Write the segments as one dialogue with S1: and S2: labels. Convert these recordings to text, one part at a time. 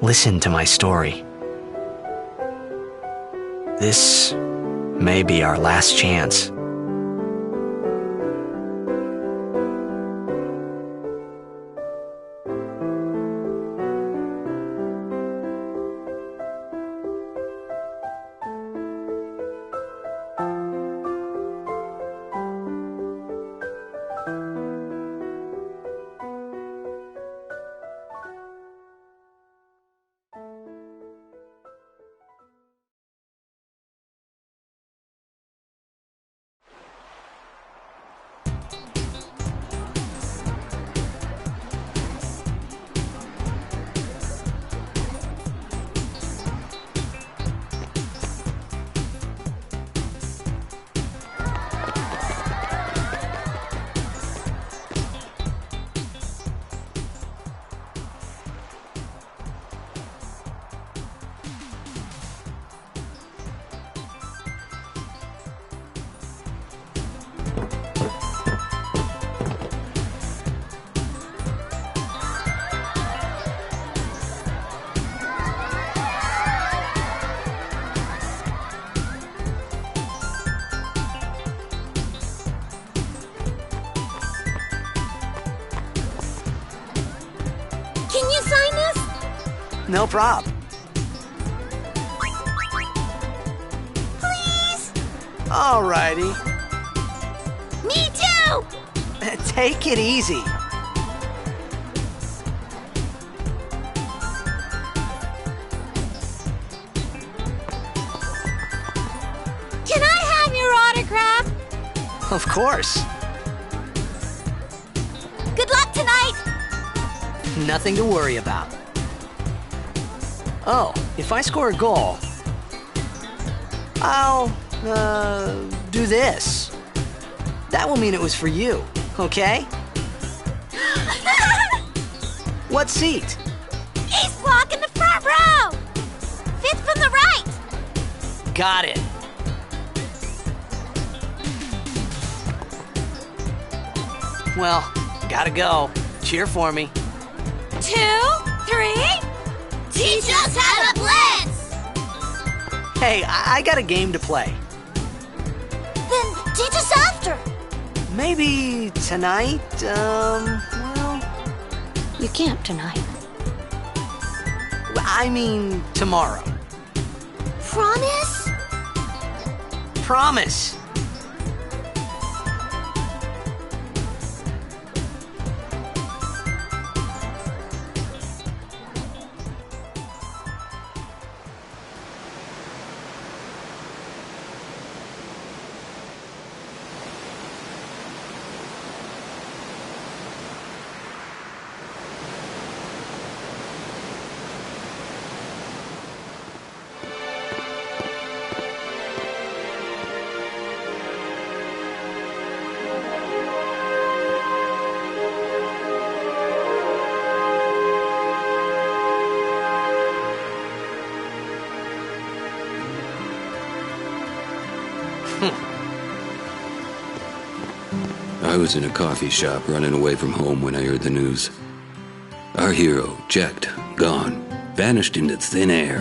S1: listen to my story. This may be our last chance. No prob.
S2: Please?
S1: Alrighty.
S2: Me too!
S1: Take it easy.
S2: Can I have your autograph?
S1: Of course.
S2: Good luck tonight!
S1: Nothing to worry about. Oh, if I score a goal, I'll, do this. That will mean it was for you, okay? What seat?
S2: Ace block in the front row! Fifth from the right!
S1: Got it. Well, gotta go. Cheer for me.
S2: 2, 3... Teach us how to blitz!
S1: Hey, I got a game to play.
S2: Then teach us after.
S1: Maybe tonight, well...
S2: You can't tonight.
S1: I mean tomorrow.
S2: Promise?
S1: Promise.
S3: I was in a coffee shop running away from home when I heard the news. Our hero, Jecht, gone, vanished into thin air.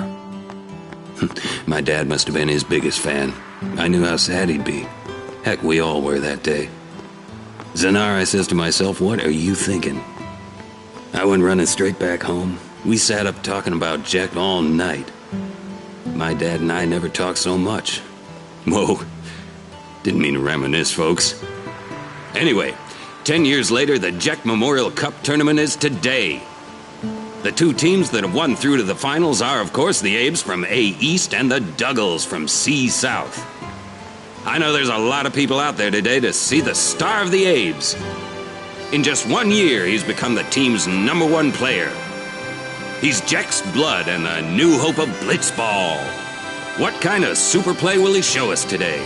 S3: My dad must have been his biggest fan. I knew how sad he'd be. Heck, we all were that day. Zanar, I says to myself, what are you thinking? I went running straight back home. We sat up talking about Jecht all night. My dad and I never talked so much. Whoa, didn't mean to reminisce, folks. Anyway, 10 years later, the Jecht Memorial Cup tournament is today. The two teams that have won through to the finals are, of course, the Abes from A East and the Duggles from C South. I know there's a lot of people out there today to see the star of the Abes. In just 1 year, he's become the team's #1 player. He's Jecht's blood and the new hope of Blitzball. What kind of super play will he show us today?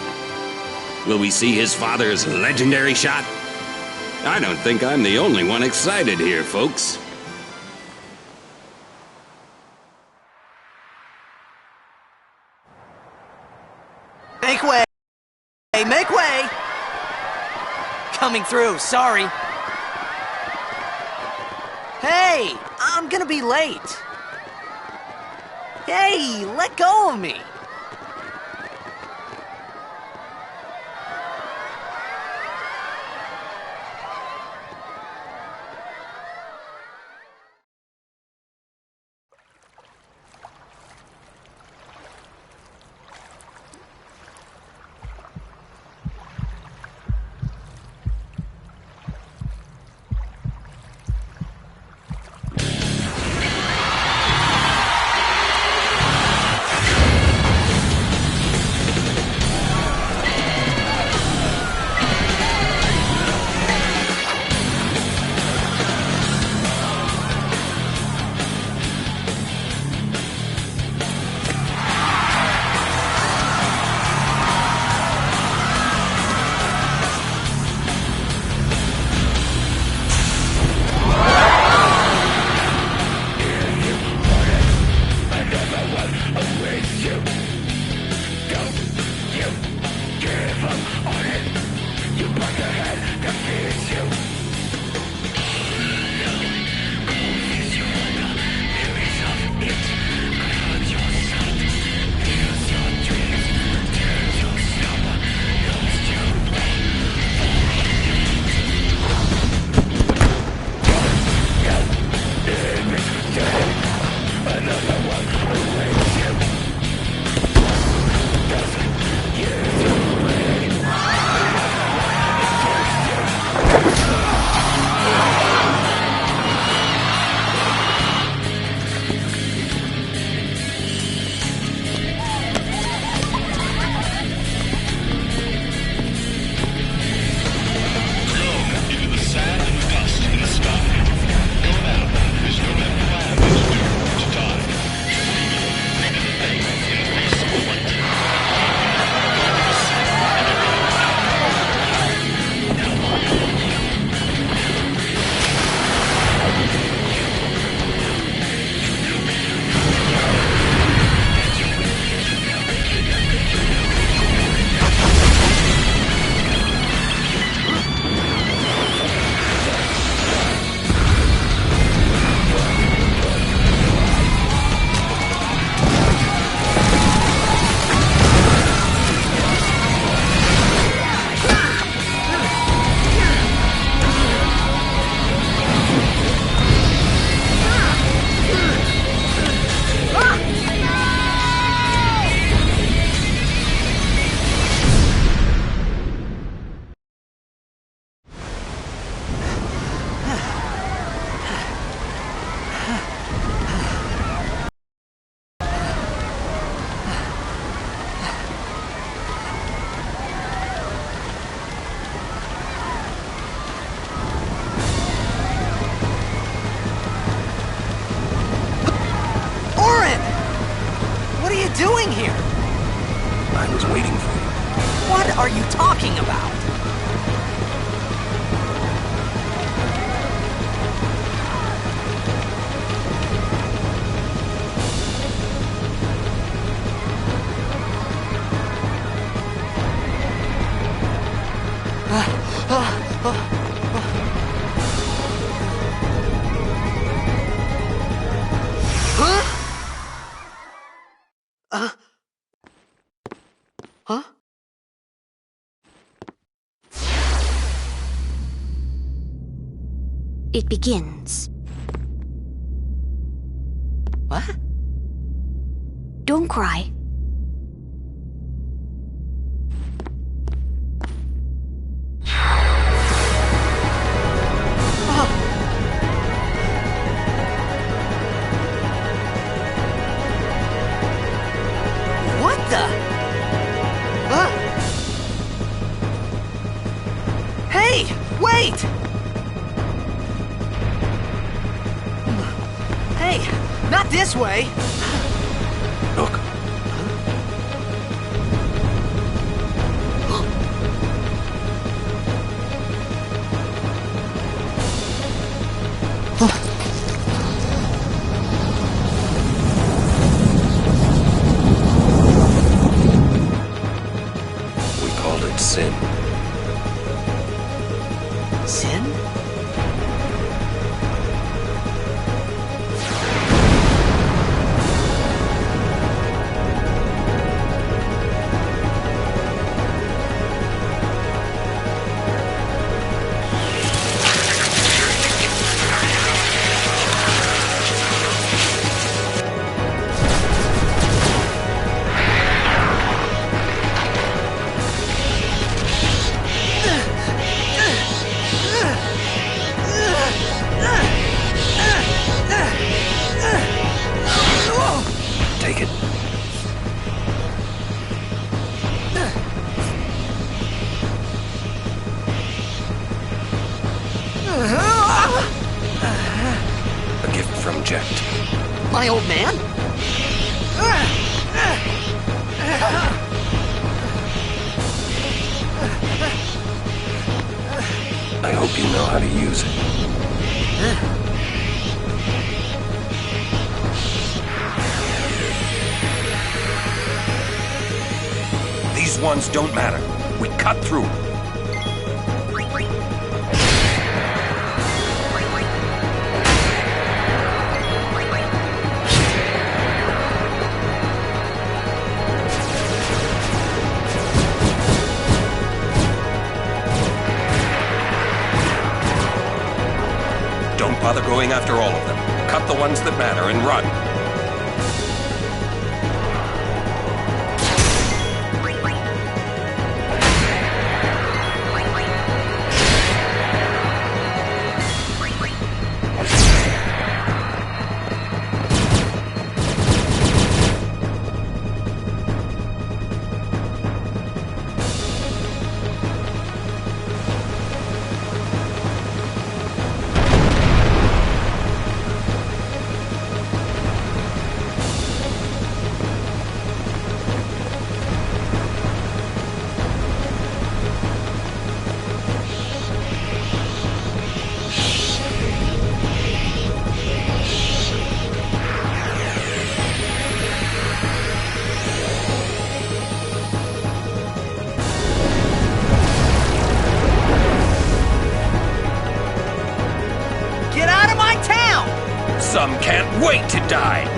S3: Will we see his father's legendary shot? I don't think I'm the only one excited here, folks.
S1: Make way! Make way! Coming through, sorry. Hey, I'm gonna be late. Hey, let go of me! Doing here?
S3: I was waiting for you.
S1: What are you talking about? Huh?
S2: It begins.
S1: What?
S2: Don't cry.
S1: What the? Hey, wait! Hey, not this way!
S3: Look. We called it sin.
S1: Sin?
S4: Eject.
S1: My old man?
S4: I hope you know how to use it. These ones don't matter. We cut through. Don't bother going after all of them. Cut the ones that matter and run. Some can't wait to die!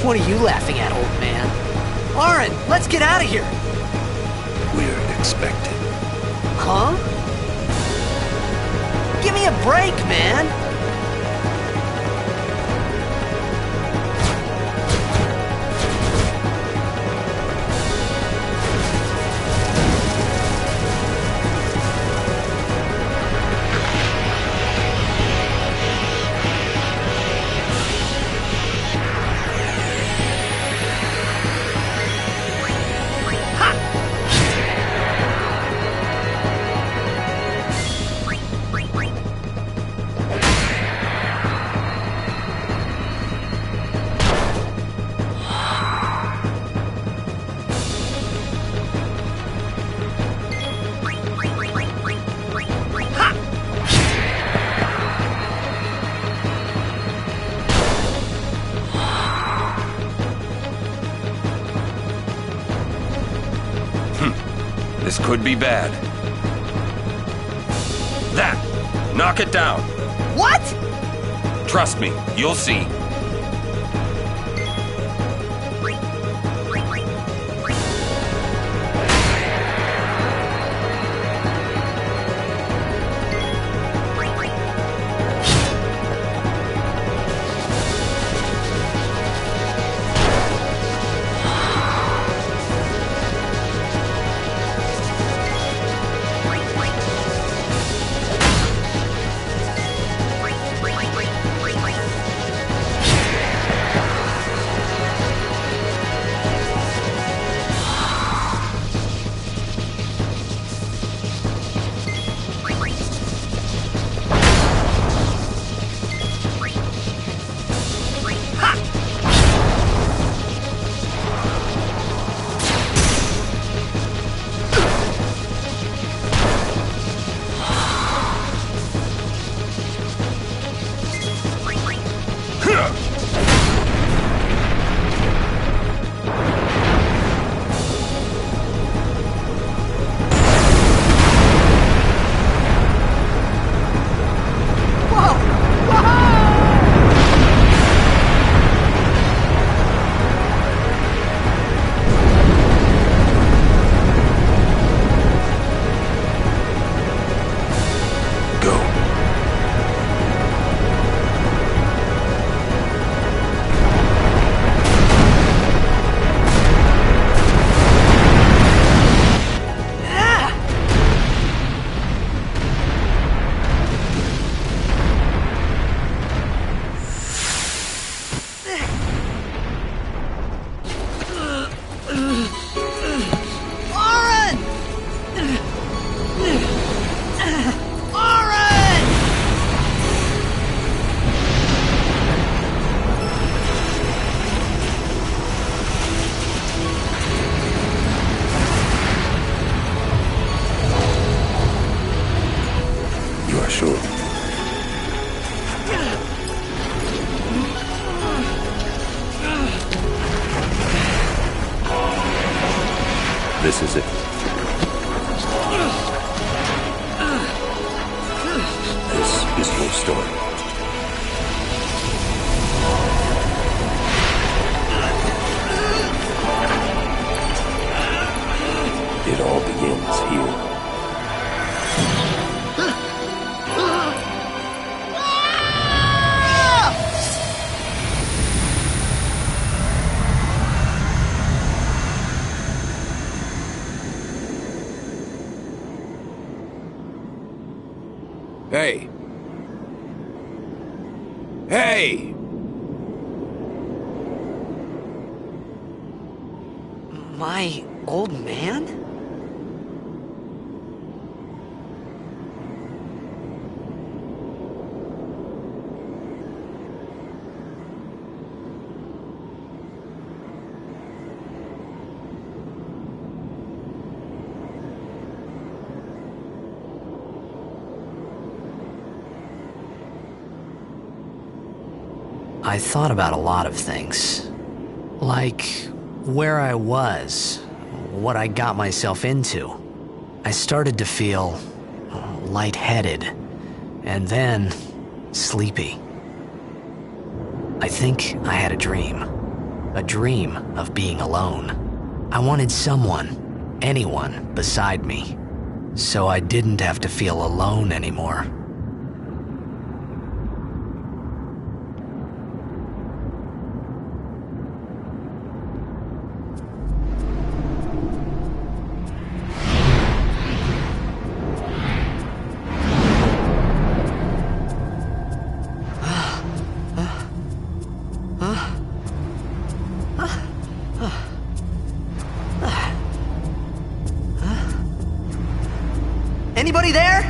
S1: What are you laughing at, old man? Aaron, let's get out of here!
S4: We're expected.
S1: Huh? Give me a break, man!
S4: This could be bad. That! Knock it down!
S1: What?
S4: Trust me, you'll see.
S3: This is it. This is your story. It all begins here. Hey! Hey!
S1: My old man? I thought about a lot of things. Like where I was, what I got myself into. I started to feel lightheaded, and then sleepy. I think I had a dream of being alone. I wanted someone, anyone beside me, so I didn't have to feel alone anymore. Anybody there?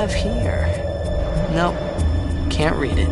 S1: have here? Nope, can't read it.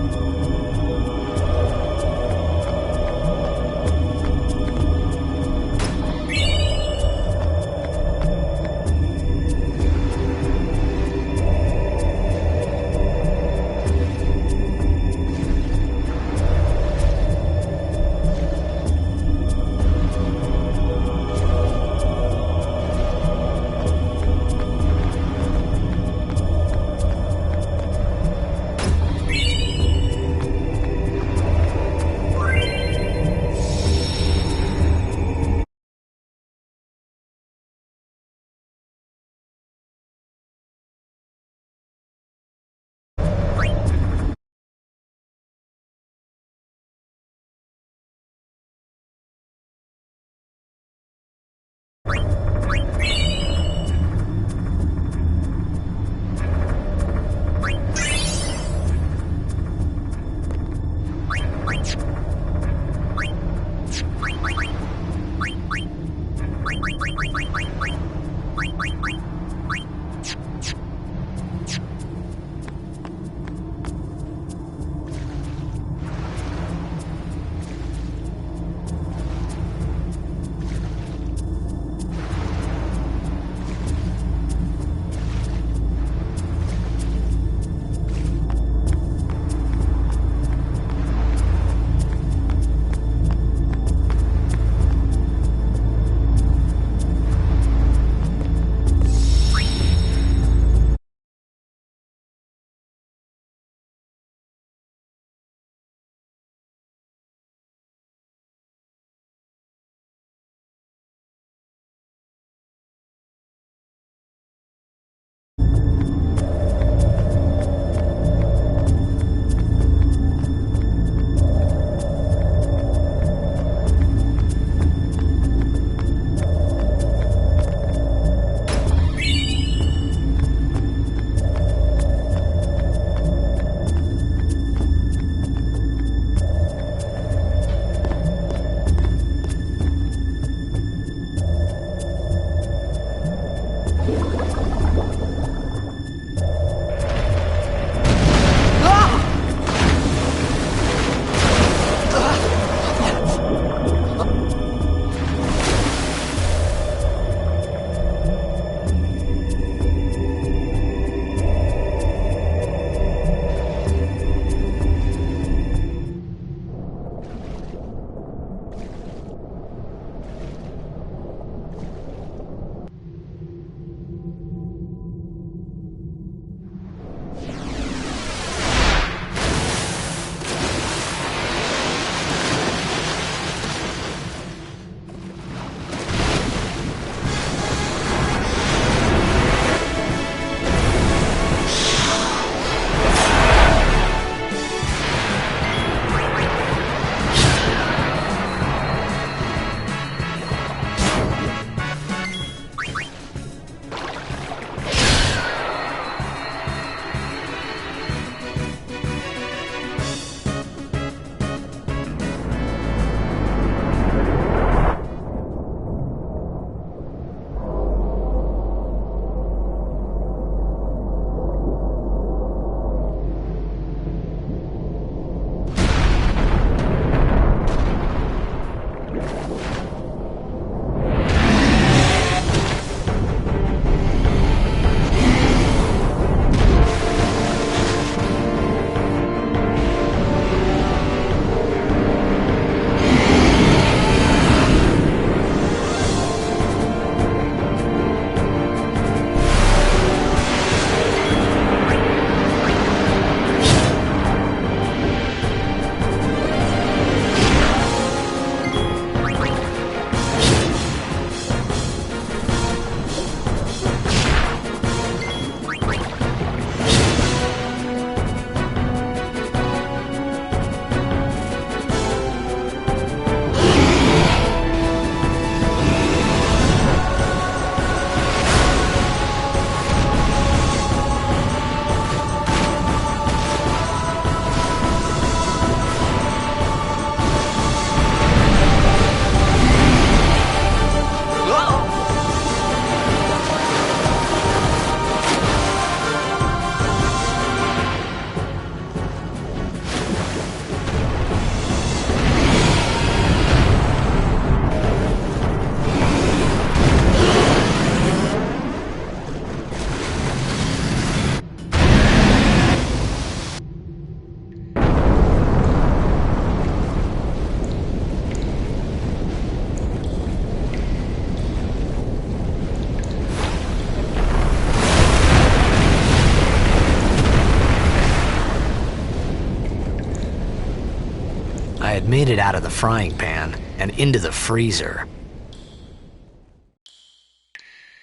S1: made it out of the frying pan and into the freezer.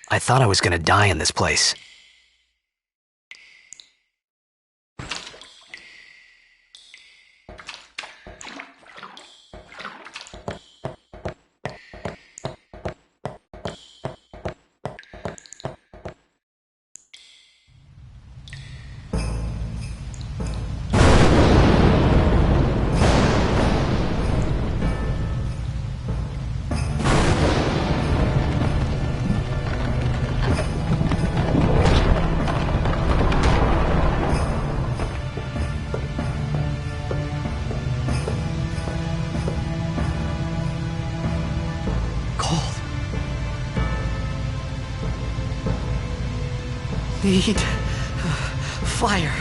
S1: I thought I was gonna die in this place. Need fire.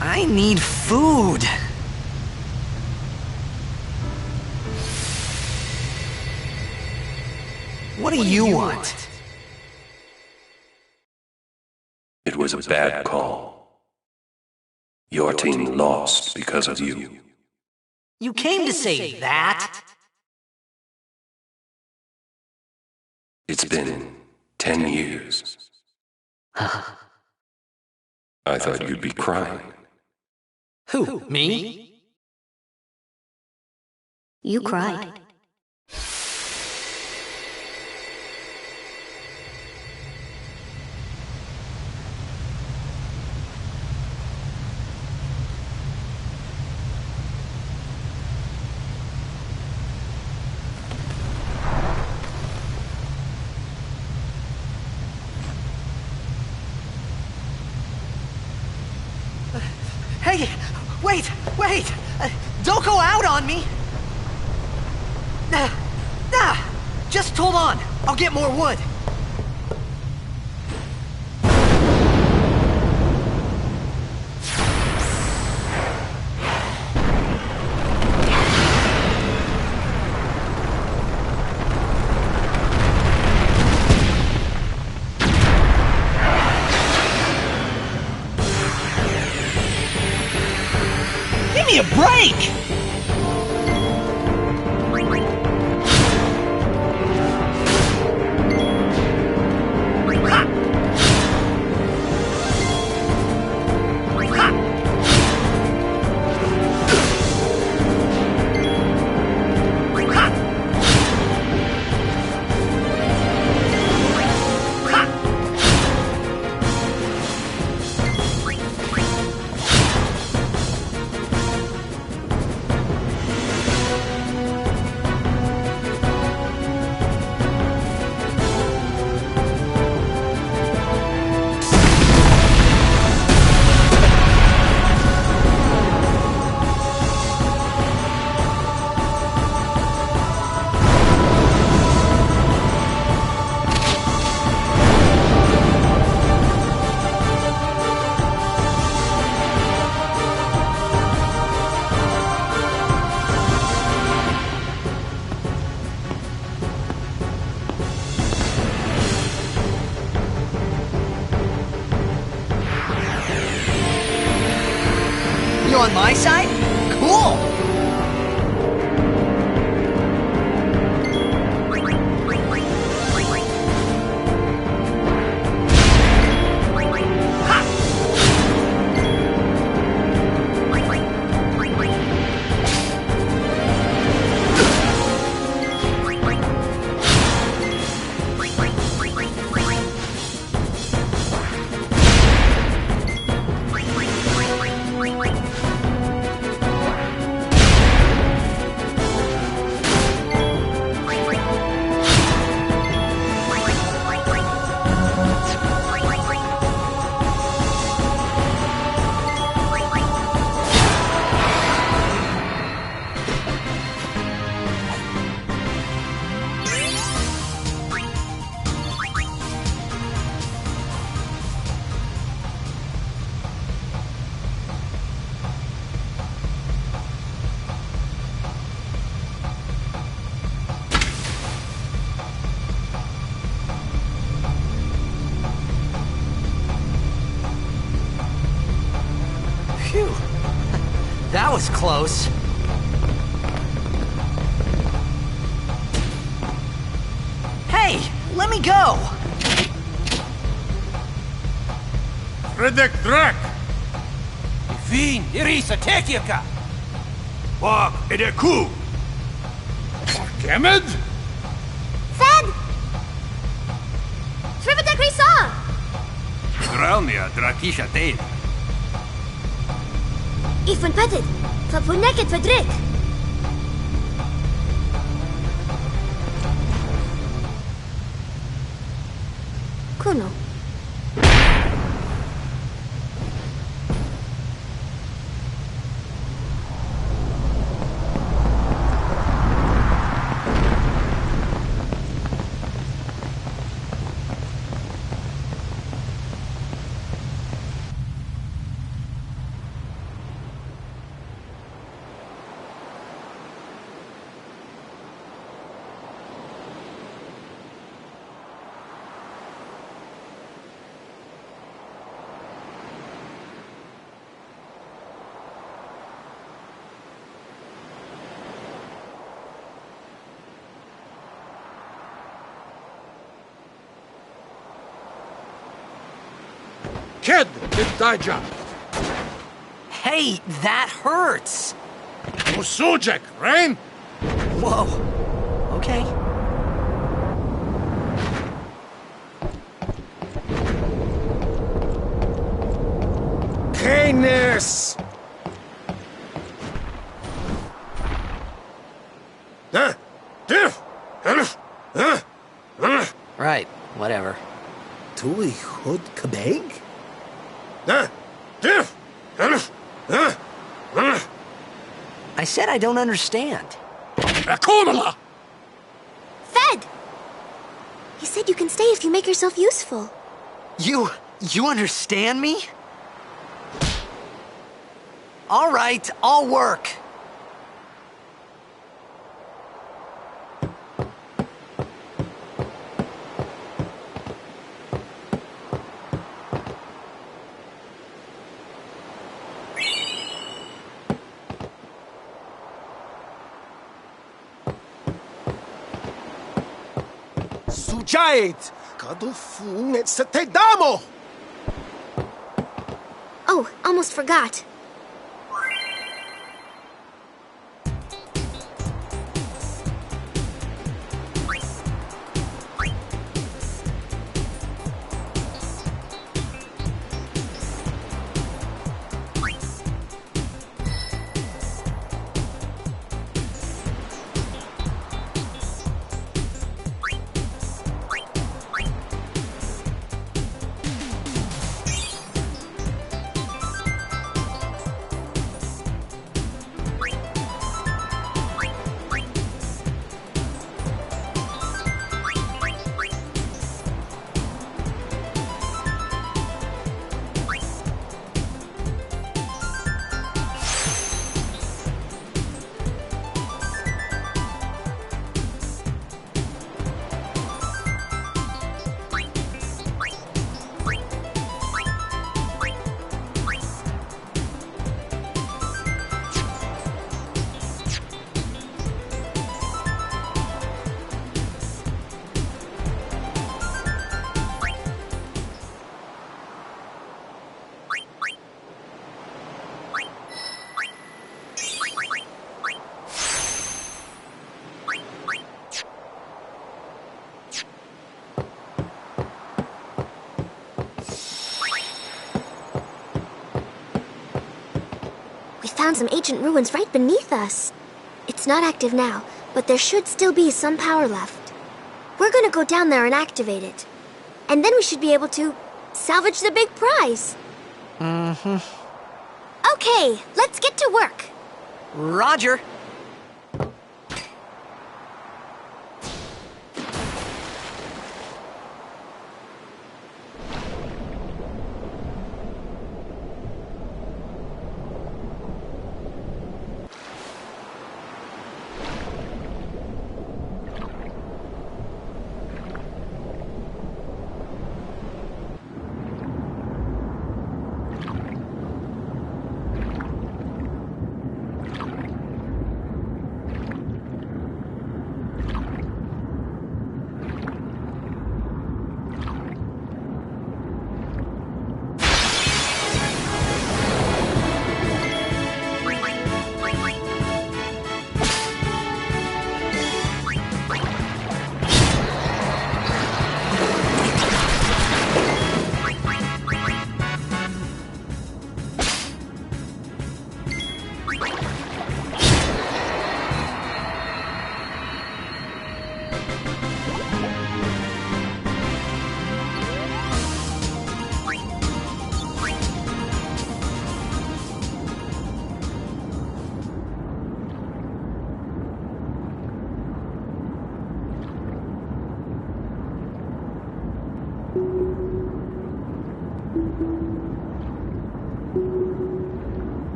S1: I need food. What do you want?
S4: It was a bad call. Your team lost because of you.
S1: You came to say that?
S4: It's been 10 years. I thought you'd be crying.
S1: Who, me?
S2: You cried.
S1: Hey, wait! Don't go out on me! Just hold on. I'll get more wood.
S5: Give me a break!
S1: On my side? Cool! Phew. That was close. Hey, let me go!
S6: Redek Drak!
S5: Fin, Irisa, Tekiaka!
S6: Bak, Edeku! Kemed?
S2: Fed! Srivatek Risa!
S6: Dralmia, Drakisha Dave.
S2: Ifan Petit, Fapuneket Fedrik! Kuno.
S6: Kid, Daija!
S1: Hey, that hurts!
S6: Musujek, Rain?
S1: Whoa. Okay.
S6: Canis!
S1: Right, whatever.
S5: Tuli Hood Kabeg?
S1: I said I don't understand.
S6: Akumala!
S2: Fed! He said you can stay if you make yourself useful.
S1: You understand me? All right, I'll work.
S5: Sujait! Kadufun et setedamo!
S2: Oh, almost forgot. Found some ancient ruins right beneath us. It's not active now, but there should still be some power left. We're gonna go down there and activate it. And then we should be able to salvage the big prize. Okay, let's get to work.
S1: Roger.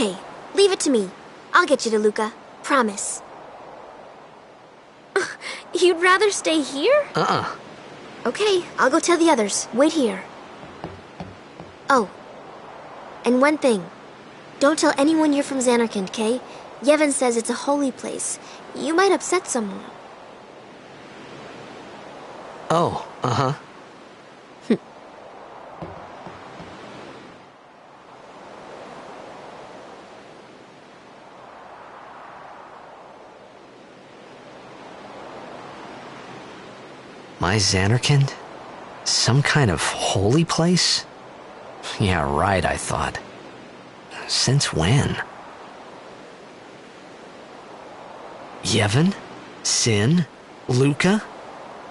S2: Okay, leave it to me. I'll get you to Luca. Promise. You'd rather stay here? Okay, I'll go tell the others. Wait here. Oh, and one thing. Don't tell anyone you're from Xanarkand, okay? Yevon says it's a holy place. You might upset someone.
S1: Oh, uh-huh. My Xanarkand? Some kind of holy place? Yeah, right, I thought. Since when? Yevon? Sin? Luca?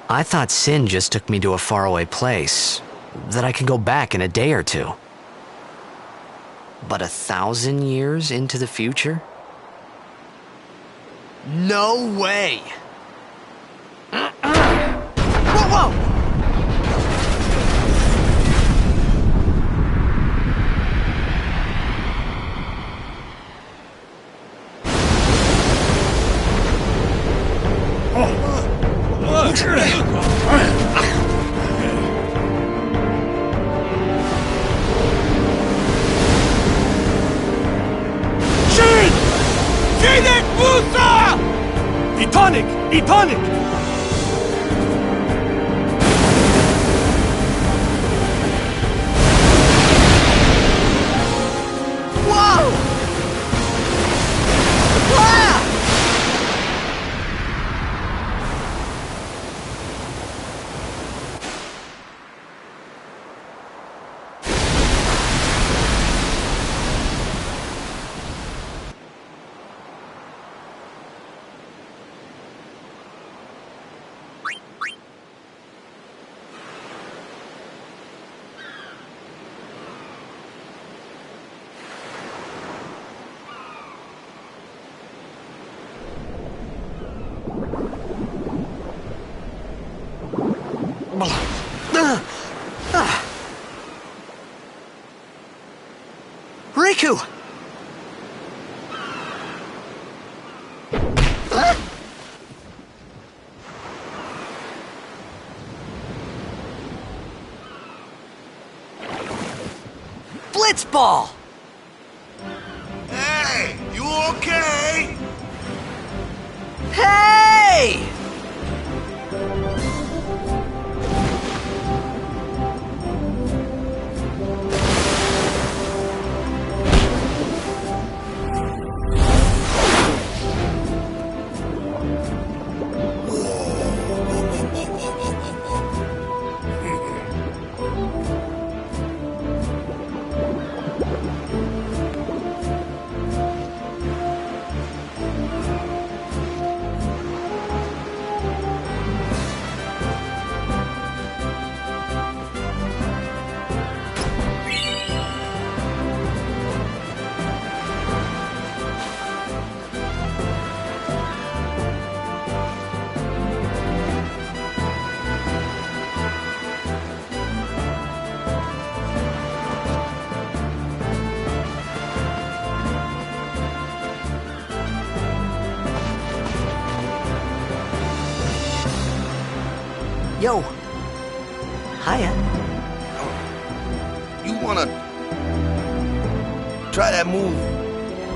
S1: I thought Sin just took me to a faraway place, that I could go back in a day or two. But 1,000 years into the future? No way! Whoa!
S6: Etonic!
S1: Whoa! Ah! Riku! Blitzball!
S6: Hey, you okay?
S1: Hey! Yo. Hiya.
S7: You wanna try that move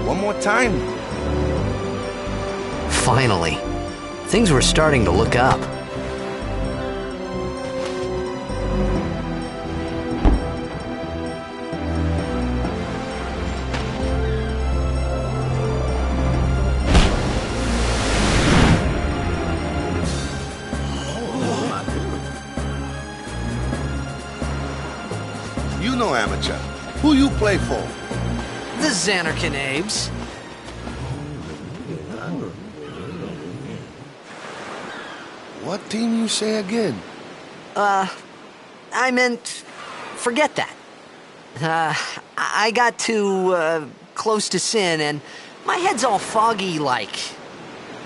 S7: one more time?
S1: Finally. Things were starting to look up.
S7: You know amateur. Who you play for?
S1: The Xanarkand Abes.
S7: What team you say again?
S1: I meant, forget that. I got too, close to Sin, and my head's all foggy like.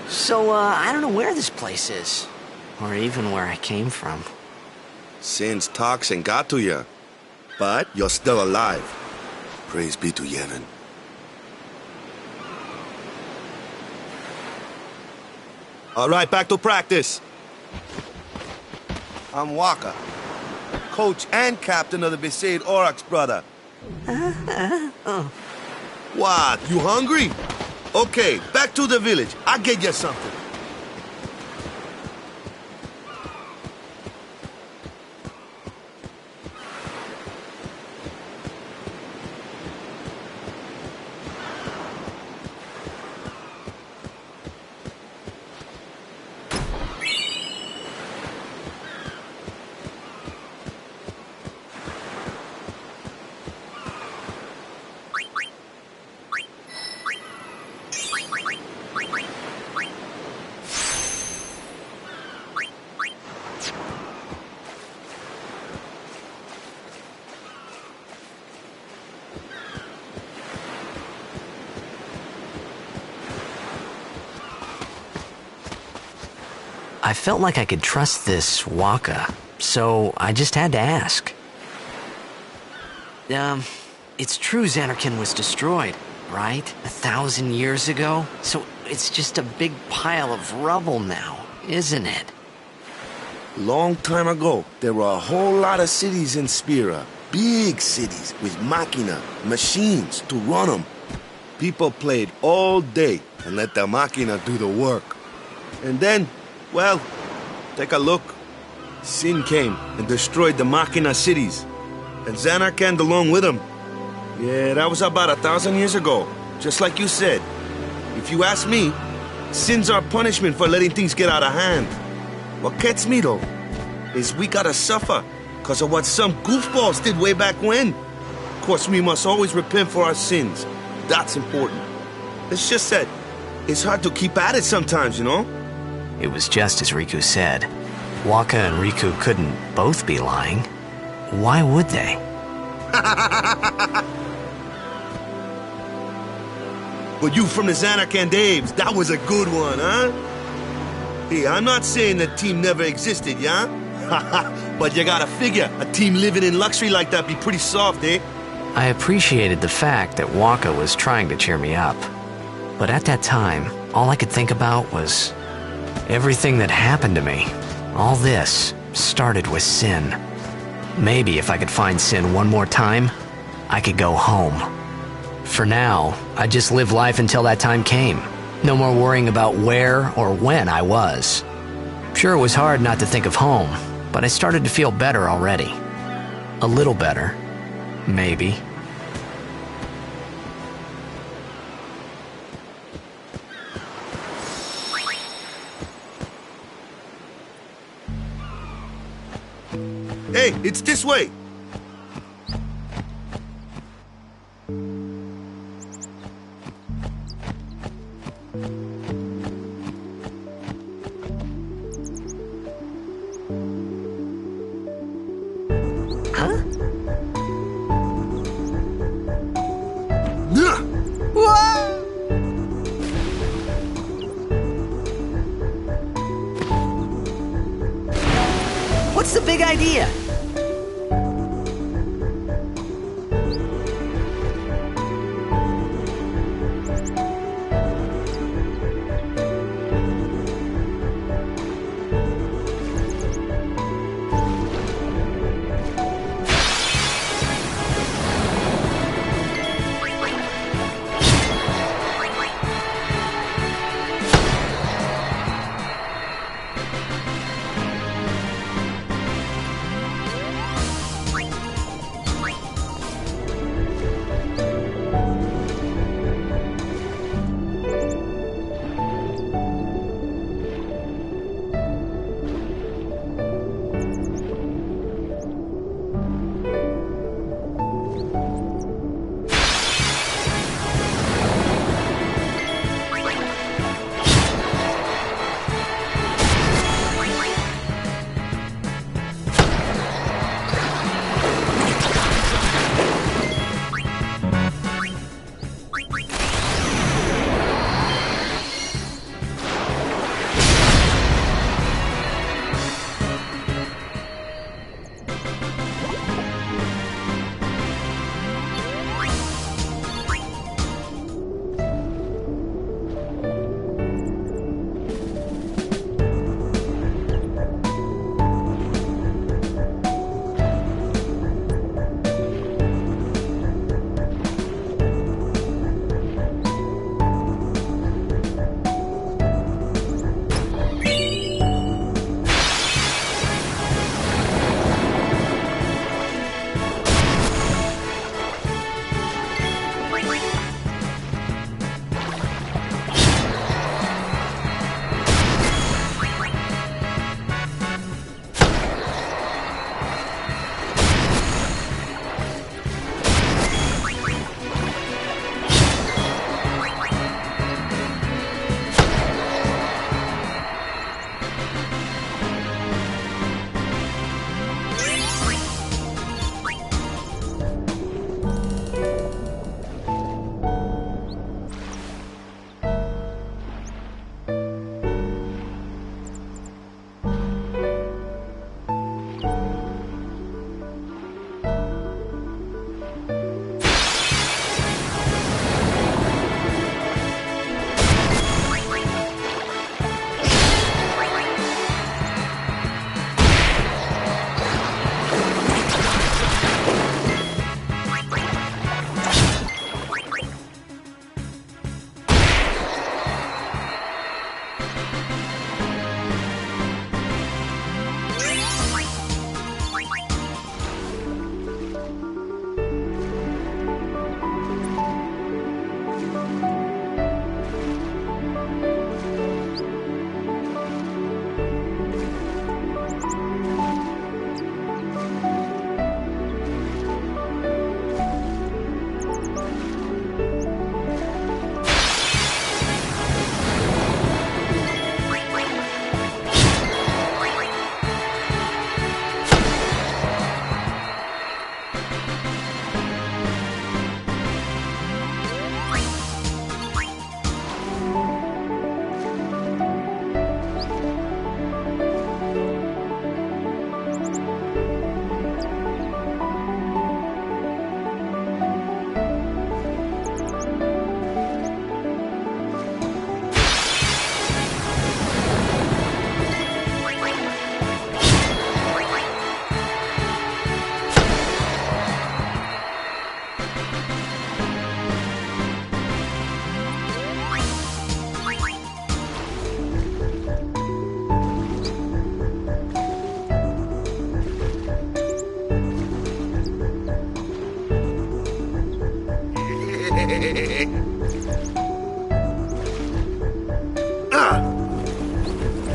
S1: So, I don't know where this place is. Or even where I came from.
S7: Sin's toxin got to you. But you're still alive. Praise be to Yevon. All right, back to practice. I'm Waka, coach and captain of the Besaid Aurochs, brother. What, you hungry? Okay, back to the village. I'll get you something.
S1: I felt like I could trust this Waka, so I just had to ask. It's true Xanarkin was destroyed, right? 1,000 years ago? So it's just a big pile of rubble now, isn't it?
S7: Long time ago, there were a whole lot of cities in Spira. Big cities with machina, machines to run them. People played all day and let the machina do the work. And then, well, take a look. Sin came and destroyed the machina cities. And Xanarkand along with him. Yeah, that was about 1,000 years ago. Just like you said. If you ask me, Sin's our punishment for letting things get out of hand. What gets me, though, is we gotta suffer because of what some goofballs did way back when. Of course, we must always repent for our sins. That's important. It's just that it's hard to keep at it sometimes, you know?
S1: It was just as Riku said. Waka and Riku couldn't both be lying. Why would they?
S7: But you from the Xanarkand Daves, that was a good one, huh? Hey, I'm not saying that team never existed, yeah? But you gotta figure, a team living in luxury like that be pretty soft, eh?
S1: I appreciated the fact that Waka was trying to cheer me up. But at that time, all I could think about was everything that happened to me. All this started with Sin. Maybe if I could find Sin one more time, I could go home. For now, I just live life until that time came. No more worrying about where or when I was. Sure, it was hard not to think of home, but I started to feel better already. A little better, maybe.
S7: Hey, it's this way.
S1: Huh? What's the big idea?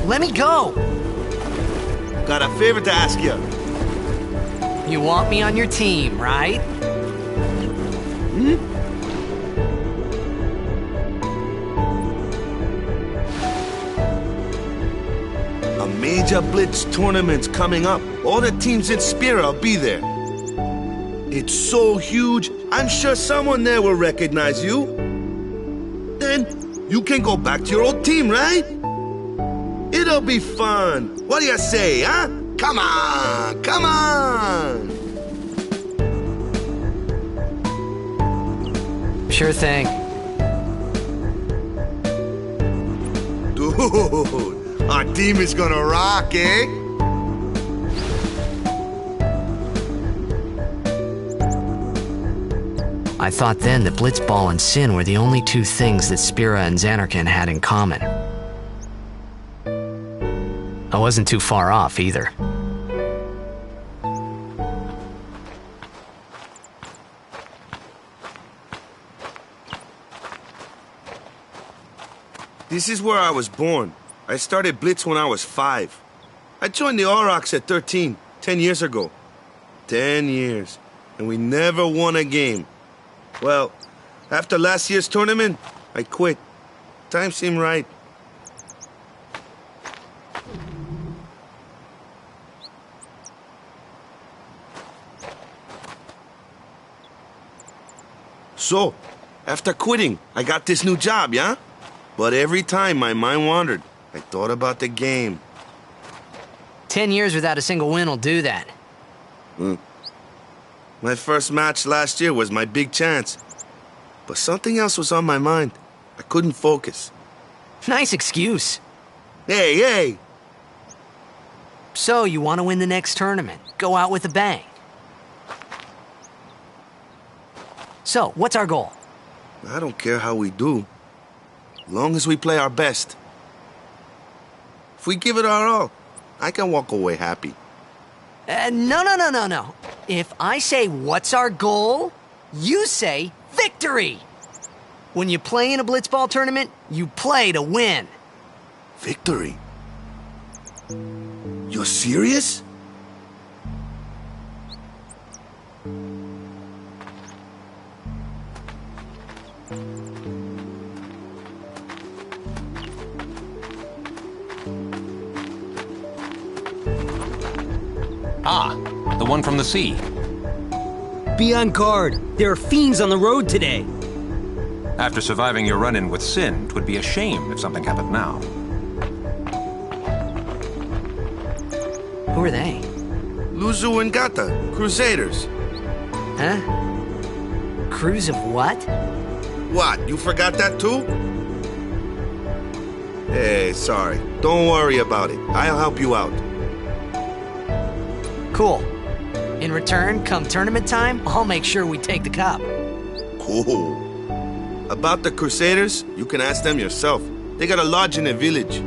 S1: Let me go!
S7: Got a favor to ask you.
S1: You want me on your team, right?
S7: A major Blitz tournament's coming up. All the teams in Spira will be there. It's so huge, I'm sure someone there will recognize you. Then you can go back to your old team, right? It'll be fun. What do you say, huh? Come on, come on!
S1: Sure thing.
S7: Dude, our team is gonna rock, eh?
S1: I thought then that Blitzball and Sin were the only two things that Spira and Xanarkand had in common. I wasn't too far off either.
S7: This is where I was born. I started Blitz when I was 5. I joined the Aurochs at 13, 10 years ago. 10 years, and we never won a game. Well, after last year's tournament, I quit. Time seemed right. So, after quitting, I got this new job, yeah? But every time my mind wandered, I thought about the game.
S1: 10 years without a single win will do that.
S7: My first match last year was my big chance. But something else was on my mind. I couldn't focus.
S1: Nice excuse.
S7: Hey, hey!
S1: So, you want to win the next tournament? Go out with a bang. So, what's our goal?
S7: I don't care how we do. Long as we play our best. If we give it our all, I can walk away happy.
S1: No. If I say, what's our goal? You say, victory! When you play in a blitzball tournament, you play to win.
S7: Victory? You're serious?
S8: Ah, the one from the sea.
S9: Be on guard. There are fiends on the road today.
S8: After surviving your run-in with Sin, 'twould be a shame if something happened now.
S1: Who are they?
S7: Luzu and Gata, Crusaders.
S1: Huh? Crews of what?
S7: What, you forgot that too? Hey, sorry. Don't worry about it. I'll help you out.
S1: Cool. In return, come tournament time, I'll make sure we take the cup.
S7: Cool. About the Crusaders, you can ask them yourself. They got a lodge in a village.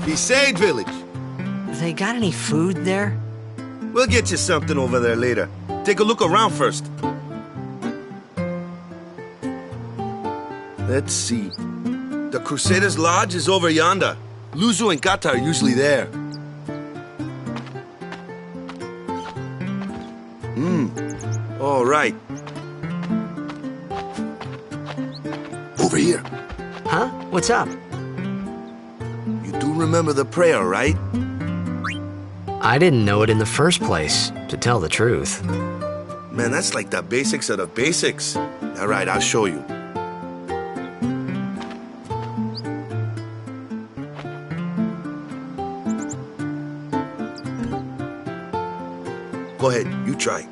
S7: Besaid Village.
S1: They got any food there?
S7: We'll get you something over there later. Take a look around first. Let's see. The Crusaders' Lodge is over yonder. Luzu and Gata are usually there. All right. Over here.
S1: Huh? What's up?
S7: You do remember the prayer, right?
S1: I didn't know it in the first place, to tell the truth.
S7: Man, that's like the basics of the basics. All right, I'll show you. Go ahead, you try.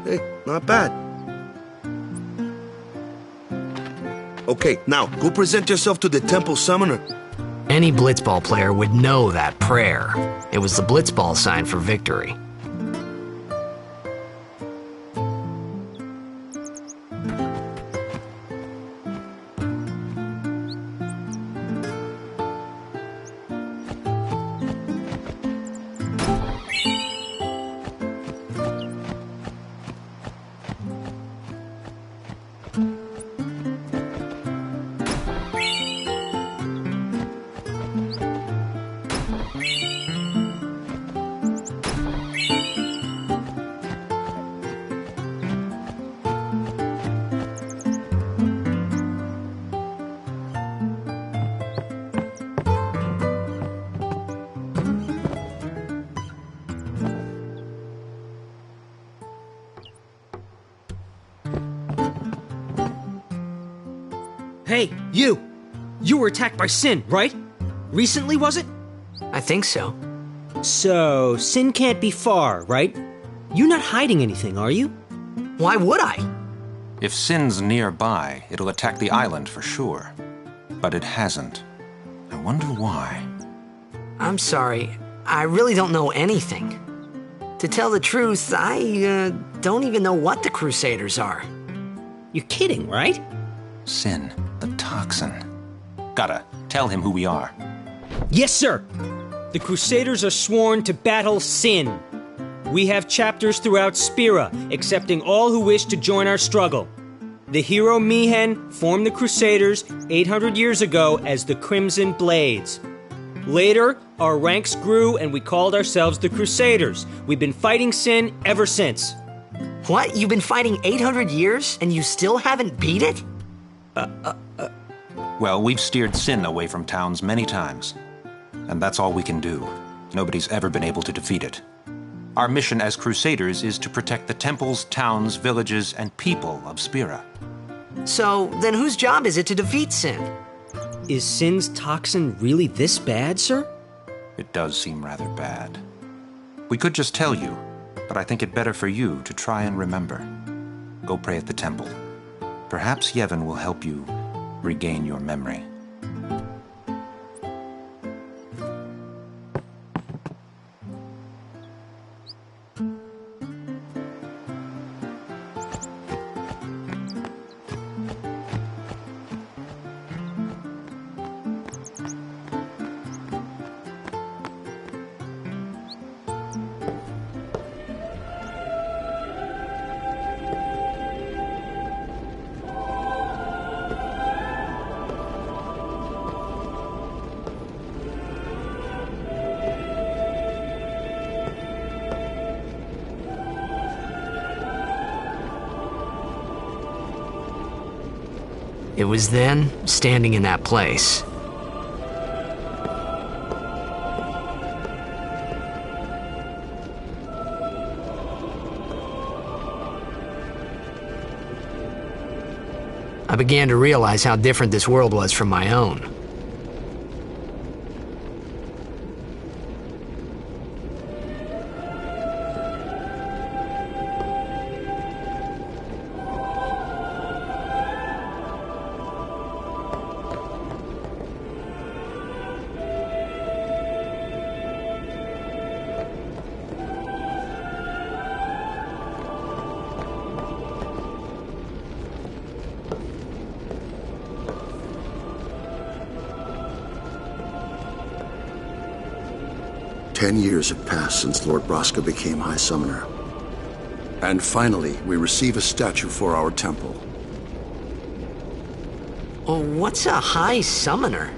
S7: Hey, not bad. Okay, now, go present yourself to the temple summoner.
S1: Any blitzball player would know that prayer. It was the blitzball sign for victory.
S9: Hey, you! You were attacked by Sin, right? Recently, was it?
S1: I think so.
S9: So, Sin can't be far, right? You're not hiding anything, are you?
S1: Why would I?
S8: If Sin's nearby, it'll attack the island for sure. But it hasn't. I wonder why.
S1: I'm sorry. I really don't know anything. To tell the truth, I don't even know what the Crusaders are.
S9: You're kidding, right?
S8: Sin, the toxin. Gotta tell him who we are.
S9: Yes, sir! The Crusaders are sworn to battle Sin. We have chapters throughout Spira, accepting all who wish to join our struggle. The hero Mihen formed the Crusaders 800 years ago as the Crimson Blades. Later, our ranks grew and we called ourselves the Crusaders. We've been fighting Sin ever since.
S1: What? You've been fighting 800 years and you still haven't beat it?
S8: Well, we've steered Sin away from towns many times. And that's all we can do. Nobody's ever been able to defeat it. Our mission as Crusaders is to protect the temples, towns, villages, and people of Spira.
S1: So, then whose job is it to defeat Sin?
S9: Is Sin's toxin really this bad, sir?
S8: It does seem rather bad. We could just tell you, but I think it better for you to try and remember. Go pray at the temple. Perhaps Yevon will help you regain your memory.
S1: It was then, standing in that place, I began to realize how different this world was from my own.
S10: Ten years have passed since Lord Braska became High Summoner. And finally, we receive a statue for our temple.
S1: Well, what's a High Summoner?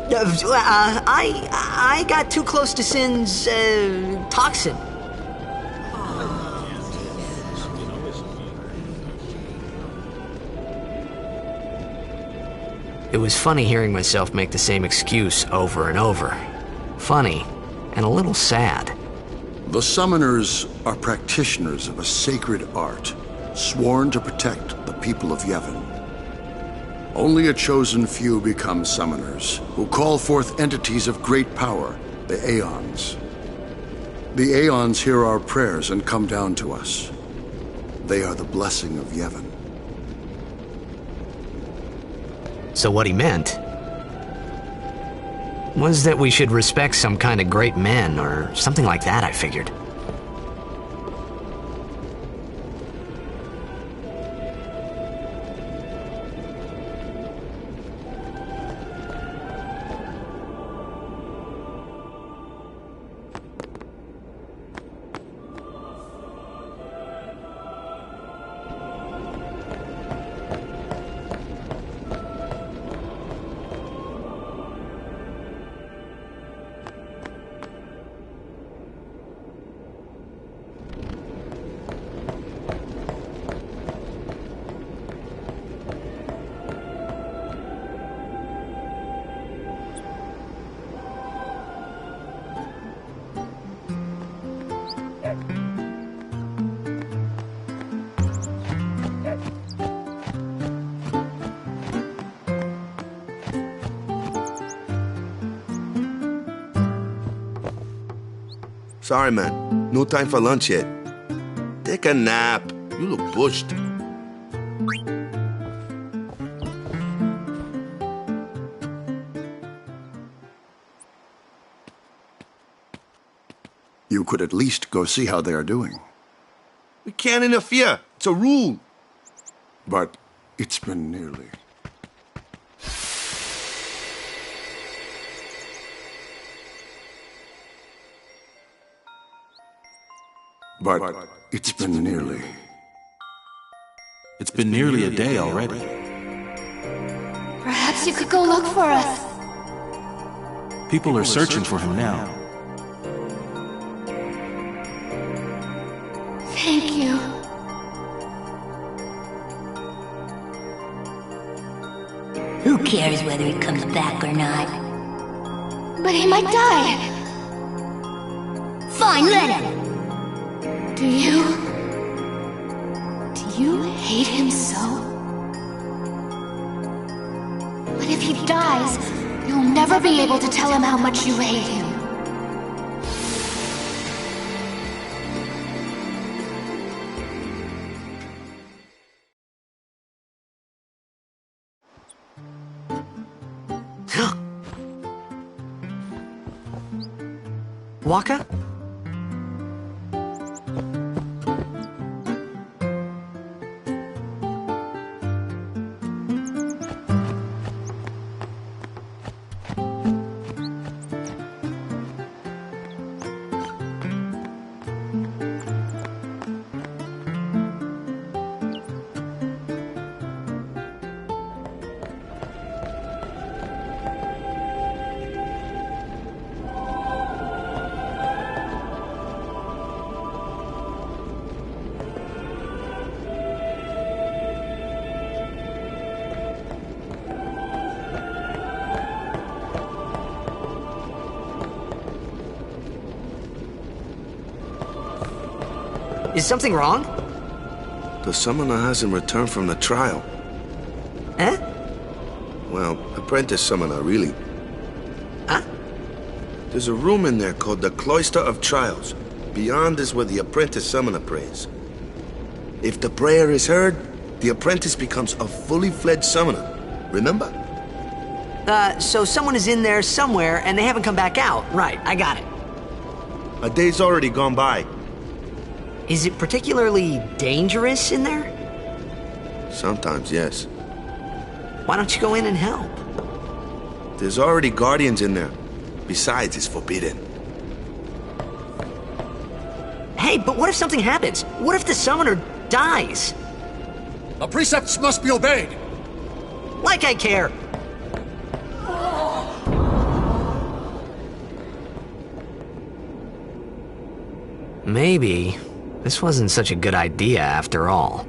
S1: I got too close to Sin's, toxin. It was funny hearing myself make the same excuse over and over. Funny, and a little sad.
S10: The Summoners are practitioners of a sacred art, sworn to protect the people of Yevon. Only a chosen few become Summoners, who call forth entities of great power, the Aeons. The Aeons hear our prayers and come down to us. They are the blessing of Yevon.
S1: So what he meant was that we should respect some kind of great men, or something like that, I figured.
S7: Sorry, man. No time for lunch yet. Take a nap. You look bushed.
S10: You could at least go see how they are doing.
S7: We can't interfere. It's a rule.
S10: But it's been nearly. But it's been nearly.
S11: It's been nearly a day already.
S12: Perhaps you could go look for us.
S11: People are searching for him now.
S12: Thank you.
S13: Who cares whether he comes back or not?
S12: But he might die.
S13: Fine, let him.
S12: Do you hate him so? But if he dies, you'll never be able to tell him how much you hate him.
S1: Waka? Is something wrong?
S7: The summoner hasn't returned from the trial.
S1: Eh?
S7: Well, apprentice summoner, really.
S1: Huh?
S7: There's a room in there called the Cloister of Trials. Beyond is where the apprentice summoner prays. If the prayer is heard, the apprentice becomes a fully fledged summoner. Remember?
S1: So someone is in there somewhere and they haven't come back out. Right, I got it.
S7: A day's already gone by.
S1: Is it particularly dangerous in there?
S7: Sometimes, yes.
S1: Why don't you go in and help?
S7: There's already guardians in there. Besides, it's forbidden.
S1: Hey, but what if something happens? What if the summoner dies?
S6: The precepts must be obeyed.
S1: Like I care. Maybe this wasn't such a good idea after all.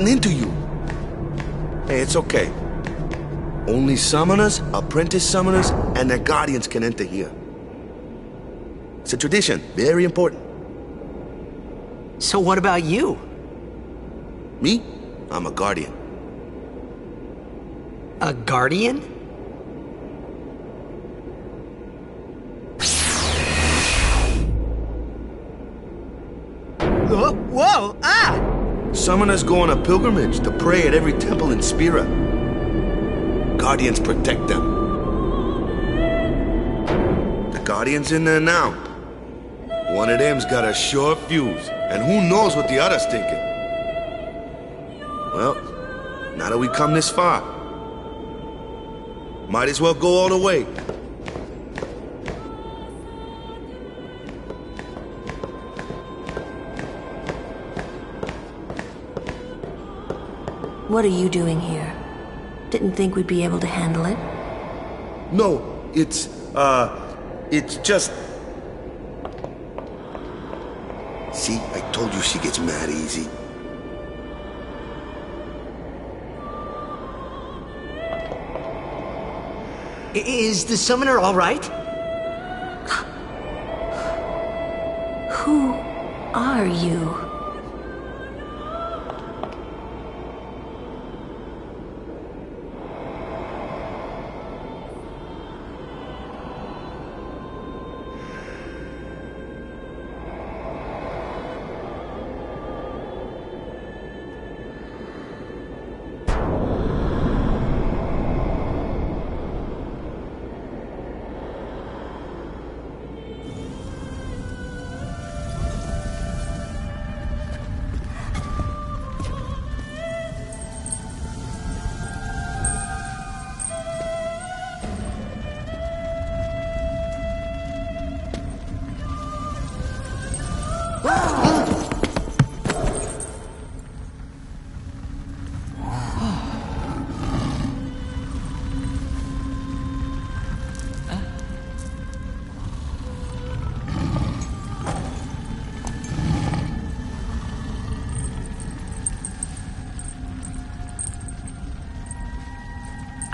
S7: gotten into you. Hey, it's okay. Only summoners, apprentice summoners, and their guardians can enter here. It's a tradition, very important.
S1: So what about you?
S7: Me? I'm a guardian.
S1: A guardian? Whoa! Ah!
S7: Summoners go on a pilgrimage to pray at every temple in Spira. Guardians protect them. The Guardian's in there now. One of them's got a sure fuse, and who knows what the other's thinking. Well, now that we come this far, might as well go all the way.
S14: What are you doing here? Didn't think we'd be able to handle it?
S7: No, it's just... See, I told you she gets mad easy.
S1: Is the summoner all right?
S14: Who are you?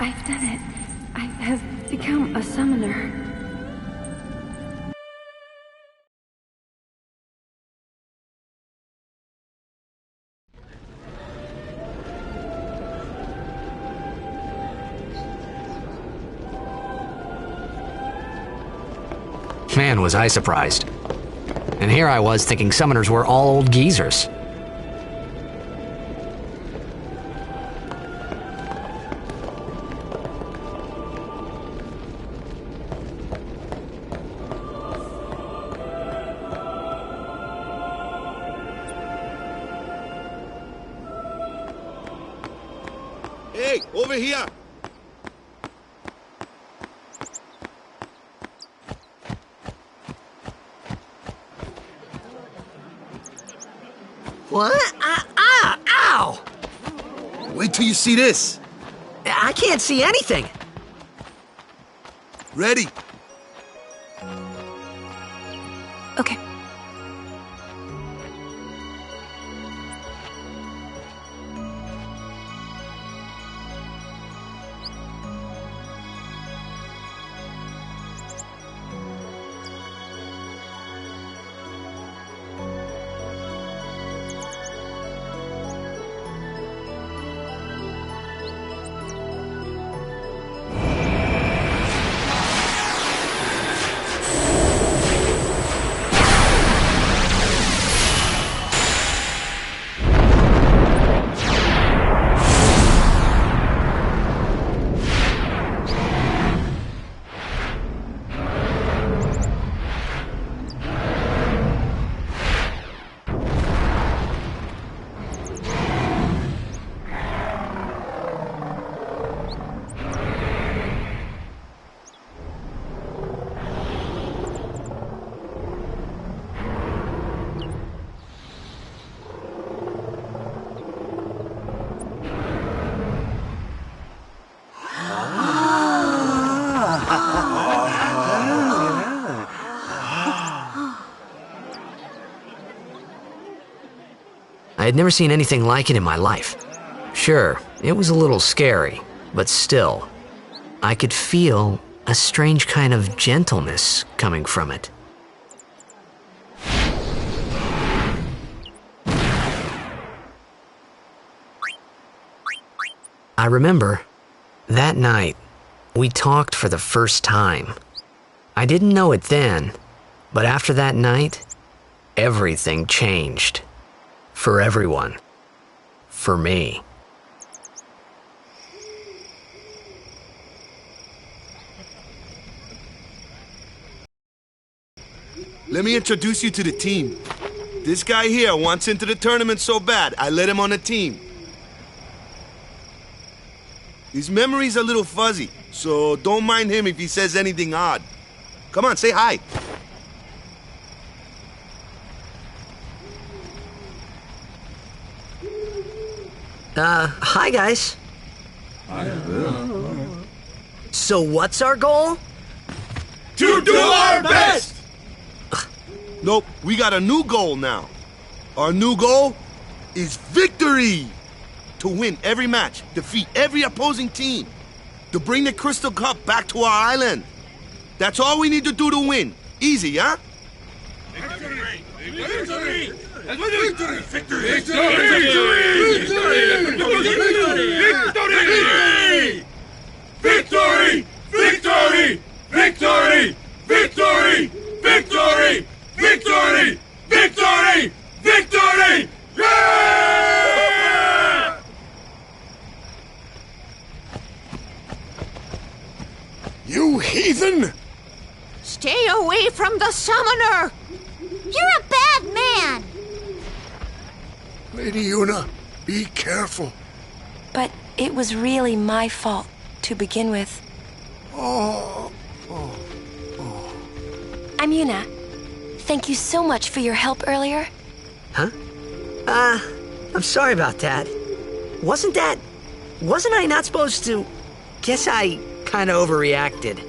S15: I've done it. I have become a summoner.
S1: Man, was I surprised. And here I was thinking summoners were all old geezers.
S7: Hey, over here!
S1: What? Ow!
S7: Wait till you see this.
S1: I can't see anything.
S7: Ready?
S15: Okay.
S1: I had never seen anything like it in my life. Sure, it was a little scary, but still, I could feel a strange kind of gentleness coming from it. I remember, that night, we talked for the first time. I didn't know it then, but after that night, everything changed. For everyone. For me.
S7: Let me introduce you to the team. This guy here wants into the tournament so bad, I let him on the team. His memory's a little fuzzy, so don't mind him if he says anything odd. Come on, say hi.
S1: Hi guys. So what's our goal?
S7: To do our best! Nope, we got a new goal now. Our new goal is victory! To win every match, defeat every opposing team, to bring the Crystal Cup back to our island. That's all we need to do to win. Easy, huh?
S6: Victory! Victory! Victory! Victory! Victory! Victory! Victory! Victory! Victory! Victory! Victory! Victory! Yeah!
S10: You heathen!
S16: Stay away from the summoner!
S2: You're a bad man!
S10: Lady Una, be careful.
S14: But it was really my fault to begin with. I'm Una. Thank you so much for your help earlier.
S1: Huh? I'm sorry about that. Wasn't I not supposed to... Guess I kinda overreacted.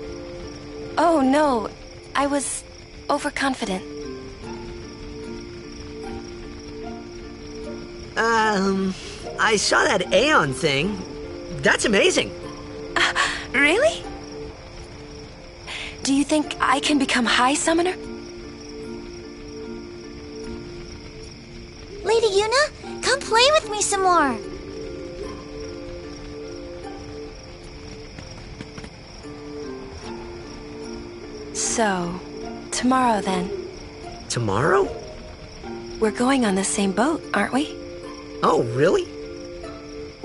S14: Oh no, I was overconfident.
S1: I saw that Aeon thing. That's amazing.
S14: Really? Do you think I can become High Summoner?
S2: Lady Yuna, come play with me some more.
S14: So, tomorrow then.
S1: Tomorrow?
S14: We're going on the same boat, aren't we?
S1: Oh, really?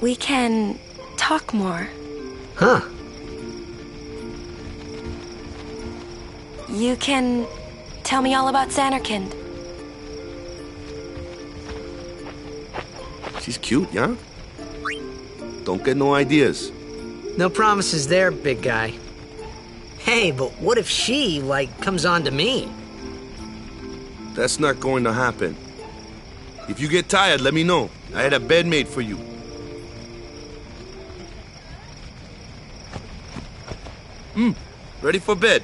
S14: We can talk more.
S1: Huh.
S14: You can tell me all about Xanarkand.
S7: She's cute, yeah? Don't get no ideas.
S1: No promises there, big guy. Hey, but what if she, comes on to me?
S7: That's not going to happen. If you get tired, let me know. I had a bed made for you. Ready for bed?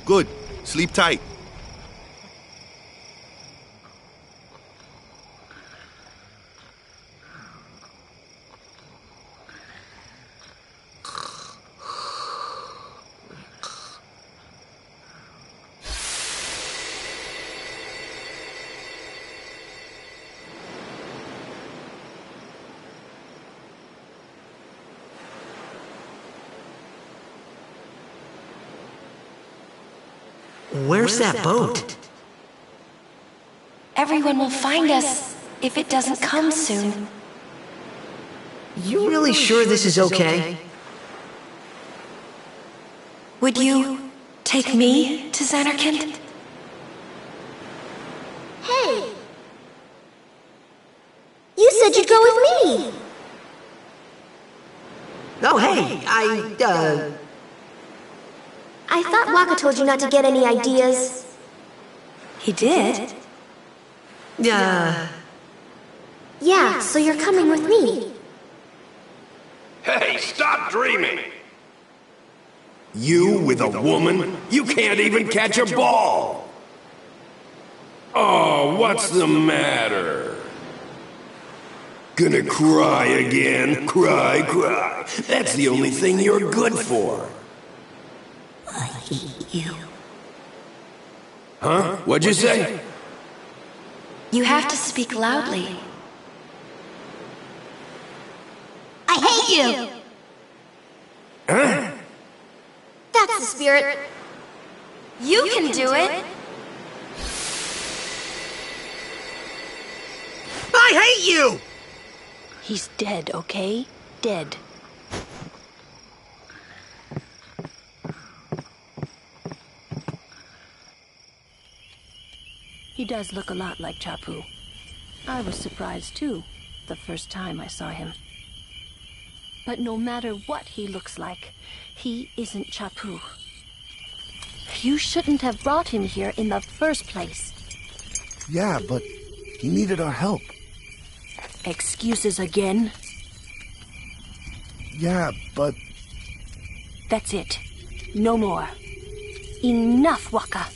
S7: Good. Sleep tight.
S1: Where's that boat?
S14: Everyone will find us if it doesn't come soon.
S1: You really sure this is okay?
S14: Would you take me to Xanarkand?
S2: Hey! You said you'd go with me!
S1: Oh, hey,
S2: I thought Waka told you not to get any ideas.
S14: He did?
S2: Yeah, so you're coming with me.
S6: Hey, stop dreaming! You with a woman? You can't even catch a ball! Oh, what's the matter? Gonna cry again. Cry, cry. That's the only thing you're good for.
S13: I hate you.
S6: Huh? What'd you say?
S12: You have to speak loudly.
S13: I hate you!
S6: Huh?
S2: That's the spirit.
S12: You can do it.
S9: I hate you!
S14: He's dead, okay? Dead. He does look a lot like Chapu. I was surprised too, the first time I saw him. But no matter what he looks like, he isn't Chapu. You shouldn't have brought him here in the first place.
S7: Yeah, but he needed our help.
S14: Excuses again?
S7: Yeah, but...
S14: That's it. No more. Enough, Waka.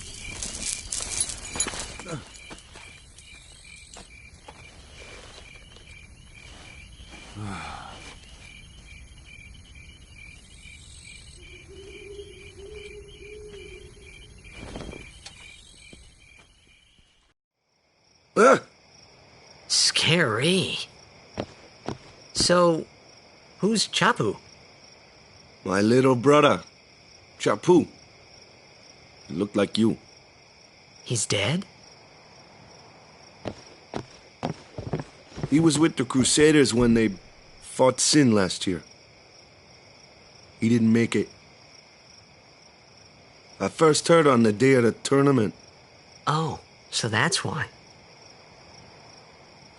S1: Scary. So, who's Chapu?
S7: My little brother, Chapu. He looked like you.
S1: He's dead?
S7: He was with the Crusaders when they fought Sin last year. He didn't make it. I first heard on the day of the tournament.
S1: Oh, so that's why.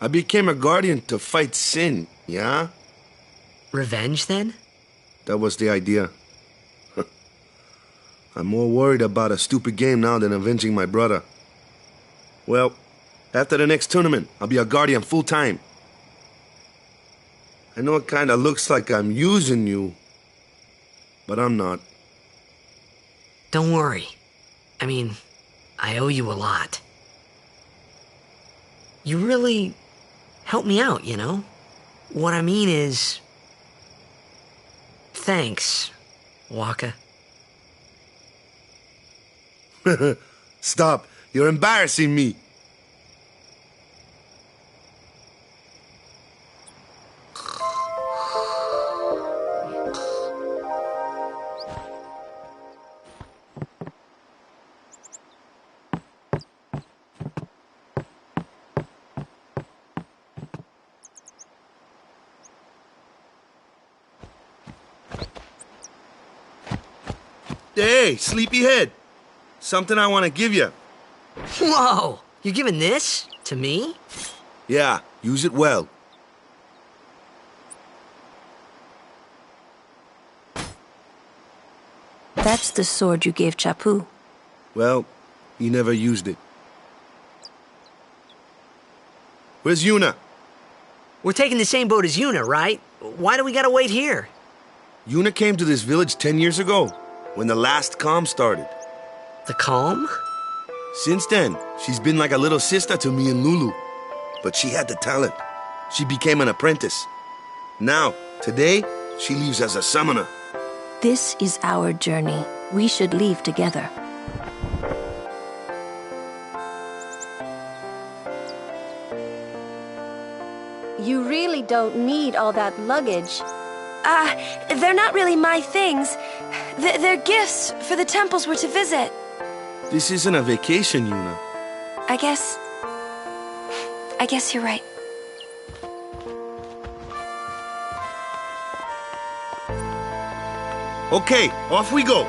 S7: I became a guardian to fight Sin, yeah?
S1: Revenge, then?
S7: That was the idea. I'm more worried about a stupid game now than avenging my brother. Well, after the next tournament, I'll be a guardian full-time. I know it kinda looks like I'm using you, but I'm not.
S1: Don't worry. I mean, I owe you a lot. You really helped me out, you know? What I mean is... Thanks, Waka.
S7: Stop. You're embarrassing me. Hey, sleepyhead. Something I want to give you.
S1: Whoa! You're giving this to me?
S7: Yeah, use it well.
S14: That's the sword you gave Chapu.
S7: Well, he never used it. Where's Yuna?
S1: We're taking the same boat as Yuna, right? Why do we gotta wait here?
S7: Yuna came to this village 10 years ago, when the last calm started.
S1: The calm?
S7: Since then, she's been like a little sister to me and Lulu. But she had the talent. She became an apprentice. Now, today, she leaves as a summoner.
S14: This is our journey. We should leave together.
S17: You really don't need all that luggage. They're not really my things. They're gifts for the temples we're to visit.
S7: This isn't a vacation, Yuna.
S17: I guess you're right.
S7: Okay, off we go.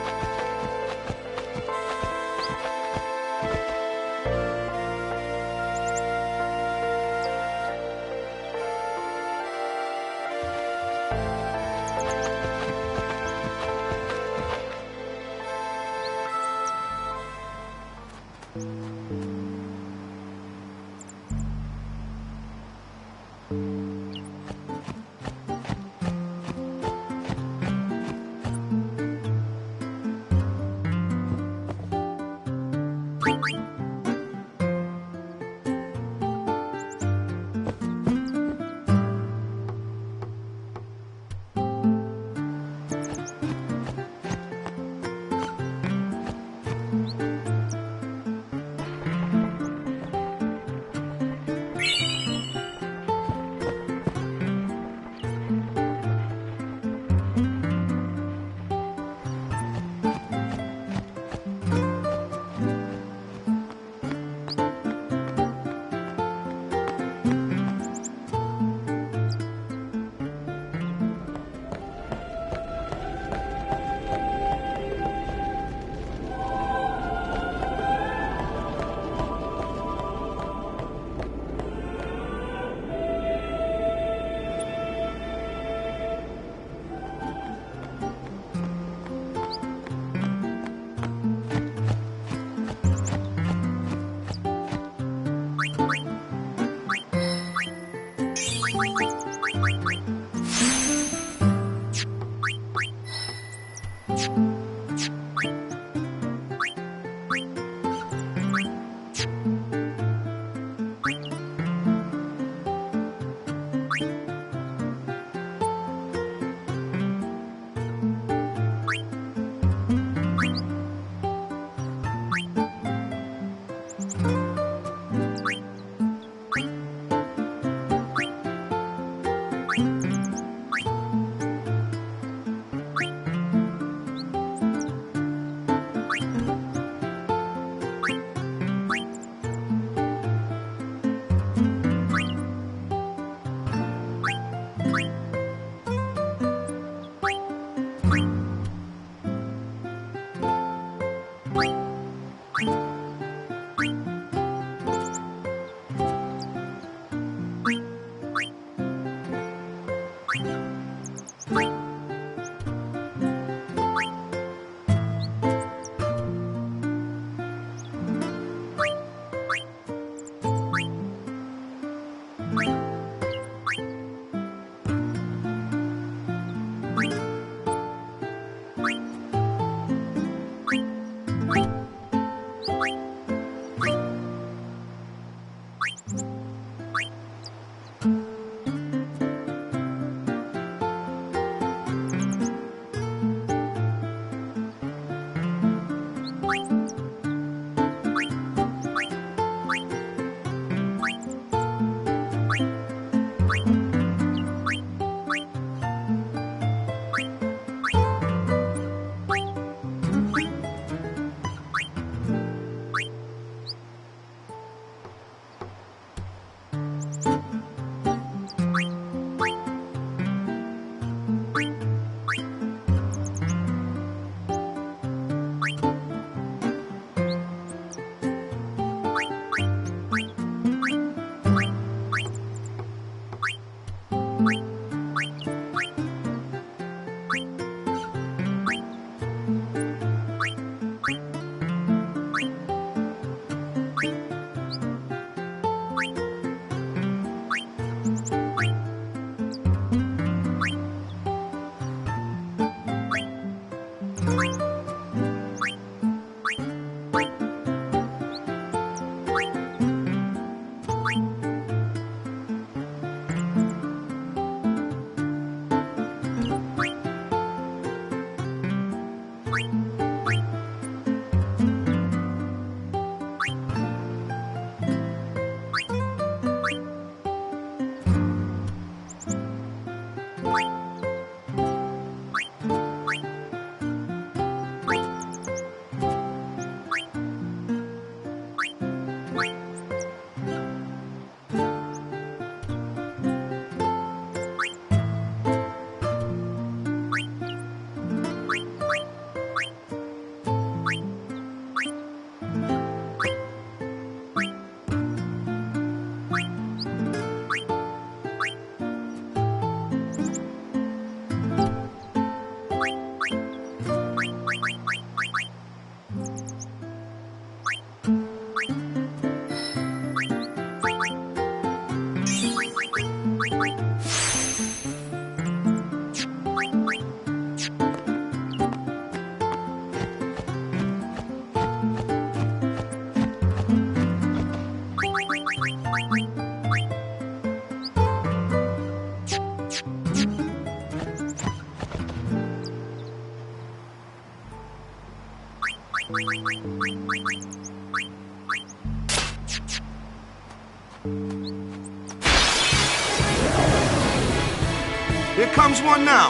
S7: Here comes one now.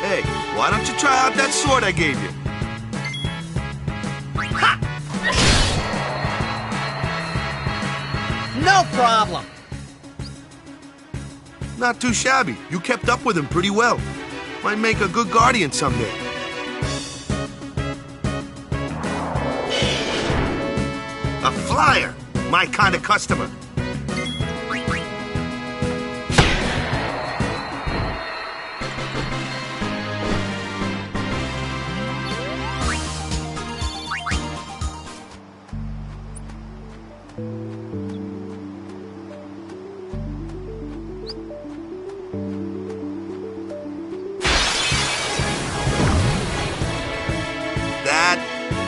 S7: Hey, why don't you try out that sword I gave you?
S18: Ha! No problem.
S7: Not too shabby. You kept up with him pretty well. Might make a good guardian someday. A flyer. My kind of customer.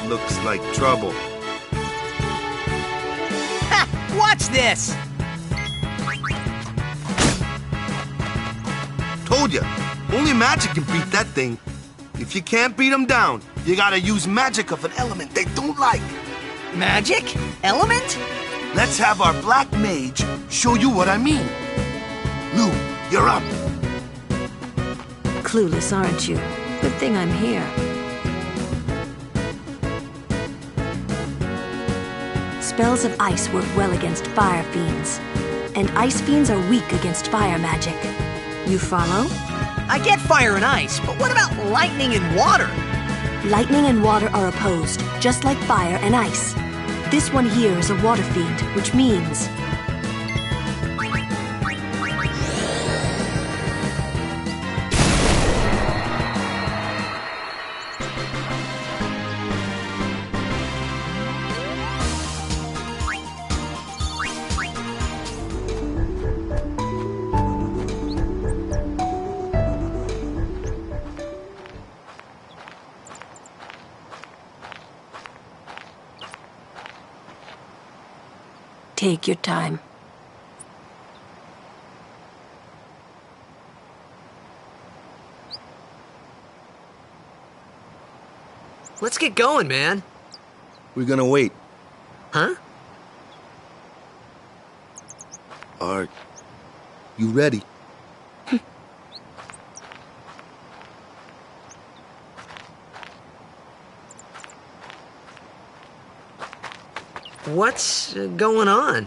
S7: looks like trouble.
S18: Ha! Watch this!
S7: Told ya, only magic can beat that thing. If you can't beat them down, you gotta use magic of an element they don't like.
S18: Magic? Element?
S7: Let's have our black mage show you what I mean. Lou, you're up.
S19: Clueless, aren't you? Good thing I'm here. Spells of ice work well against fire fiends, and ice fiends are weak against fire magic. You follow?
S18: I get fire and ice, but what about lightning and water?
S19: Lightning and water are opposed, just like fire and ice. This one here is a water fiend, which means... Take your time.
S18: Let's get going, man.
S7: We're gonna wait.
S18: Huh?
S7: Are you ready?
S18: What's going on?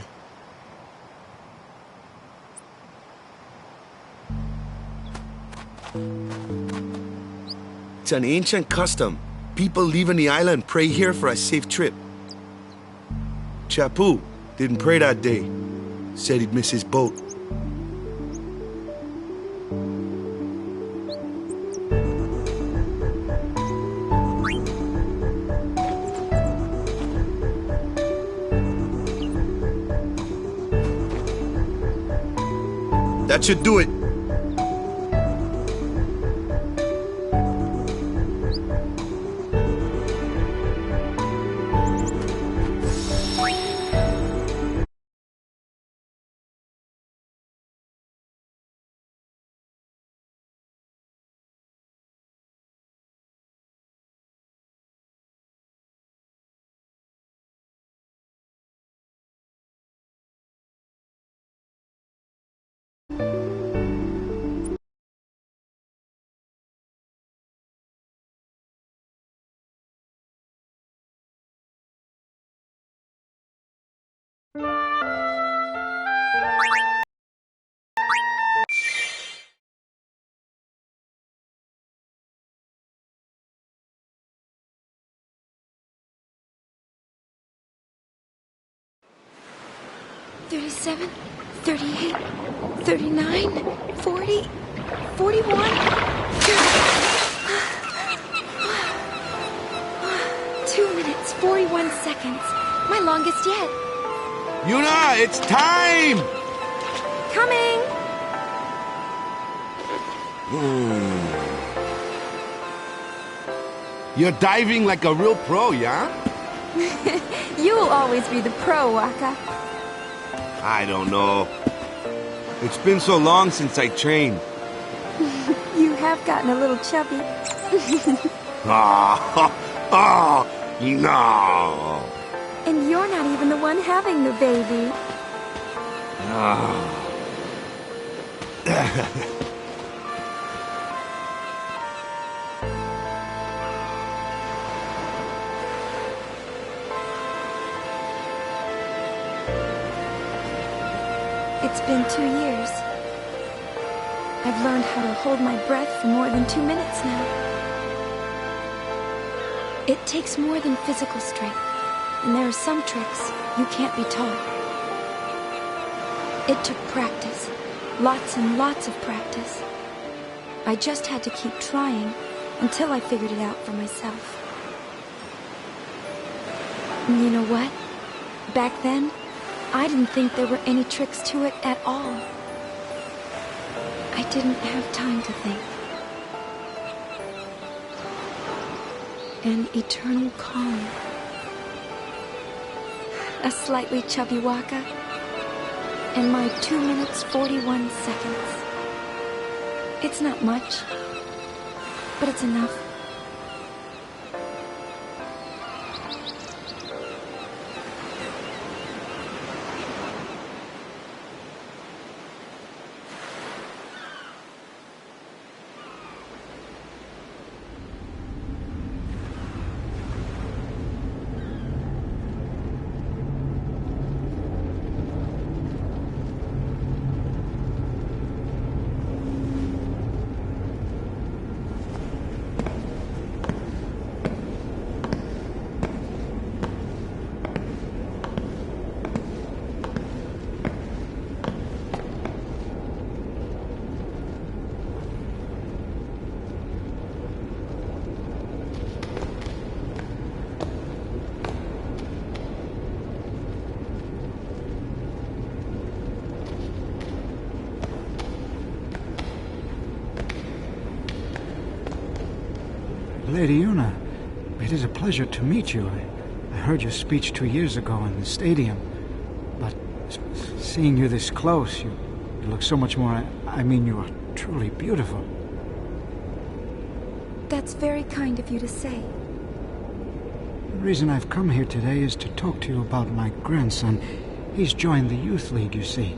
S7: It's an ancient custom. People leaving the island pray here for a safe trip. Chappu didn't pray that day. Said he'd miss his boat. That should do it.
S15: $37, $38, $39, $40, $41. 2 minutes, 41 seconds. My longest yet.
S7: Yuna, it's time!
S15: Coming!
S7: You're diving like a real pro, yeah?
S15: You'll always be the pro, Waka.
S7: I don't know. It's been so long since I trained.
S15: You have gotten a little chubby.
S7: No!
S15: And you're not even the one having the baby. It's been 2 years. I've learned how to hold my breath for more than 2 minutes now. It takes more than physical strength, and there are some tricks you can't be taught. It took practice, lots and lots of practice. I just had to keep trying until I figured it out for myself. And you know what? Back then, I didn't think there were any tricks to it at all. I didn't have time to think. An eternal calm. A slightly chubby Waka. And my 2 minutes 41 seconds. It's not much, but it's enough.
S20: Lady Una, it is a pleasure to meet you. I heard your speech 2 years ago in the stadium, but seeing you this close, you look so much more... I mean, you are truly beautiful.
S15: That's very kind of you to say.
S20: The reason I've come here today is to talk to you about my grandson. He's joined the youth league, you see.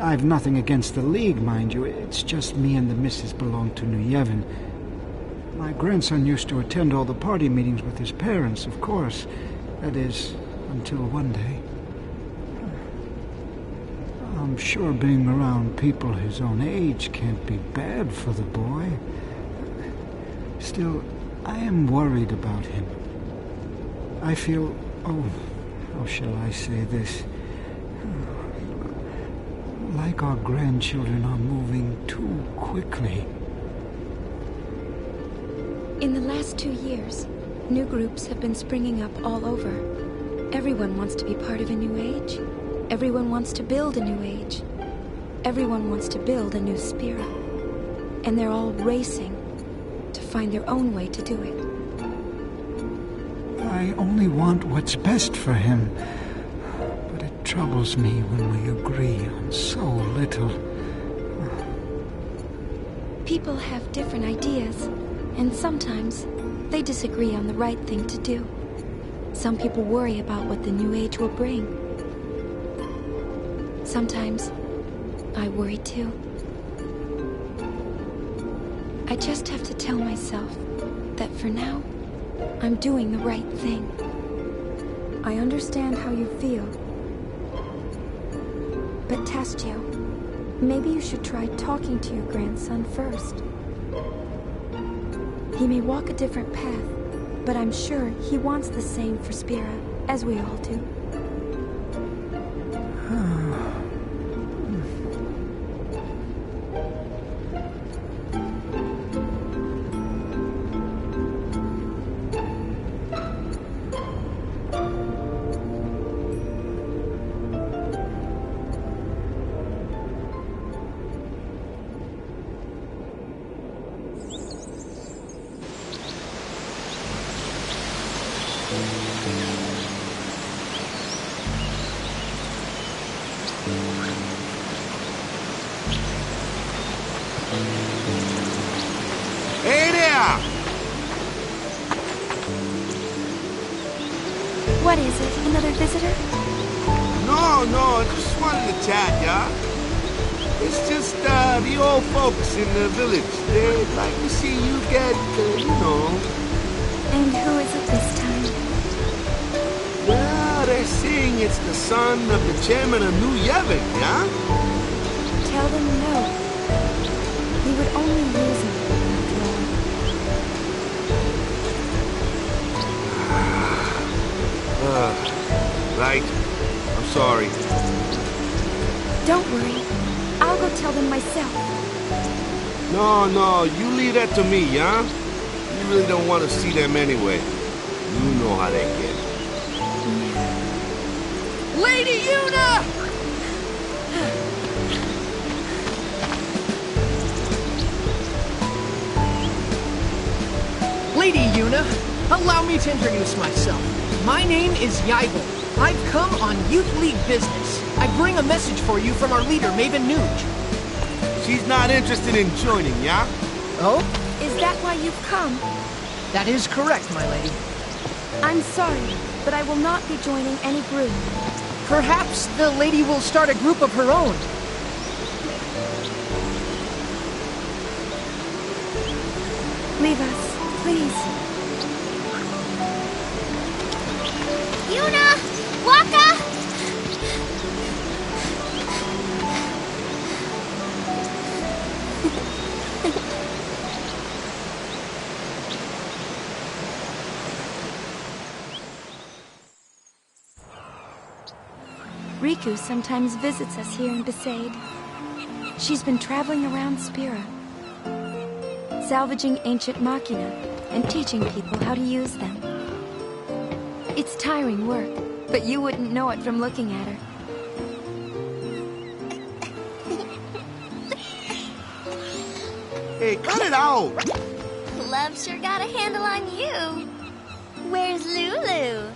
S20: I've nothing against the league, mind you. It's just me and the missus belong to New Yevon. My grandson used to attend all the party meetings with his parents, of course. That is, until one day. I'm sure being around people his own age can't be bad for the boy. Still, I am worried about him. I feel... oh, how shall I say this? Like our grandchildren are moving too quickly.
S15: In the last 2 years, new groups have been springing up all over. Everyone wants to be part of a new age. Everyone wants to build a new age. Everyone wants to build a new Spira. And they're all racing to find their own way to do it.
S20: I only want what's best for him. But it troubles me when we agree on so little.
S15: People have different ideas. And sometimes, they disagree on the right thing to do. Some people worry about what the new age will bring. Sometimes, I worry too. I just have to tell myself that for now, I'm doing the right thing. I understand how you feel. But Tastio, maybe you should try talking to your grandson first. He may walk a different path, but I'm sure he wants the same for Spira, as we all do.
S7: Hey there!
S15: What is it? Another visitor?
S7: No, just wanted to chat, yeah? It's just, the old folks in the village. They'd like to see you get, you know...
S15: And who is it this time?
S7: Well, they're saying it's the son of the chairman of New Yevon, yeah?
S15: Tell them no. He would only use me, after all.
S7: Right. I'm sorry.
S15: Don't worry. I'll go tell them myself.
S7: No, you leave that to me, yeah? You really don't want to see them anyway. You know how they get.
S16: Lady Una!
S18: Lady Una, Allow me to introduce myself. My name is Yaigel. I've come on Youth League business. I bring a message for you from our leader, Maven Nuge.
S7: She's not interested in joining, yeah?
S18: Oh?
S15: Is that why you've come?
S18: That is correct, my lady.
S15: I'm sorry, but I will not be joining any group.
S18: Perhaps the lady will start a group of her own.
S15: Leave us, please.
S2: Yuna! Waka!
S15: Riku sometimes visits us here in Besaid. She's been traveling around Spira, salvaging ancient machina and teaching people how to use them. It's tiring work, but you wouldn't know it from looking at her.
S7: Hey, cut it out!
S2: Love sure got a handle on you. Where's Lulu?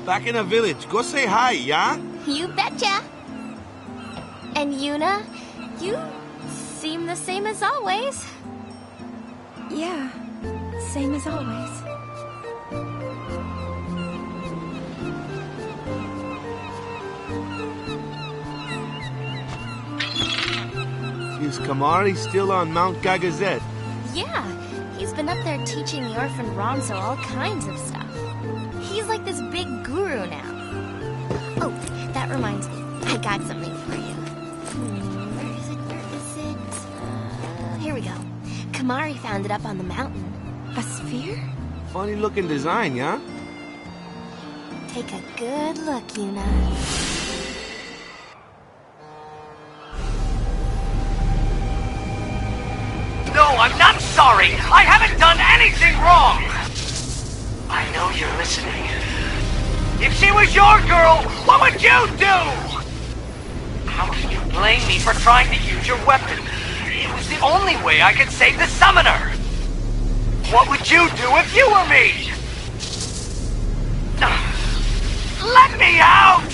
S7: Back in the village. Go say hi, yeah?
S2: You betcha. And Yuna, you seem the same as always.
S15: Yeah, same as always.
S7: Is Kamari still on Mount Gagazet?
S2: Yeah, he's been up there teaching the orphan Ronso all kinds of stuff. He's like this big guru now. Oh, that reminds me. I got something for you. Where is it? Here we go. Kamari found it up on the mountain.
S15: A sphere?
S7: Funny looking design, yeah?
S2: Take a good look, Yuna.
S21: No, I'm not sorry. I haven't done anything wrong. I know you're listening. If she was your girl, what would you do? How can you blame me for trying to use your weapon? It was the only way I could save the summoner. What would you do if you were me? Let me out!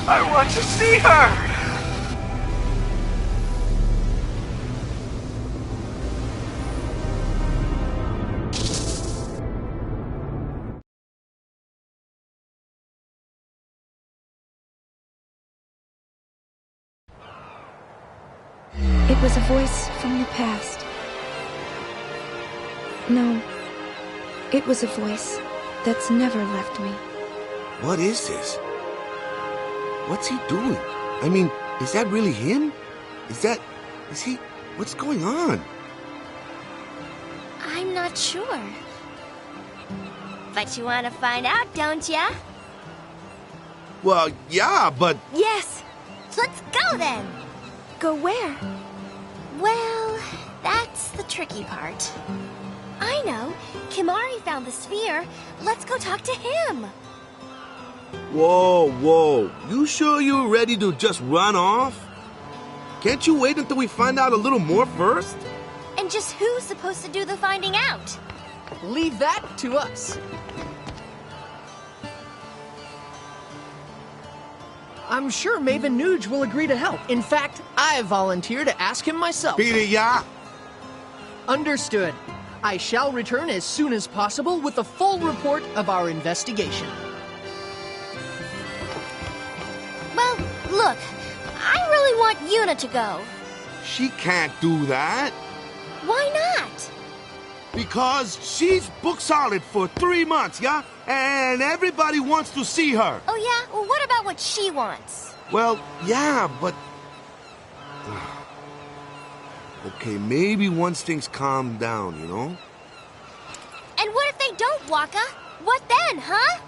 S21: I want to see her!
S15: It was a voice from the past. No, it was a voice that's never left me.
S7: What is this? What's he doing? I mean, is that really him? Is he... What's going on?
S2: I'm not sure. But you want to find out, don't ya?
S7: Well, yeah, but...
S2: Yes! Let's go then!
S15: Go where?
S2: Well, that's the tricky part. I know. Kimari found the sphere. Let's go talk to him.
S7: Whoa. You sure you're ready to just run off? Can't you wait until we find out a little more first?
S2: And just who's supposed to do the finding out?
S18: Leave that to us. I'm sure Maven Nuge will agree to help. In fact, I volunteer to ask him myself.
S7: Peter, yeah?
S18: Understood. I shall return as soon as possible with a full report of our investigation.
S2: Well, look, I really want Yuna to go.
S7: She can't do that.
S2: Why not?
S7: Because she's booked solid for 3 months, yeah? And everybody wants to see her.
S2: Oh, yeah? Well, what about what she wants?
S7: Well, yeah, but... Okay, maybe once things calm down, you know?
S2: And what if they don't, Waka? What then, huh?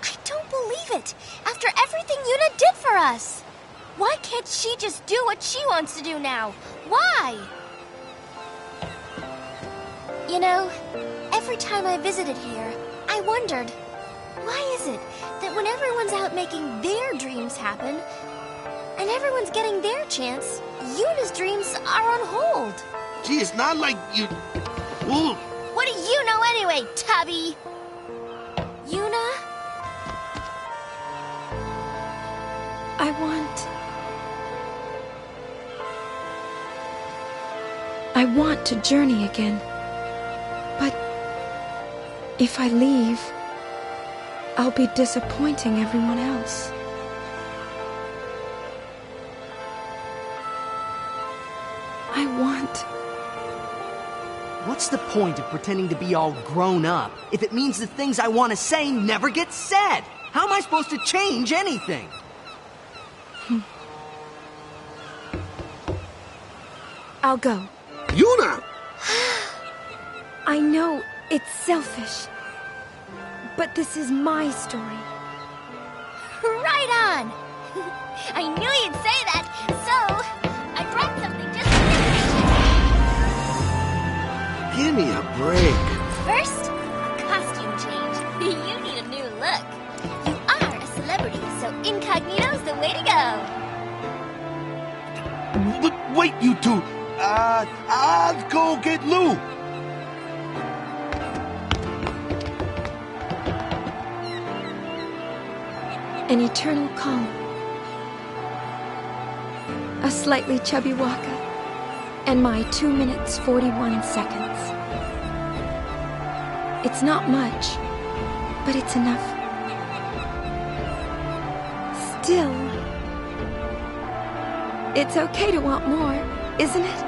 S2: I don't believe it. After everything Yuna did for us. Why can't she just do what she wants to do now? Why? You know, every time I visited here, I wondered, why is it that when everyone's out making their dreams happen, and everyone's getting their chance, Yuna's dreams are on hold?
S7: Gee, it's not like you... Ooh.
S2: What do you know anyway, Tubby? Yuna?
S15: I want to journey again. But if I leave, I'll be disappointing everyone else. I want...
S3: What's the point of pretending to be all grown up if it means the things I want to say never get said? How am I supposed to change anything?
S15: I'll go.
S7: Yuna!
S15: I know it's selfish, but this is my story.
S2: Right on! I knew you'd say that, so I brought something just for you.
S7: Give me a break.
S2: First, a costume change. You need a new look. You are a celebrity, so incognito's the way to go.
S7: Wait, you two. I'll go get Lou.
S15: An eternal calm. A slightly chubby Waka. And my 2 minutes 41 seconds. It's not much, but it's enough. Still, it's okay to want more, isn't it?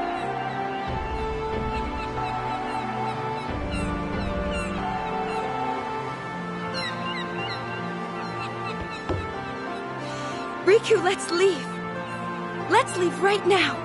S15: Riku, let's leave. Let's leave right now.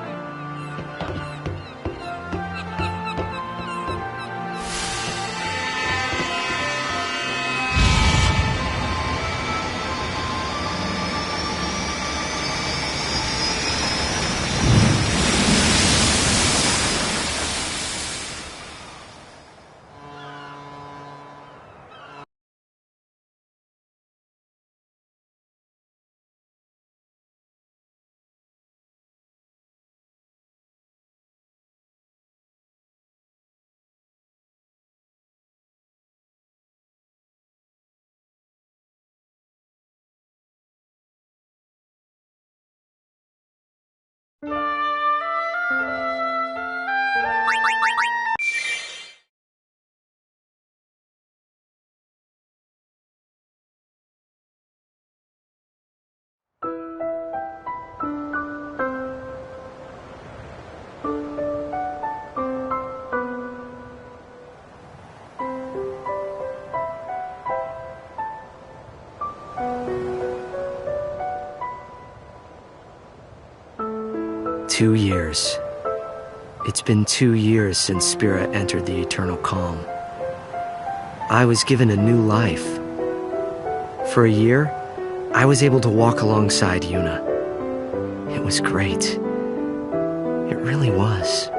S1: "2 years. It's been 2 years since Spira entered the Eternal Calm. I was given a new life. For a year, I was able to walk alongside Yuna. It was great. It really was."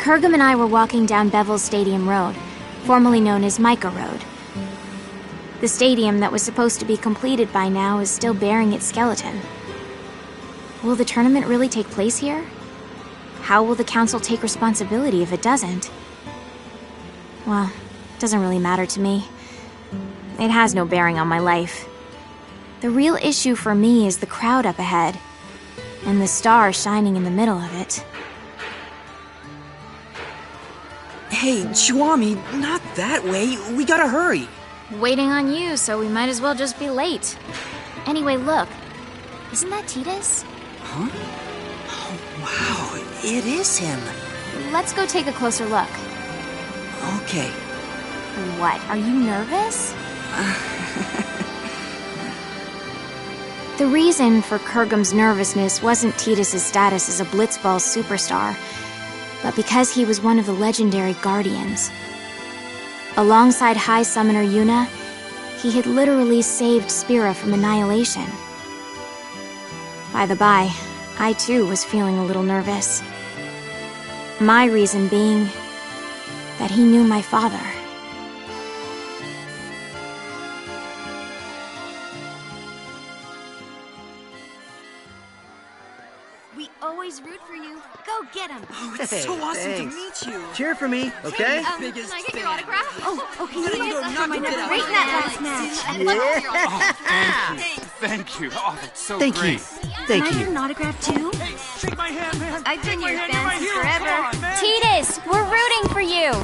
S22: Kurgum and I were walking down Bevel's Stadium Road, formerly known as Micah Road. The stadium that was supposed to be completed by now is still bearing its skeleton. Will the tournament really take place here? How will the council take responsibility if it doesn't? Well, it doesn't really matter to me. It has no bearing on my life. The real issue for me is the crowd up ahead, and the star shining in the middle of it.
S3: Hey, Chuami, not that way. We gotta hurry.
S22: Waiting on you, so we might as well just be late. Anyway, look. Isn't that Titus?
S3: Huh?
S4: Wow, it is him.
S22: Let's go take a closer look.
S4: Okay.
S22: What, are you nervous? The reason for Kurgum's nervousness wasn't Tidus' status as a Blitzball superstar, but because he was one of the legendary Guardians. Alongside High Summoner Yuna, he had literally saved Spira from annihilation. By the by, I too was feeling a little nervous. My reason being that he knew my father.
S19: We always root for you. Go get him.
S4: Oh, it's so awesome to meet you.
S3: Cheer for me, okay?
S19: Hey, can I get your autograph? Oh,
S4: You gotta go knock it out.
S19: Great that last match.
S11: Thank you. Oh, that's so
S3: Thank
S11: great.
S3: you. Thank
S19: Can I
S3: you.
S19: get an autograph too?
S11: Shake my hand, man.
S19: I've been your
S11: You're
S19: fan
S11: my
S19: since
S11: hero.
S19: forever.
S11: Come on, man.
S22: Tidus, we're rooting for you!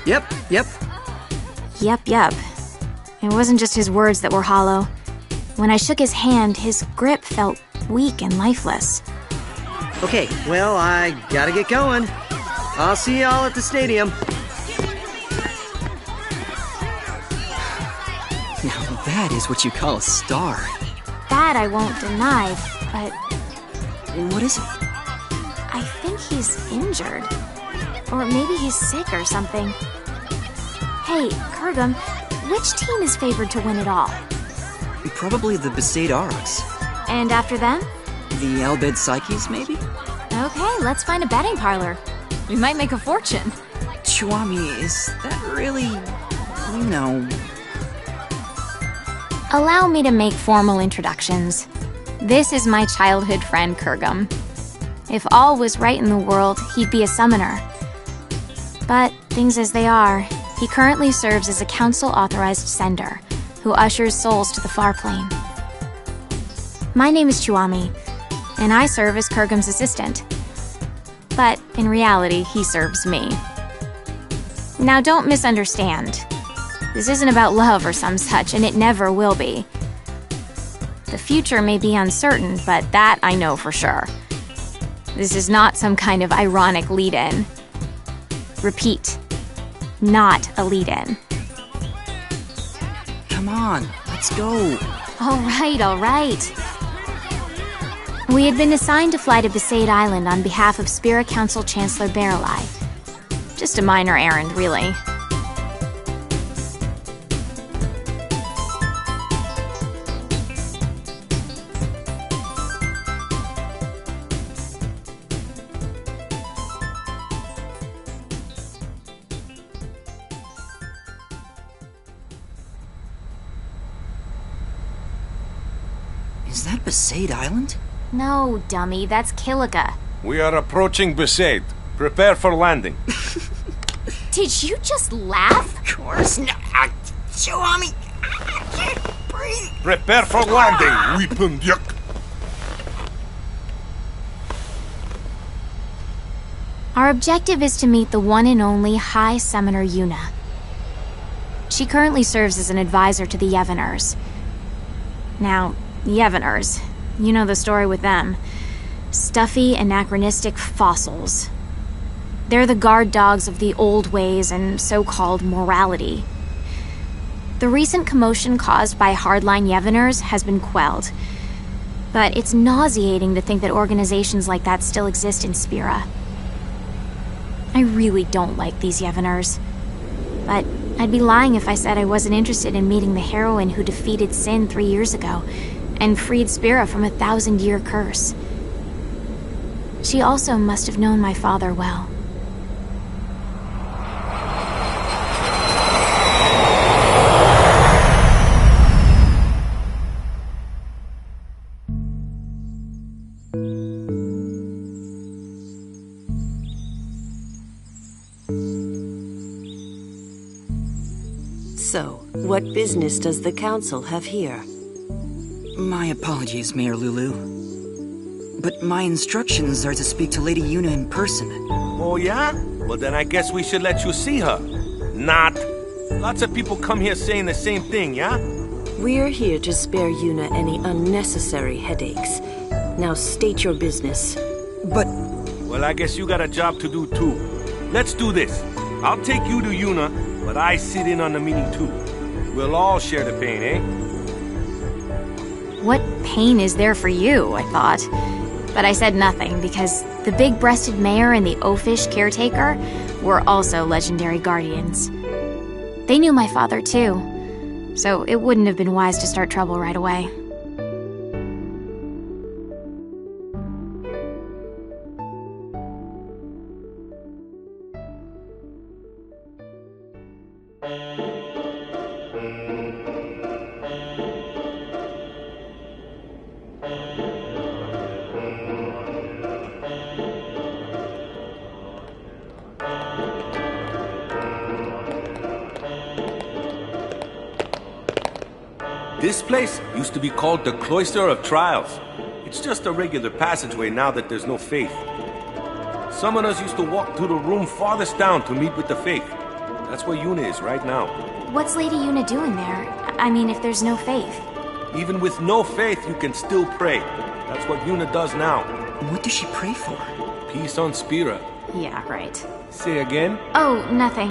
S3: Yep.
S22: Yep. It wasn't just his words that were hollow. When I shook his hand, his grip felt weak and lifeless.
S3: Okay, well, I gotta get going. I'll see y'all at the stadium.
S4: Now that is what you call a star.
S22: That I won't deny, but
S4: What is it?
S22: I think he's injured. Or maybe he's sick or something. Hey, Kurgum, which team is favored to win it all?
S4: Probably the Besaid Aurochs.
S22: And after them?
S4: The Albed Psyches, maybe?
S22: Okay, let's find a betting parlor. We might make a fortune.
S4: Chuami, is that really... you know...
S22: Allow me to make formal introductions. This is my childhood friend, Kurgum. If all was right in the world, he'd be a summoner. But things as they are, he currently serves as a council-authorized sender, who ushers souls to the far plane. My name is Chuami, and I serve as Kurgum's assistant. But in reality, he serves me. Now don't misunderstand. This isn't about love or some such, and it never will be. The future may be uncertain, but that I know for sure. This is not some kind of ironic lead-in. Repeat, not a lead-in.
S4: Come on, let's go.
S22: All right. We had been assigned to fly to Besaid Island on behalf of Spira Council Chancellor Barreleye. Just a minor errand, really.
S4: Is that Besaid Island?
S22: No, dummy, that's Kilika.
S5: We are approaching Besaid. Prepare for landing.
S22: Did you just laugh?
S4: Of course not. Chuami, I can't breathe.
S5: Prepare for landing, weapon yuck.
S22: Our objective is to meet the one and only High Summoner Yuna. She currently serves as an advisor to the Yevoners. Now, Yevoners, you know the story with them. Stuffy, anachronistic fossils. They're the guard dogs of the old ways and so-called morality. The recent commotion caused by hardline Yevoners has been quelled, but it's nauseating to think that organizations like that still exist in Spira. I really don't like these Yevoners, but I'd be lying if I said I wasn't interested in meeting the heroine who defeated Sin 3 years ago and freed Spira from a 1,000-year curse. She also must have known my father well.
S23: So, what business does the council have here?
S4: My apologies, Mayor Lulu. But my instructions are to speak to Lady Yuna in person.
S5: Oh, yeah? Well, then I guess we should let you see her. Not. Lots of people come here saying the same thing, yeah?
S23: We're here to spare Yuna any unnecessary headaches. Now state your business.
S4: But
S5: Well, I guess you got a job to do too. Let's do this. I'll take you to Yuna, but I sit in on the meeting too. We'll all share the pain, eh?
S22: What pain is there for you, I thought. But I said nothing because the big-breasted mayor and the oafish caretaker were also legendary guardians. They knew my father too, so it wouldn't have been wise to start trouble right away.
S5: This place used to be called the Cloister of Trials. It's just a regular passageway now that there's no faith. Summoners used to walk to the room farthest down to meet with the faith. That's where Yuna is right now.
S22: What's Lady Yuna doing there? I mean, if there's no faith.
S5: Even with no faith, you can still pray. That's what Yuna does now.
S4: What does she pray for?
S5: Peace on Spira.
S22: Yeah, right.
S5: Say again?
S22: Oh, nothing.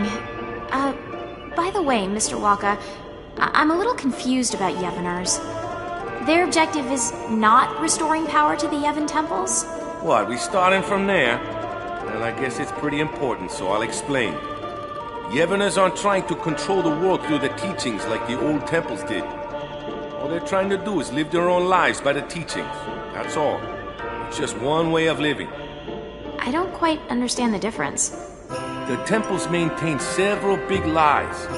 S22: By the way, Mr. Walker, I'm a little confused about Yevoners. Their objective is not restoring power to the Yevon temples?
S5: What, we starting from there? Well, I guess it's pretty important, so I'll explain. Yevoners aren't trying to control the world through the teachings like the old temples did. All they're trying to do is live their own lives by the teachings. That's all. It's just one way of living.
S22: I don't quite understand the difference.
S5: The temples maintain several big lies.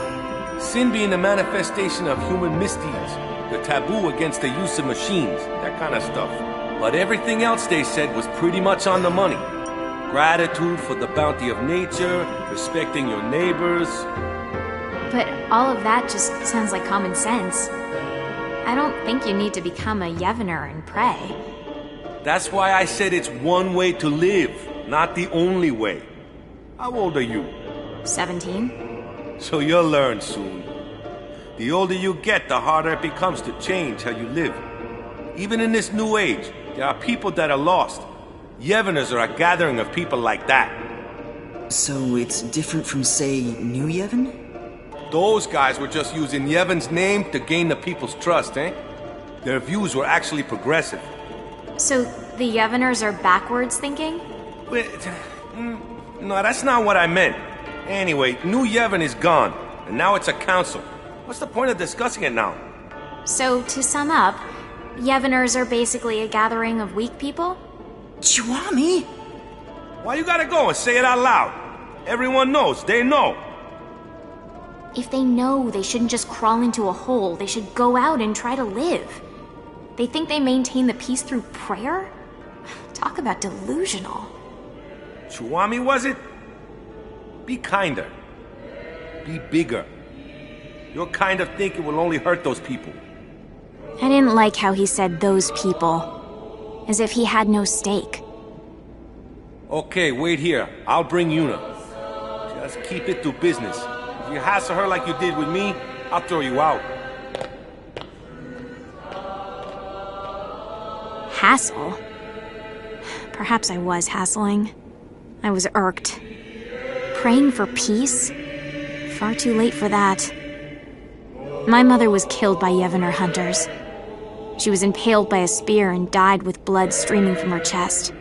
S5: Sin being the manifestation of human misdeeds, the taboo against the use of machines, that kind of stuff. But everything else they said was pretty much on the money. Gratitude for the bounty of nature, respecting your neighbors.
S22: But all of that just sounds like common sense. I don't think you need to become a Yevoner and pray.
S5: That's why I said it's one way to live, not the only way. How old are you?
S22: 17.
S5: So you'll learn soon. The older you get, the harder it becomes to change how you live. Even in this new age, there are people that are lost. Yevoners are a gathering of people like that.
S4: So it's different from, say, New Yevon?
S5: Those guys were just using Yevon's name to gain the people's trust, eh? Their views were actually progressive.
S22: So the Yevoners are backwards thinking?
S5: Wait, no, that's not what I meant. Anyway, New Yevon is gone, and now it's a council. What's the point of discussing it now?
S22: So, to sum up, Yevoners are basically a gathering of weak people?
S4: Chiwami!
S5: Why you gotta go and say it out loud? Everyone knows, they know.
S22: If they know, they shouldn't just crawl into a hole. They should go out and try to live. They think they maintain the peace through prayer? Talk about delusional.
S5: Chiwami, was it? Be kinder. Be bigger. Your kind of thinking will only hurt those people.
S22: I didn't like how he said those people. As if he had no stake.
S5: Okay, wait here. I'll bring Yuna. Just keep it to business. If you hassle her like you did with me, I'll throw you out.
S22: Hassle? Perhaps I was hassling. I was irked. Praying for peace? Far too late for that. My mother was killed by Yevoner hunters. She was impaled by a spear and died with blood streaming from her chest.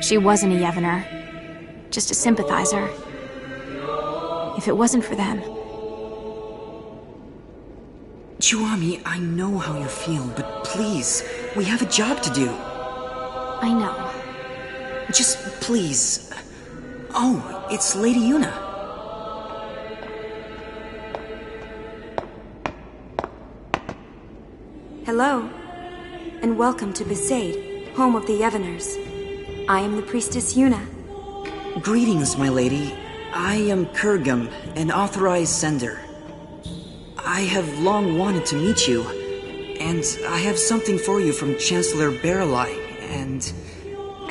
S22: She wasn't a Yevoner, just a sympathizer. If it wasn't for them...
S4: Chiwami, I know how you feel, but please, we have a job to do.
S22: I know.
S4: Just please. Oh, it's Lady Yuna.
S15: Hello, and welcome to Besaid, home of the Yevoners. I am the priestess Yuna.
S4: Greetings, my lady. I am Kurgum, an authorized sender. I have long wanted to meet you, and I have something for you from Chancellor Baralai, and...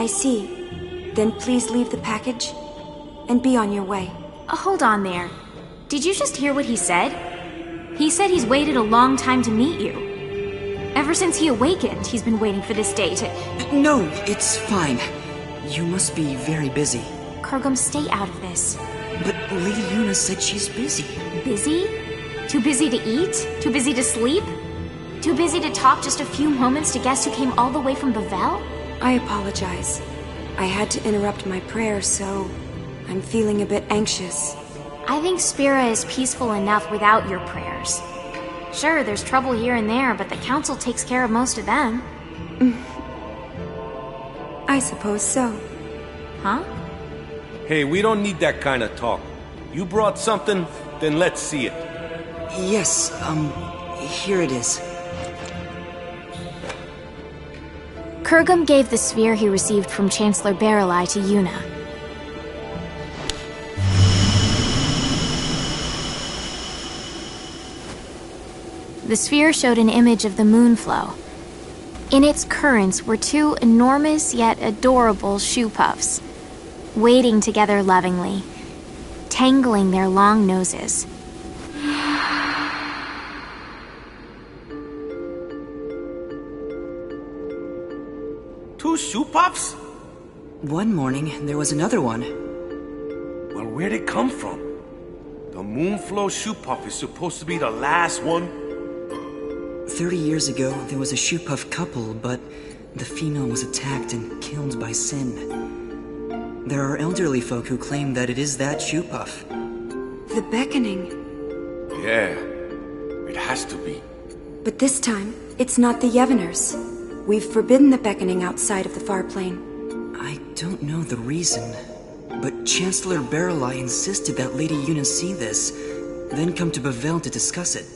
S15: I see. Then please leave the package, and be on your way.
S22: Hold on there. Did you just hear what he said? He said he's waited a long time to meet you. Ever since he awakened, he's been waiting for this day to...
S4: No, it's fine. You must be very busy.
S22: Kurgum, stay out of this.
S4: But Lady Yuna said she's busy.
S22: Busy? Too busy to eat? Too busy to sleep? Too busy to talk just a few moments to guess who came all the way from Bavel?
S15: I apologize. I had to interrupt my prayer, so I'm feeling a bit anxious.
S22: I think Spira is peaceful enough without your prayers. Sure, there's trouble here and there, but the council takes care of most of them.
S15: I suppose so.
S22: Huh?
S5: Hey, we don't need that kind of talk. You brought something, then let's see it.
S4: Yes, here it is.
S22: Kurgum gave the sphere he received from Chancellor Barreleye to Yuna. The sphere showed an image of the moonflow. In its currents were two enormous yet adorable shoe puffs, wading together lovingly, tangling their long noses.
S5: Two shoe puffs?
S4: One morning, there was another one.
S5: Well, where'd it come from? The Moonflow shoe puff is supposed to be the last one?
S4: 30 years ago, there was a shoe puff couple, but the female was attacked and killed by Sin. There are elderly folk who claim that it is that shoe puff.
S15: The beckoning.
S5: Yeah, it has to be.
S15: But this time, it's not the Yevoners. We've forbidden the beckoning outside of the far plane.
S4: I don't know the reason, but Chancellor Barreleye insisted that Lady Yuna see this, then come to Bavel to discuss it.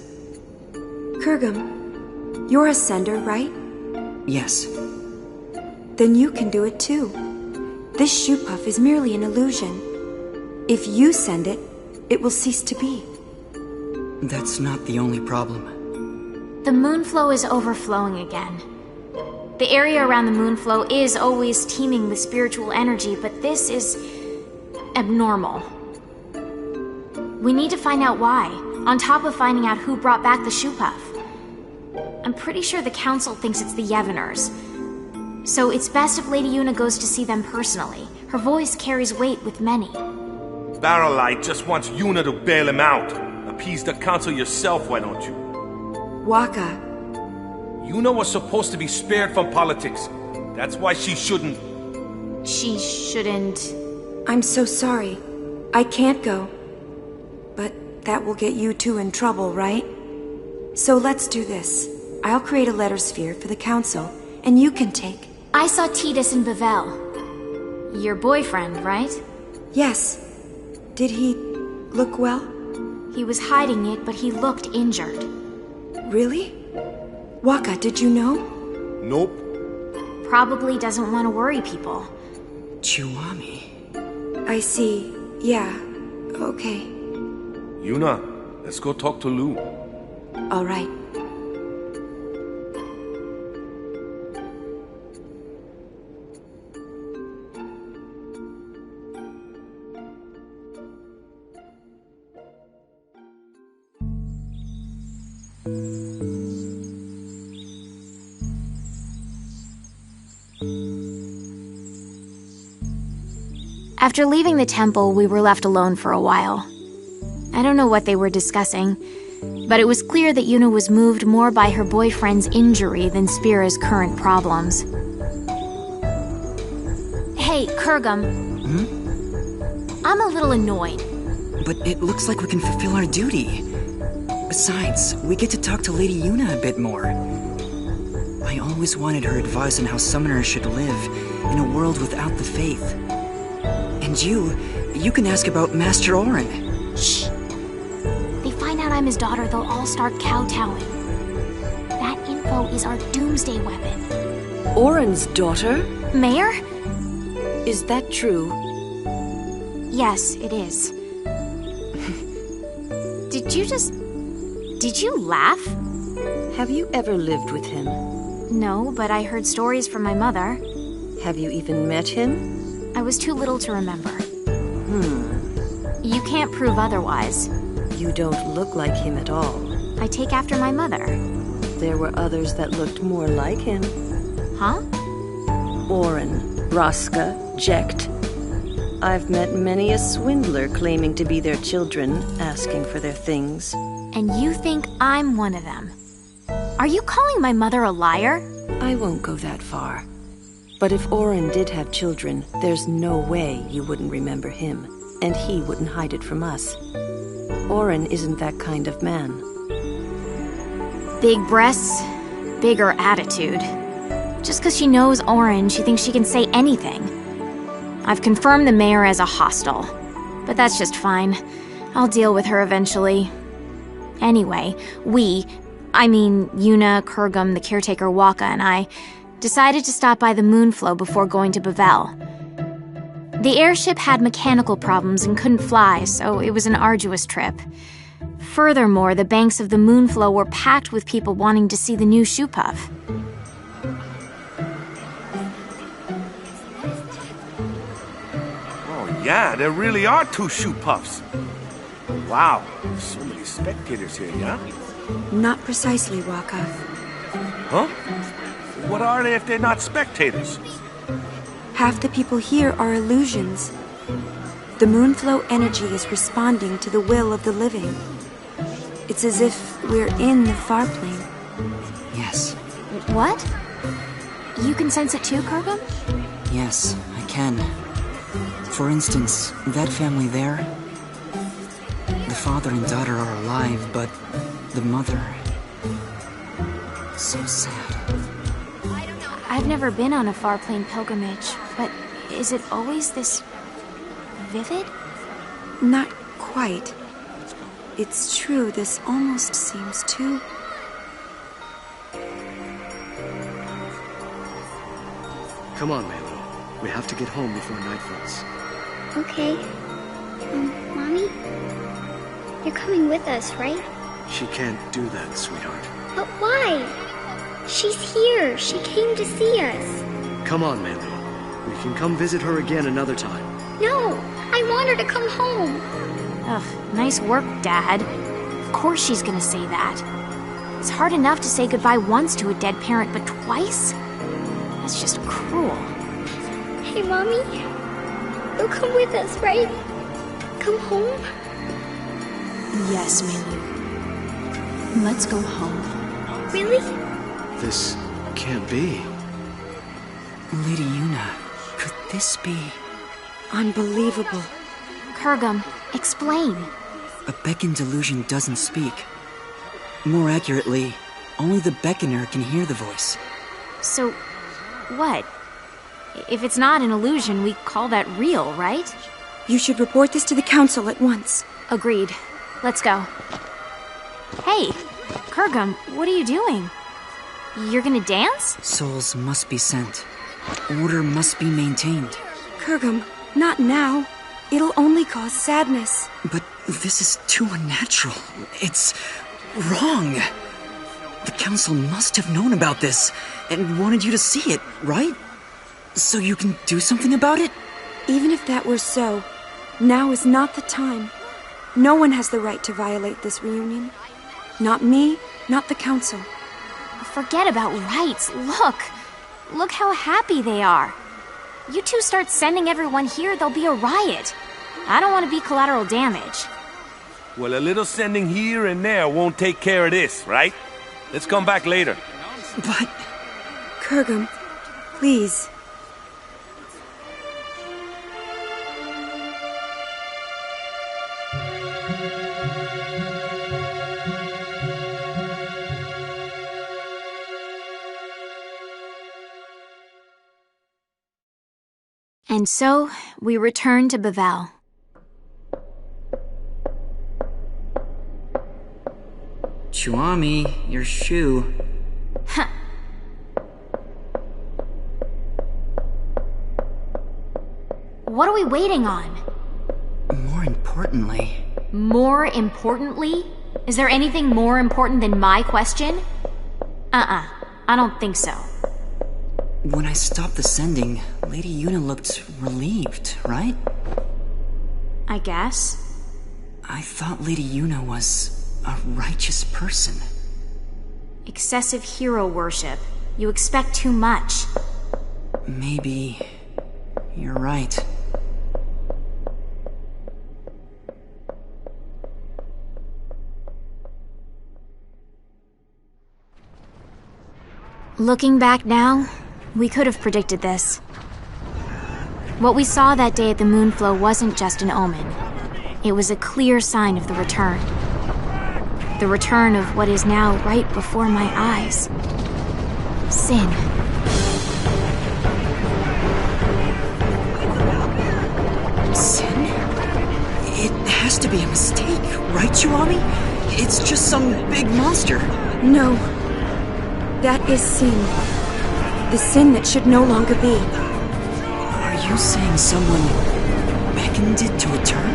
S15: Kurgum, you're a sender, right?
S4: Yes.
S15: Then you can do it too. This shoe puff is merely an illusion. If you send it, it will cease to be.
S4: That's not the only problem.
S22: The moonflow is overflowing again. The area around the moonflow is always teeming with spiritual energy, but this is abnormal. We need to find out why, on top of finding out who brought back the shoe puff. I'm pretty sure the council thinks it's the Yevoners. So it's best if Lady Yuna goes to see them personally. Her voice carries weight with many.
S5: Barreleye just wants Yuna to bail him out. Appease the council yourself, why don't you?
S15: Waka.
S5: Yuna was supposed to be spared from politics. That's why she shouldn't...
S22: She shouldn't...
S15: I'm so sorry. I can't go. But that will get you two in trouble, right? So let's do this. I'll create a letter sphere for the council, and you can take...
S22: I saw Titus in Bavel. Your boyfriend, right?
S15: Yes. Did he look well?
S22: He was hiding it, but he looked injured.
S15: Really? Waka, did you know?
S5: Nope.
S22: Probably doesn't want to worry people.
S4: Chiwami.
S15: I see. Yeah. Okay.
S5: Yuna, let's go talk to Lou.
S15: All right.
S22: After leaving the temple, we were left alone for a while. I don't know what they were discussing, but it was clear that Yuna was moved more by her boyfriend's injury than Spira's current problems. Hey, Kurgum. I'm a little annoyed.
S4: But it looks like we can fulfill our duty. Besides, we get to talk to Lady Yuna a bit more. I always wanted her advice on how summoners should live in a world without the faith. And you can ask about Master Orin.
S22: Shh. They find out I'm his daughter, they'll all start kowtowing. That info is our doomsday weapon.
S23: Orin's daughter?
S22: Mayor?
S23: Is that true?
S22: Yes, it is. Did you laugh?
S23: Have you ever lived with him?
S22: No, but I heard stories from my mother.
S23: Have you even met him?
S22: I was too little to remember. You can't prove otherwise.
S23: You don't look like him at all.
S22: I take after my mother.
S23: There were others that looked more like him.
S22: Huh?
S23: Orin. Roska, Jecht. I've met many a swindler claiming to be their children, asking for their things.
S22: And you think I'm one of them? Are you calling my mother a liar?
S23: I won't go that far. But if Oren did have children, there's no way you wouldn't remember him, and he wouldn't hide it from us. Oren isn't that kind of man.
S22: Big breasts, bigger attitude. Just because she knows Oren, she thinks she can say anything. I've confirmed the mayor as a hostile, but that's just fine. I'll deal with her eventually. Anyway, Yuna, Kurgum, the caretaker Waka, and I decided to stop by the Moonflow before going to Bavel. The airship had mechanical problems and couldn't fly, so it was an arduous trip. Furthermore, the banks of the Moonflow were packed with people wanting to see the new shoe puff.
S5: Oh yeah, there really are 2 shoe puffs. Wow, so many spectators here, yeah?
S15: Not precisely, Waka.
S5: Huh? What are they if they're not spectators?
S15: Half the people here are illusions. The Moonflow energy is responding to the will of the living. It's as if we're in the far plane.
S4: Yes.
S22: What? You can sense it too, Kurgum?
S4: Yes, I can. For instance, that family there, the father and daughter are alive, but the mother... so sad.
S22: I've never been on a far plane pilgrimage, but is it always this vivid?
S15: Not quite. It's true, this almost seems too...
S8: Come on, Melu. We have to get home before night falls.
S2: Okay. Mommy? You're coming with us, right?
S8: She can't do that, sweetheart.
S2: But why? She's here. She came to see us.
S8: Come on, Melu. We can come visit her again another time.
S2: No! I want her to come home.
S22: Ugh, nice work, Dad. Of course she's gonna say that. It's hard enough to say goodbye once to a dead parent, but twice? That's just cruel.
S2: Hey, Mommy. You'll come with us, right? Come home?
S22: Yes, Melu. Let's go home.
S2: Really?
S8: This can't be.
S4: Lady Yuna, could this be...
S15: Unbelievable.
S22: Kurgum, explain.
S4: A beckoned illusion doesn't speak. More accurately, only the beckoner can hear the voice.
S22: So, what? If it's not an illusion, we call that real, right?
S15: You should report this to the council at once.
S22: Agreed. Let's go. Hey, Kurgum, what are you doing? You're gonna dance?
S4: Souls must be sent. Order must be maintained.
S15: Kurgum, not now. It'll only cause sadness.
S4: But this is too unnatural. It's wrong. The council must have known about this and wanted you to see it, right? So you can do something about it?
S15: Even if that were so, now is not the time. No one has the right to violate this reunion. Not me, not the council.
S22: Forget about rights. Look how happy they are. You two start sending everyone here, there'll be a riot. I don't want to be collateral damage.
S5: Well, a little sending here and there won't take care of this, right? Let's come back later.
S4: But...
S15: Kurgum, please.
S22: And so, we return to Bavel.
S4: Chuami, your shoe.
S22: Huh. What are we waiting on?
S4: More importantly...
S22: More importantly? Is there anything more important than my question? I don't think so.
S4: When I stopped the sending, Lady Yuna looked relieved, right?
S22: I guess.
S4: I thought Lady Yuna was a righteous person.
S22: Excessive hero worship. You expect too much.
S4: Maybe You're right.
S22: Looking back now, we could have predicted this. What we saw that day at the Moonflow wasn't just an omen. It was a clear sign of the return. The return of what is now right before my eyes. Sin.
S4: Sin? It has to be a mistake, right, Chuami? It's just some big monster.
S15: No. That is sin. The sin that should no longer be.
S4: Are you saying someone beckoned it to return?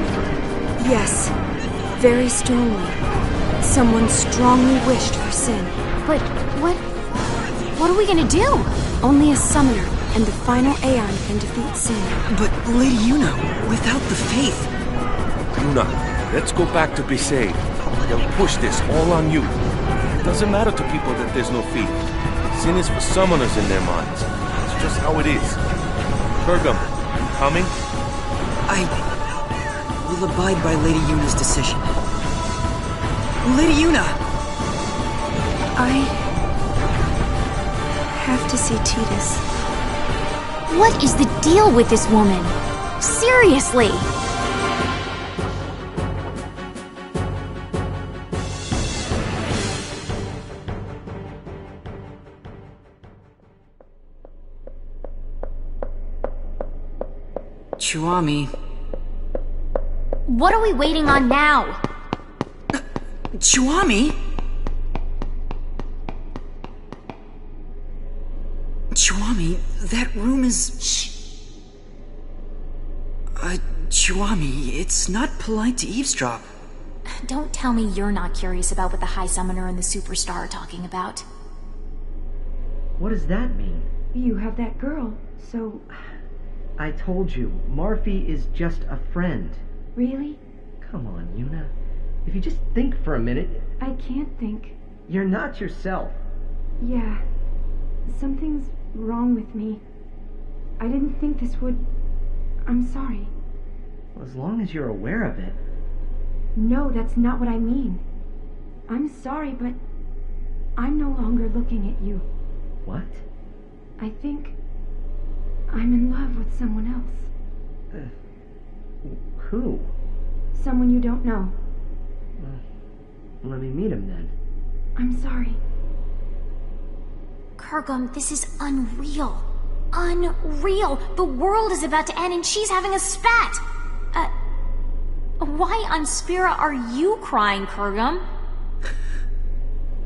S15: Yes. Very strongly. Someone strongly wished for sin.
S22: But what are we gonna do?
S15: Only a summoner and the final Aeon can defeat sin.
S4: But Lady Yuna, without the faith...
S5: Yuna, let's go back to Besaid. They'll push this all on you. It doesn't matter to people that there's no faith. Sin is for summoners in their minds. It's just how it is. Kurgum, you coming?
S4: I will abide by Lady Yuna's decision. Lady Yuna!
S15: I have to see Tidus.
S22: What is the deal with this woman? Seriously!
S4: Chuami...
S22: What are we waiting on now?
S4: Chuami? Chuami, that room is... Shh. Chuami, it's not polite to eavesdrop.
S22: Don't tell me you're not curious about what the High Summoner and the Superstar are talking about.
S3: What does that mean?
S15: You have that girl, so...
S3: I told you, Marfi is just a friend.
S15: Really?
S3: Come on, Yuna. If you just think for a minute...
S15: I can't think.
S3: You're not yourself.
S15: Yeah. Something's wrong with me. I didn't think this would... I'm sorry.
S3: Well, as long as you're aware of it.
S15: No, that's not what I mean. I'm sorry, but I'm no longer looking at you.
S3: What?
S15: I think I'm in love with someone else.
S3: Who?
S15: Someone you don't know.
S3: Well, let me meet him then.
S15: I'm sorry.
S22: Kurgum, this is unreal. Unreal! The world is about to end and she's having a spat! Why on Spira are you crying, Kurgum?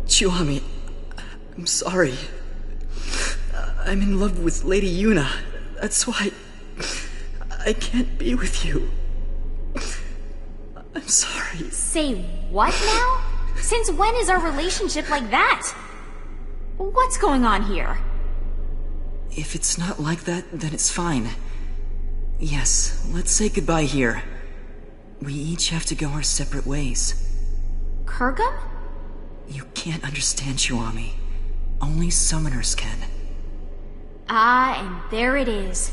S4: Chuami, I'm sorry. I'm in love with Lady Yuna. That's why I can't be with you. I'm sorry.
S22: Say what now? Since when is our relationship like that? What's going on here?
S4: If it's not like that, then it's fine. Yes, let's say goodbye here. We each have to go our separate ways.
S22: Kurgum?
S4: You can't understand, Chuami. Only summoners can.
S22: Ah, and there it is.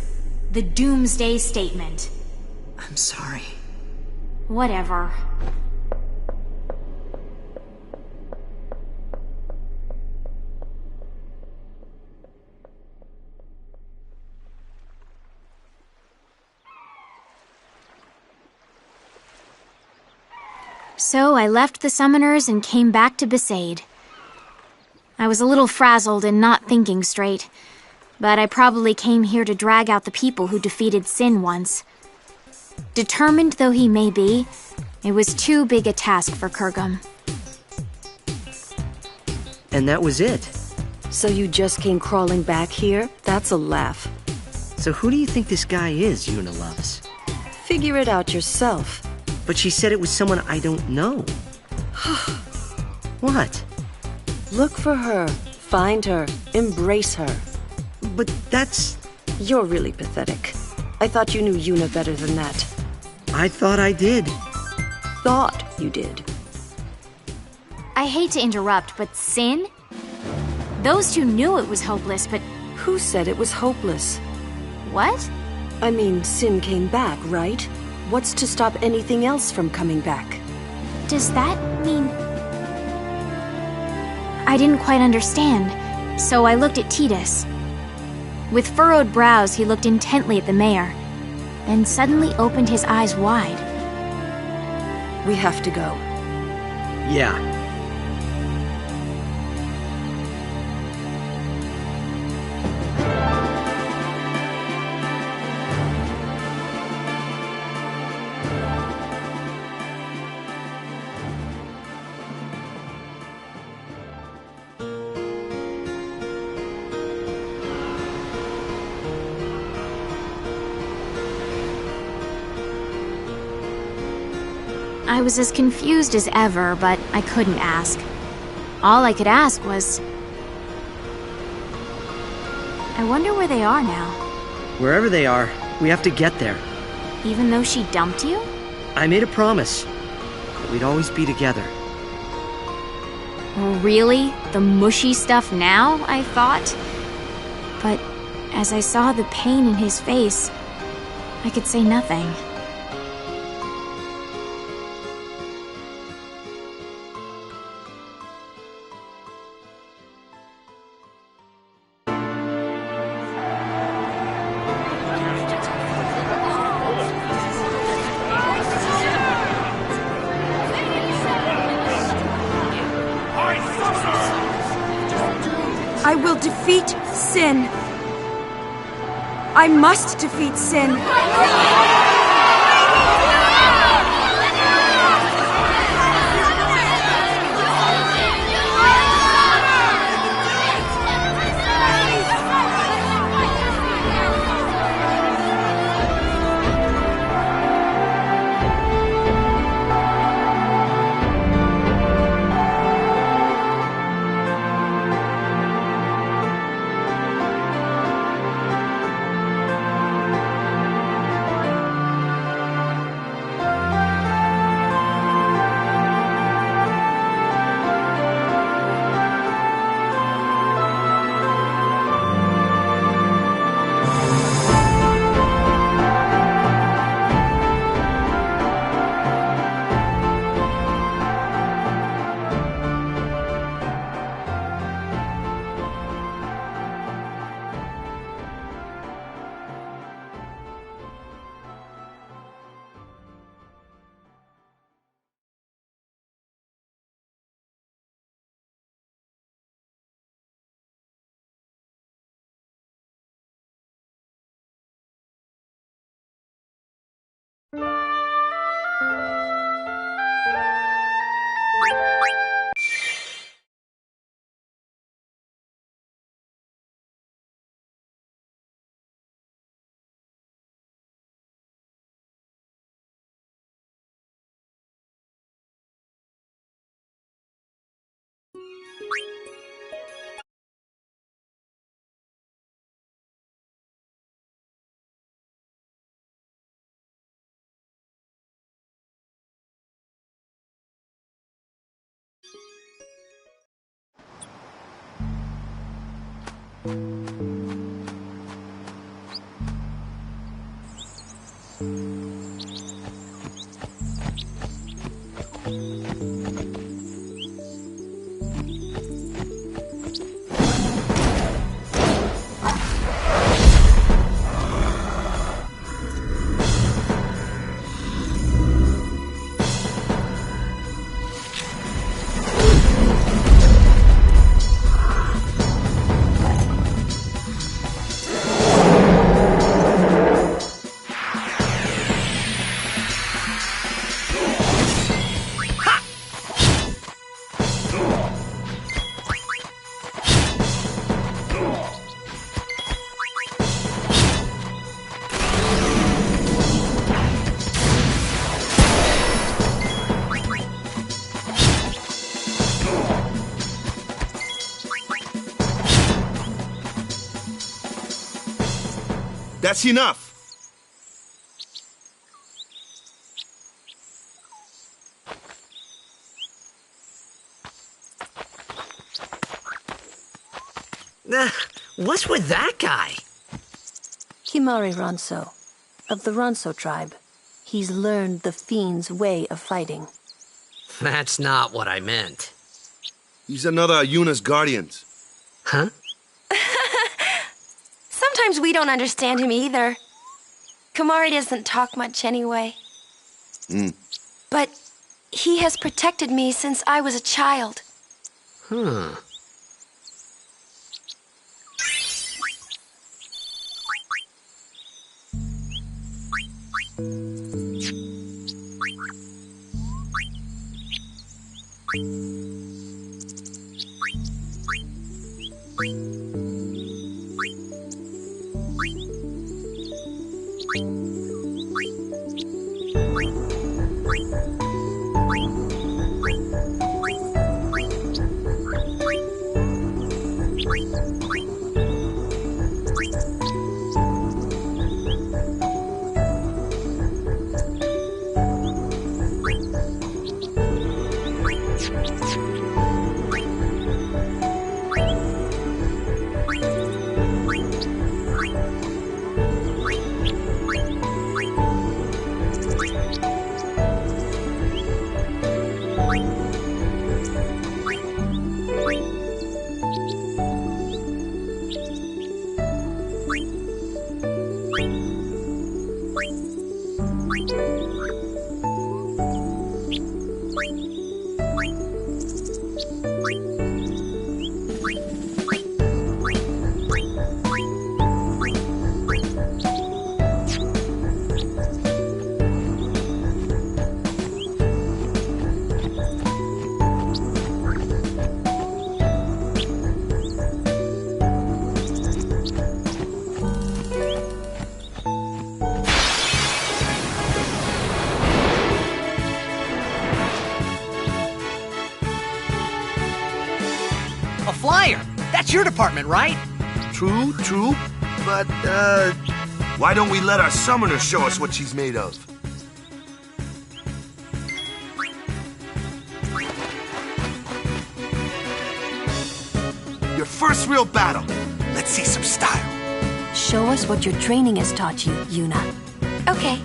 S22: The Doomsday Statement.
S4: I'm sorry.
S22: Whatever. So I left the summoners and came back to Besaid. I was a little frazzled and not thinking straight, but I probably came here to drag out the people who defeated Sin once. Determined though he may be, it was too big a task for Kurgum.
S3: And that was it?
S23: So you just came crawling back here? That's a laugh.
S3: So who do you think this guy is, Yuna loves?
S23: Figure it out yourself.
S3: But she said it was someone I don't know. What?
S23: Look for her. Find her. Embrace her.
S3: But that's...
S23: You're really pathetic. I thought you knew Yuna better than that.
S3: I thought I did.
S23: Thought you did.
S22: I hate to interrupt, but Sin? Those two knew it was hopeless, but...
S23: Who said it was hopeless?
S22: What?
S23: I mean, Sin came back, right? What's to stop anything else from coming back?
S22: Does that mean... I didn't quite understand, so I looked at Titus. With furrowed brows, he looked intently at the mayor, then suddenly opened his eyes wide.
S23: We have to go.
S3: Yeah.
S22: I was as confused as ever, but I couldn't ask. All I could ask was... I wonder where they are now.
S3: Wherever they are, we have to get there.
S22: Even though she dumped you?
S3: I made a promise that we'd always be together.
S22: Really? The mushy stuff now, I thought? But as I saw the pain in his face, I could say nothing.
S17: I will defeat Sin. I must defeat Sin.
S7: That's enough!
S3: What's with that guy?
S14: Kimari Ronso, of the Ronso tribe. He's learned the Fiend's way of fighting.
S1: That's not what I meant.
S7: He's another Yuna's guardians.
S1: Huh?
S17: Sometimes we don't understand him either. Kamari doesn't talk much anyway. But he has protected me since I was a child.
S1: Huh.
S3: Flyer! That's your department, right?
S7: True. But, why don't we let our summoner show us what she's made of? Your first real battle. Let's see some style.
S19: Show us what your training has taught you, Yuna.
S17: Okay.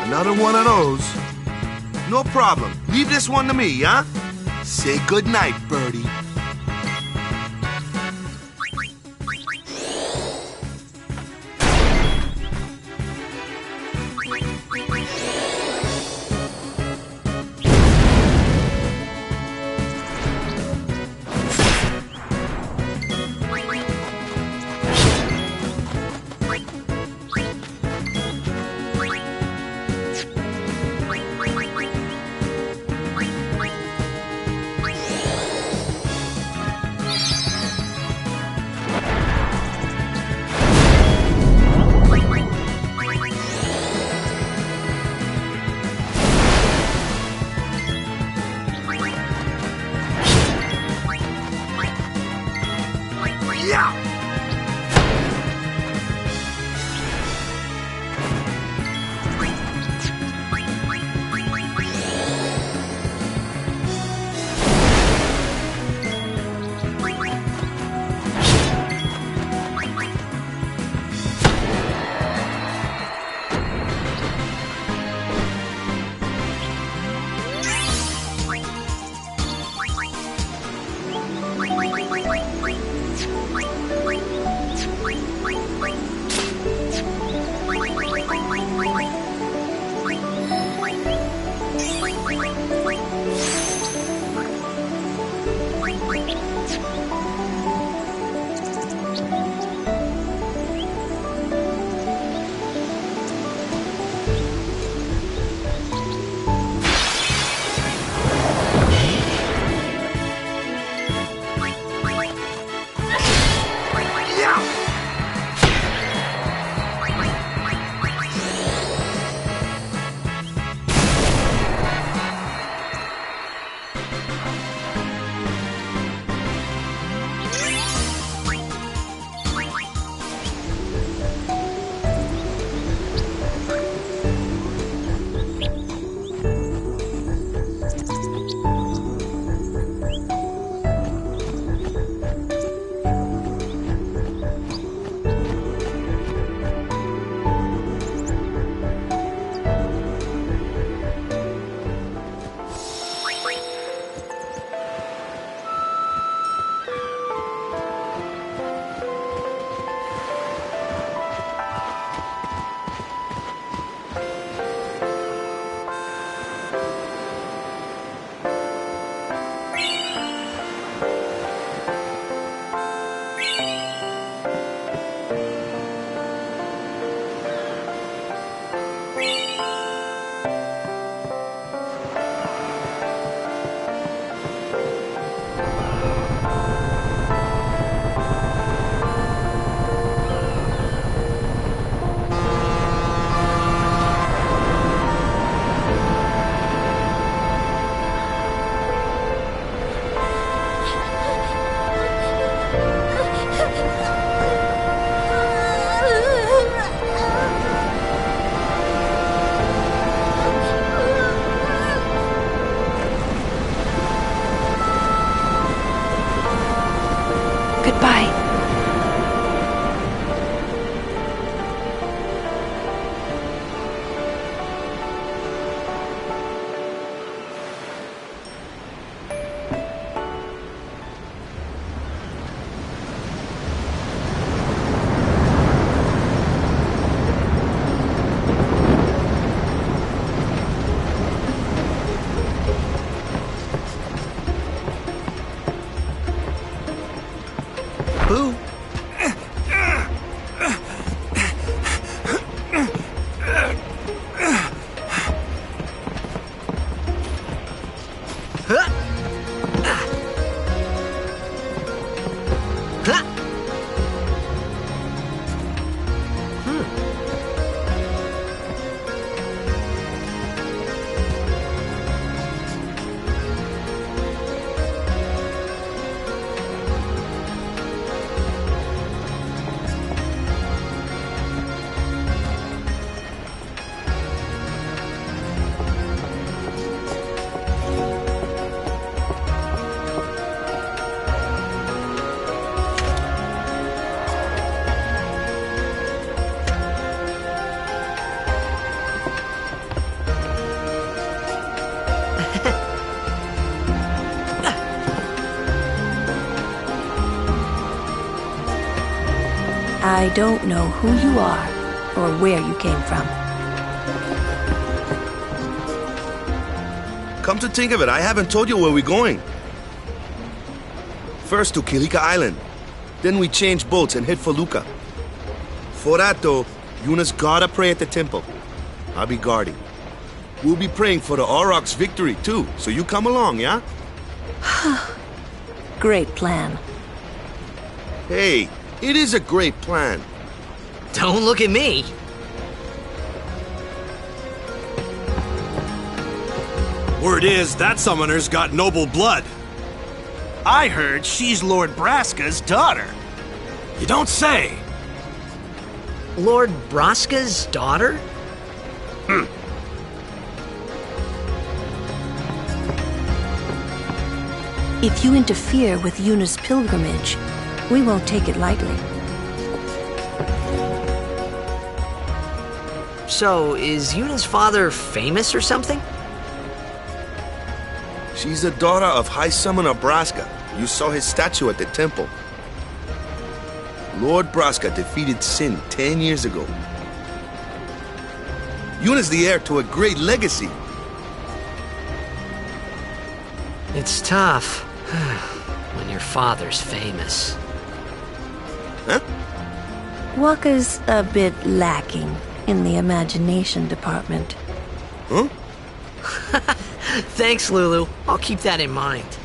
S7: Another one of those. No problem. Leave this one to me, huh? Say goodnight, birdie.
S23: I don't know who you are or where you came from.
S7: Come to think of it, I haven't told you where we're going. First to Kilika Island. Then we change boats and head for Luca. For that though, Yuna's gotta pray at the temple. I'll be guarding. We'll be praying for the Aurochs' victory too, so you come along, yeah?
S23: Great plan.
S7: Hey, it is a great plan.
S1: Don't look at me.
S6: Word is, that summoner's got noble blood.
S10: I heard she's Lord Braska's daughter.
S6: You don't say.
S1: Lord Braska's daughter?
S23: If you interfere with Yuna's pilgrimage, we won't take it lightly.
S1: So, is Yuna's father famous or something?
S7: She's the daughter of High Summoner Braska. You saw his statue at the temple. Lord Braska defeated Sin 10 years ago. Yuna's the heir to a great legacy.
S1: It's tough when your father's famous.
S7: Huh?
S23: Waka's a bit lacking in the imagination department.
S7: Huh?
S1: Thanks, Lulu. I'll keep that in mind.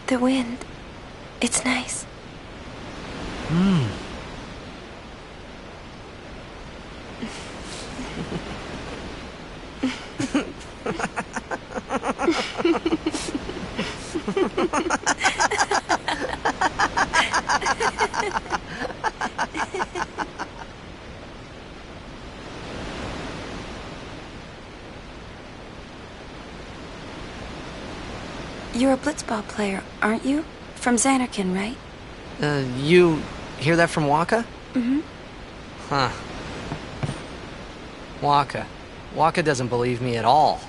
S15: The wind. It's nice. You're a blitzball player, aren't you? From Xanarkin, right?
S1: You hear that from Waka?
S15: Mm-hmm.
S1: Huh. Waka. Waka doesn't believe me at all.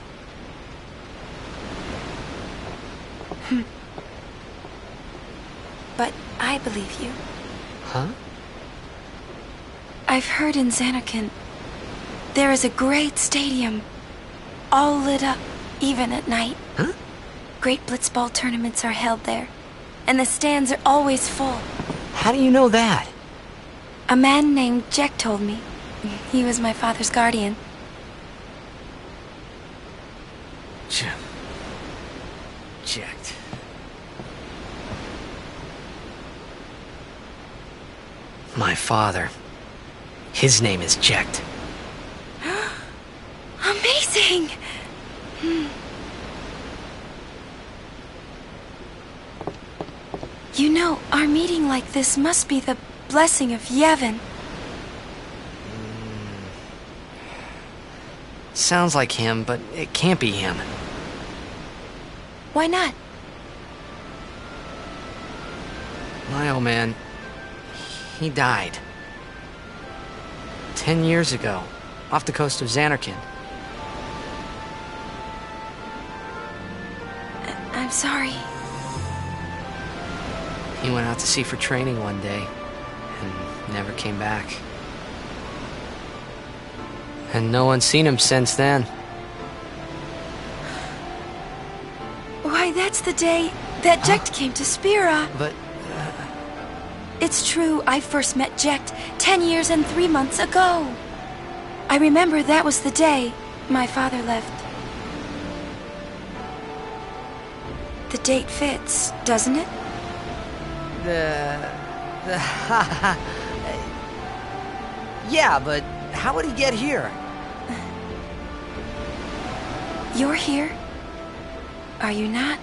S15: But I believe you.
S1: Huh?
S15: I've heard in Xanarkin, there is a great stadium, all lit up, even at night.
S1: Huh?
S15: Great blitzball tournaments are held there, and the stands are always full.
S1: How do you know that?
S15: A man named Jack told me. He was my father's guardian.
S1: Checked. My father. His name is Jecht.
S15: Amazing! You know, our meeting like this must be the blessing of Yevon.
S1: Sounds like him, but it can't be him.
S15: Why not?
S1: My old man, he died. 10 years ago, off the coast of Xanarkin.
S15: I'm sorry.
S1: He went out to sea for training one day, and never came back. And no one's seen him since then.
S15: Why, that's the day that Jecht came to Spira.
S1: But...
S15: It's true, I first met Jecht 10 years and 3 months ago. I remember that was the day my father left. The date fits, doesn't it?
S1: Yeah, but how would he get here?
S15: You're here, Are you not?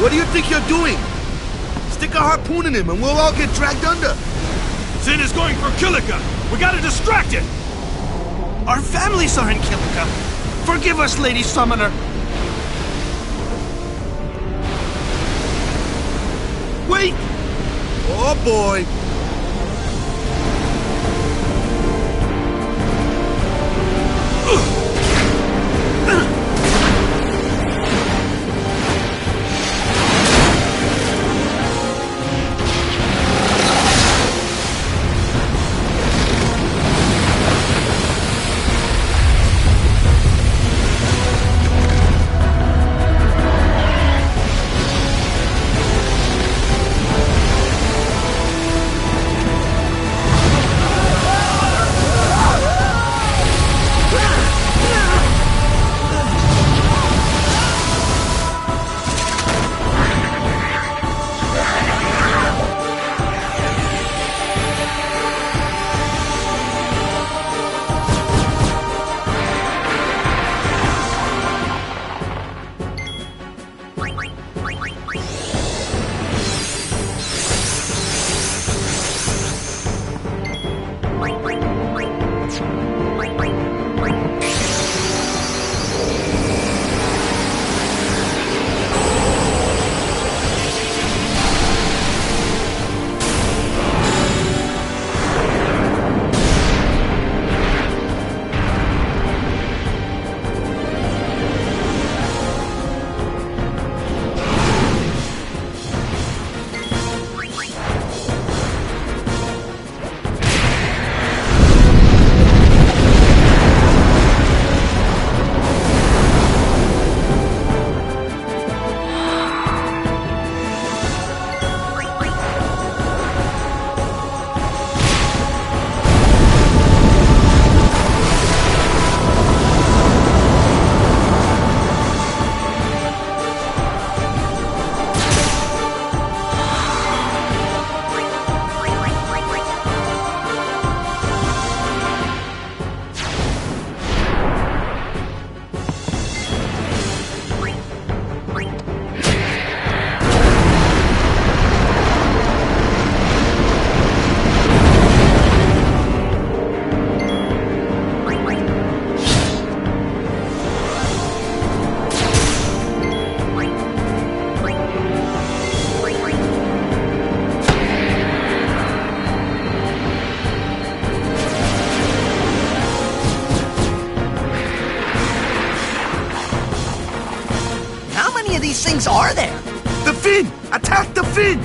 S7: What do you think you're doing? Stick a harpoon in him and we'll all get dragged under.
S10: Sin is going for Kilika. We gotta distract it. Our families are in Kilika. Forgive us, Lady Summoner.
S7: Wait! Oh boy!
S3: These things are there?
S7: The fin! Attack the fin!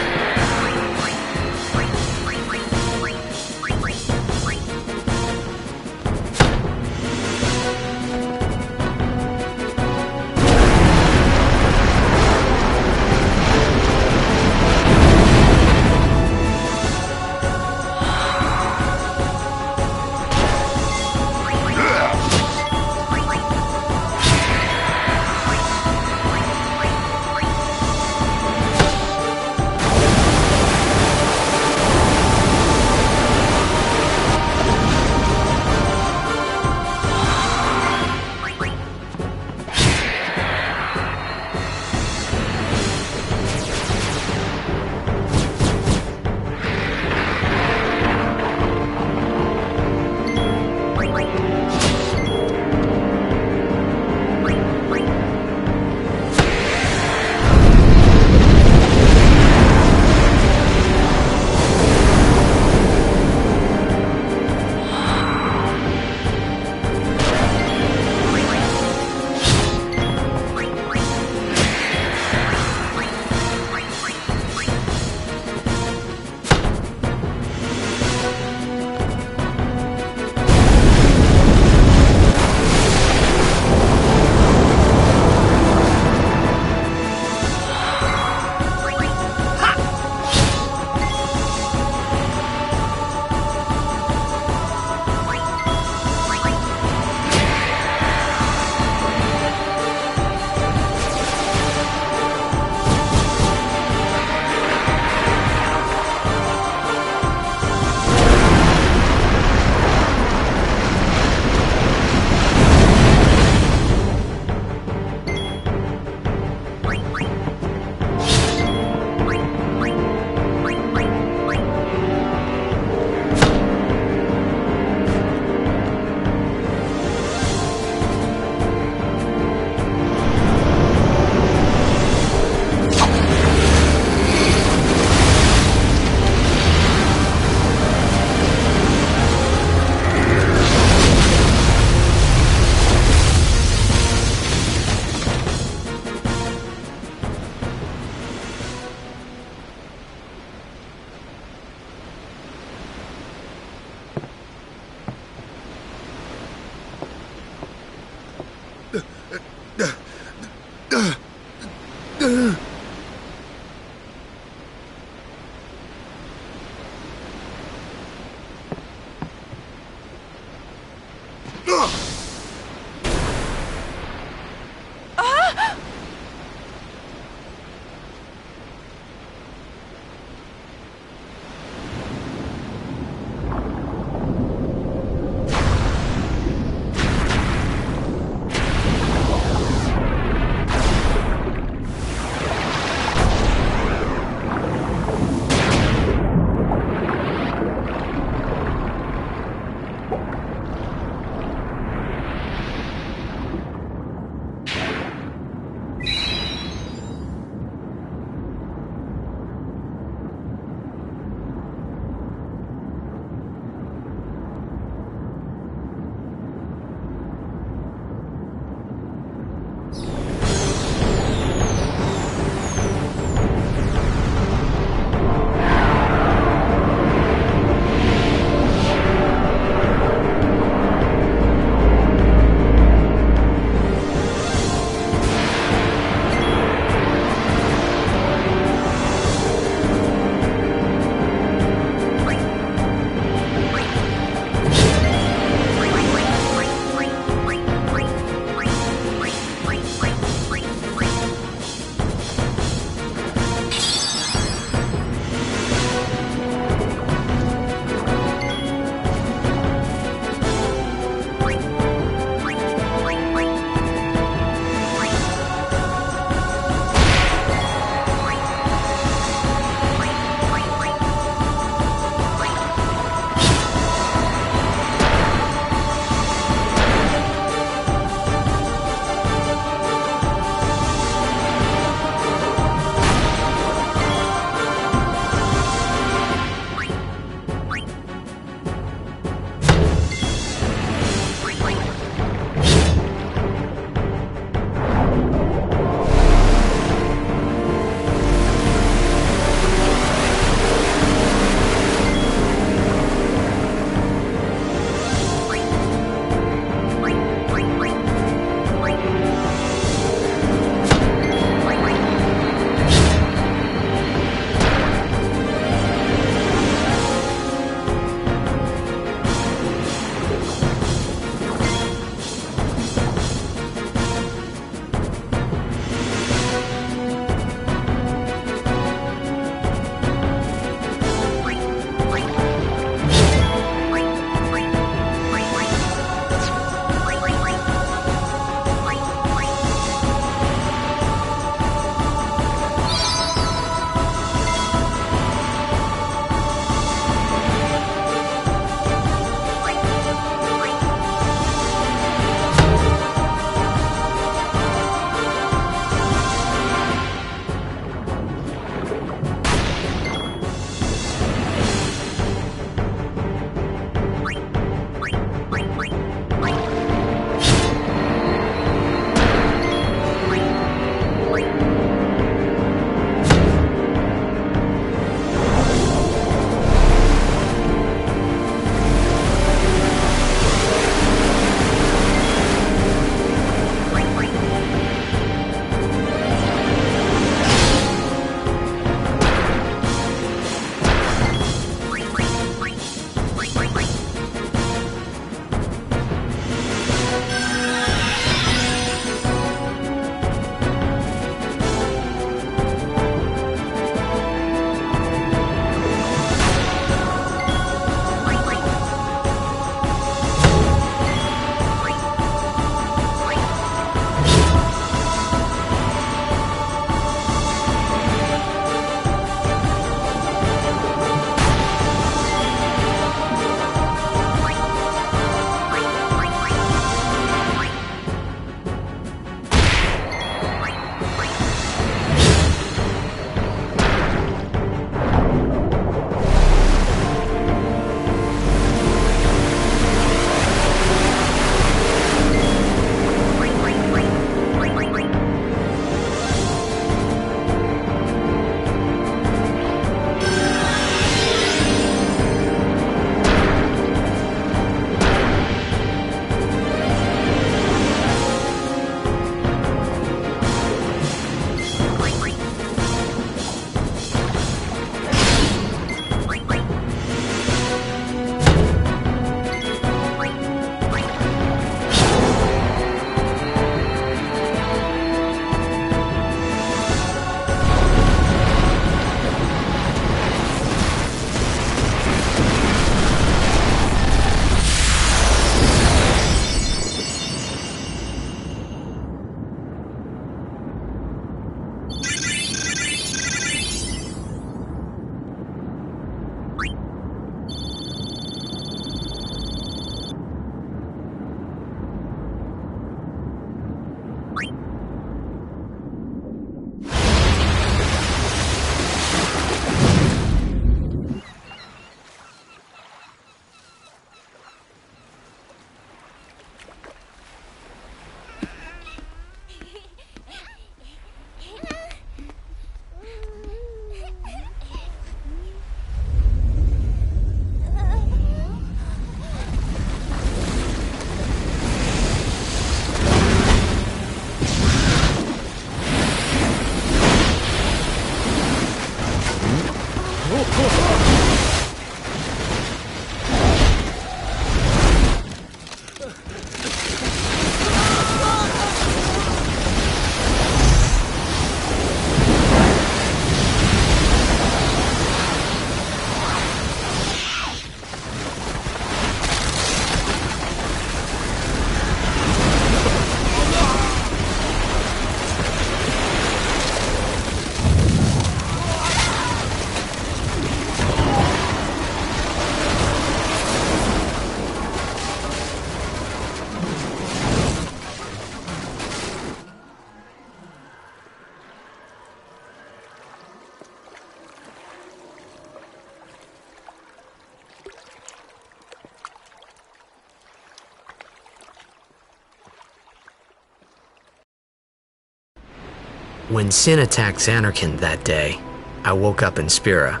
S1: When Sin attacked Xanarkand that day, I woke up in Spira.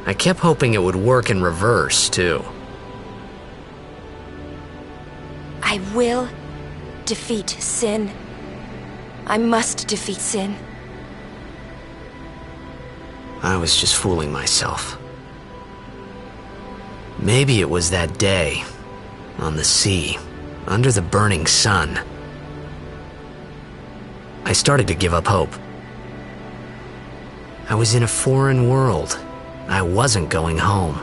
S1: I kept hoping it would work in reverse, too.
S17: I will defeat Sin. I must defeat Sin.
S1: I was just fooling myself. Maybe it was that day, on the sea, under the burning sun. I started to give up hope. I was in a foreign world. I wasn't going home.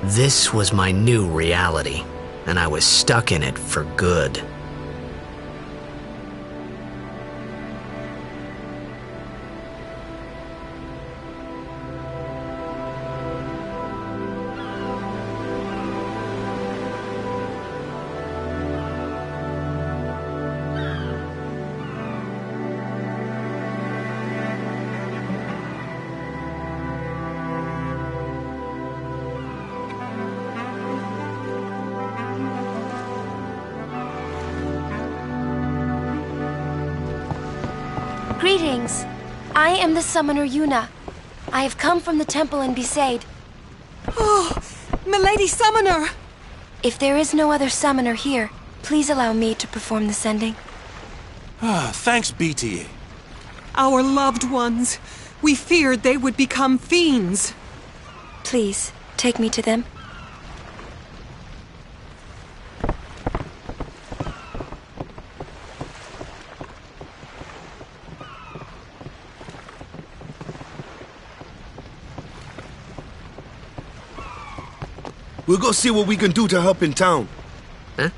S1: This was my new reality, and I was stuck in it for good.
S17: Greetings. I am the summoner Yuna. I have come from the temple in Besaid.
S9: Oh, Milady Summoner!
S17: If there is no other summoner here, please allow me to perform the sending.
S10: Thanks be to ye.
S9: Our loved ones. We feared they would become fiends.
S17: Please, take me to them.
S7: We'll go see what we can do to help in town.
S1: Huh?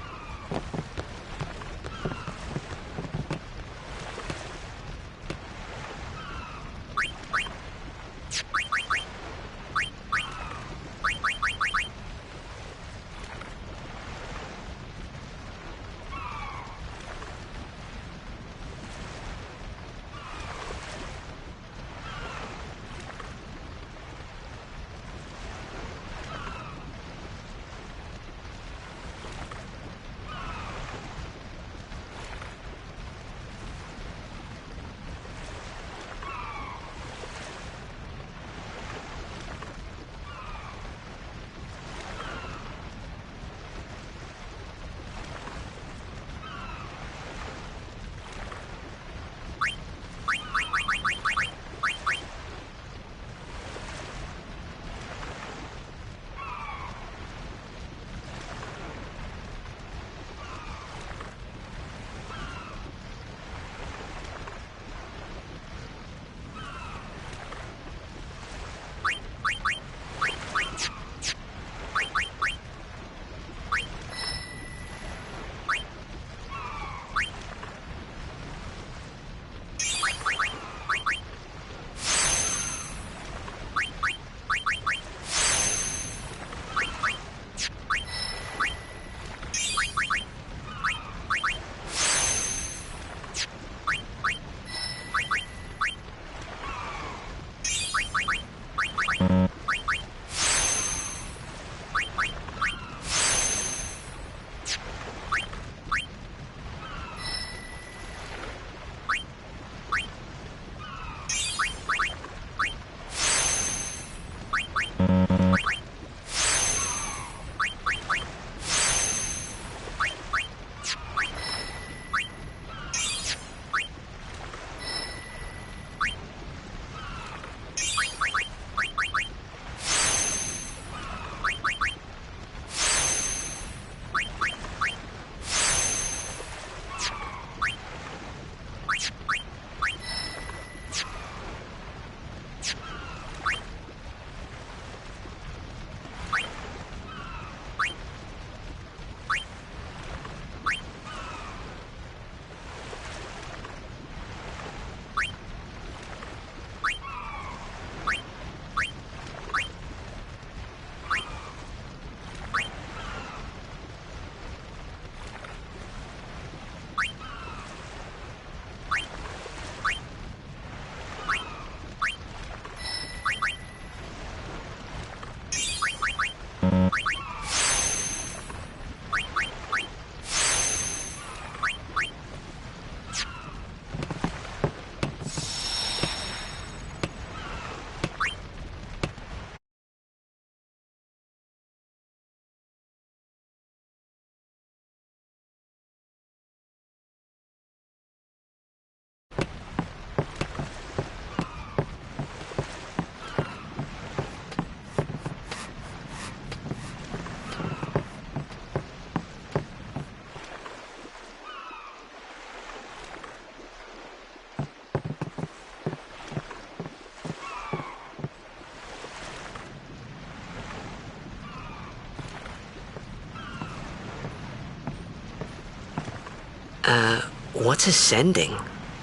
S1: What's ascending?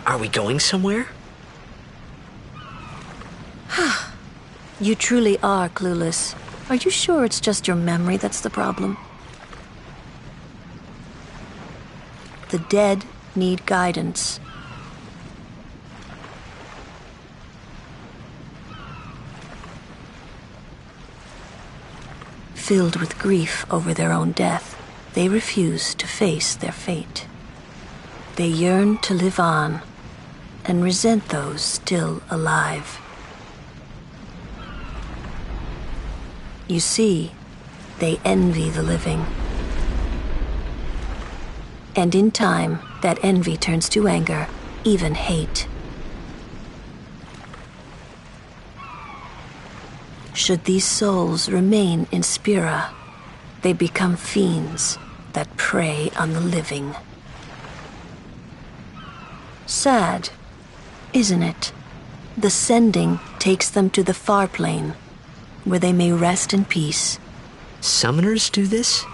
S1: Are we going somewhere?
S19: You truly are clueless. Are you sure it's just your memory that's the problem? The dead need guidance. Filled with grief over their own death, they refuse to face their fate. They yearn to live on and resent those still alive. You see, they envy the living. And in time, that envy turns to anger, even hate. Should these souls remain in Spira, they become fiends that prey on the living. Sad, isn't it? The sending takes them to the far plane, where they may rest in peace.
S1: Summoners do this?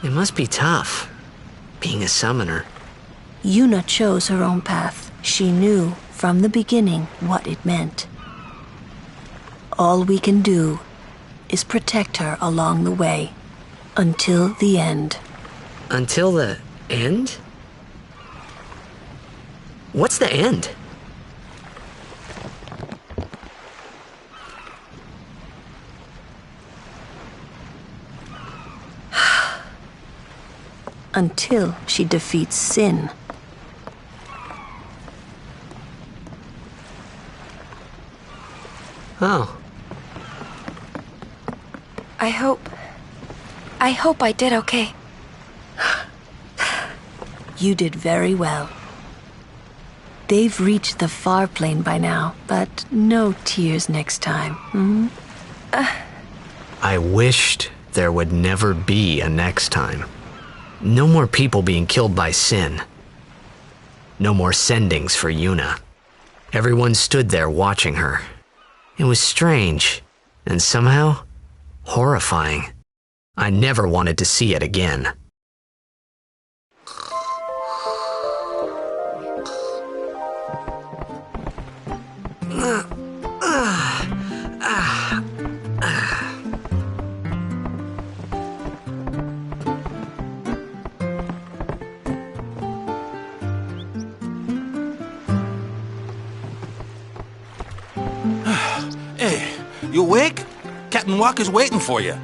S1: It must be tough, being a summoner.
S19: Yuna chose her own path. She knew from the beginning what it meant. All we can do is protect her along the way, until the end.
S1: Until the end? What's the end?
S19: Until she defeats sin.
S1: Oh.
S15: I hope I did okay.
S19: You did very well. They've reached the far plane by now, but no tears next time. Hmm?
S1: I wished there would never be a next time. No more people being killed by sin. No more sendings for Yuna. Everyone stood there watching her. It was strange, and somehow horrifying. I never wanted to see it again.
S5: You awake? Captain Walker's waiting for you.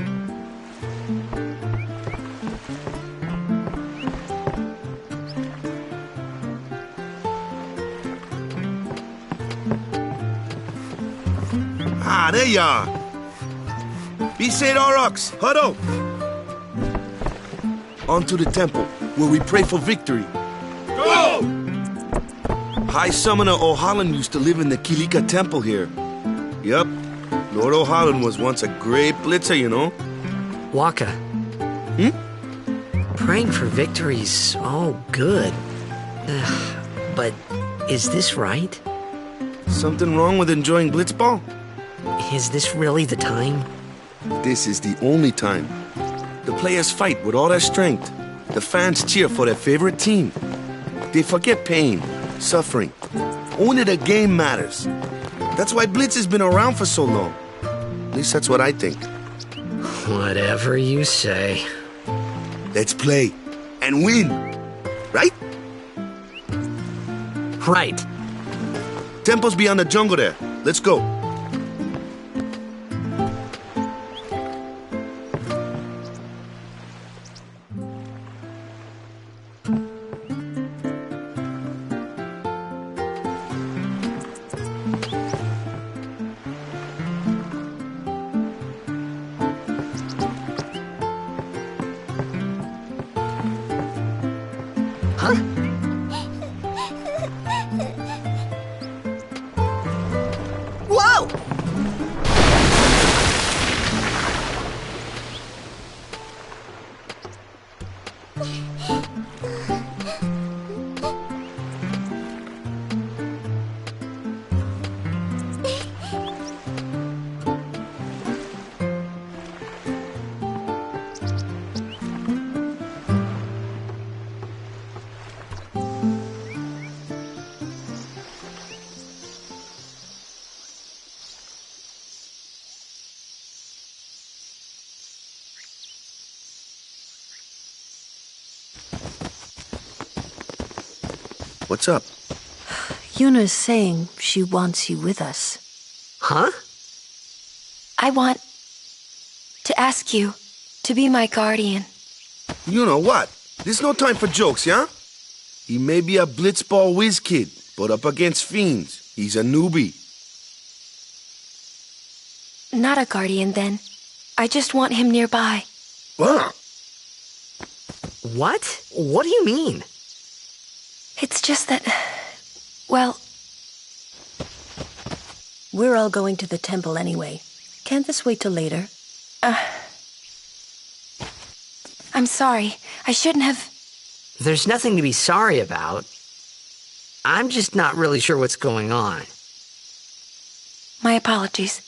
S7: Ah, there you are. Be said, Aurochs, huddle. On to the temple, where we pray for victory. Go! High Summoner O'Holland used to live in the Kilika Temple here. Yup, Lord O'Holland was once a great blitzer, you know.
S1: Waka. Praying for victory's all good. But is this right?
S7: Something wrong with enjoying blitzball?
S1: Is this really the time?
S7: This is the only time. The players fight with all their strength. The fans cheer for their favorite team. They forget pain, suffering. Only the game matters. That's why Blitz has been around for so long. At least that's what I think.
S1: Whatever you say.
S7: Let's play and win, right?
S1: Right.
S7: Temple's beyond the jungle there. Let's go.
S3: Whoa!
S7: What's up?
S19: Yuna's saying she wants you with us.
S1: Huh?
S15: I want to ask you to be my guardian.
S7: You know what? There's no time for jokes, yeah? He may be a blitzball whiz kid, but up against fiends, he's a newbie.
S15: Not a guardian, then. I just want him nearby.
S7: What?
S1: What? What do you mean?
S15: It's just that... well...
S19: We're all going to the temple anyway. Can't this wait till later?
S15: I'm sorry. I shouldn't have...
S1: There's nothing to be sorry about. I'm just not really sure what's going on.
S15: My apologies.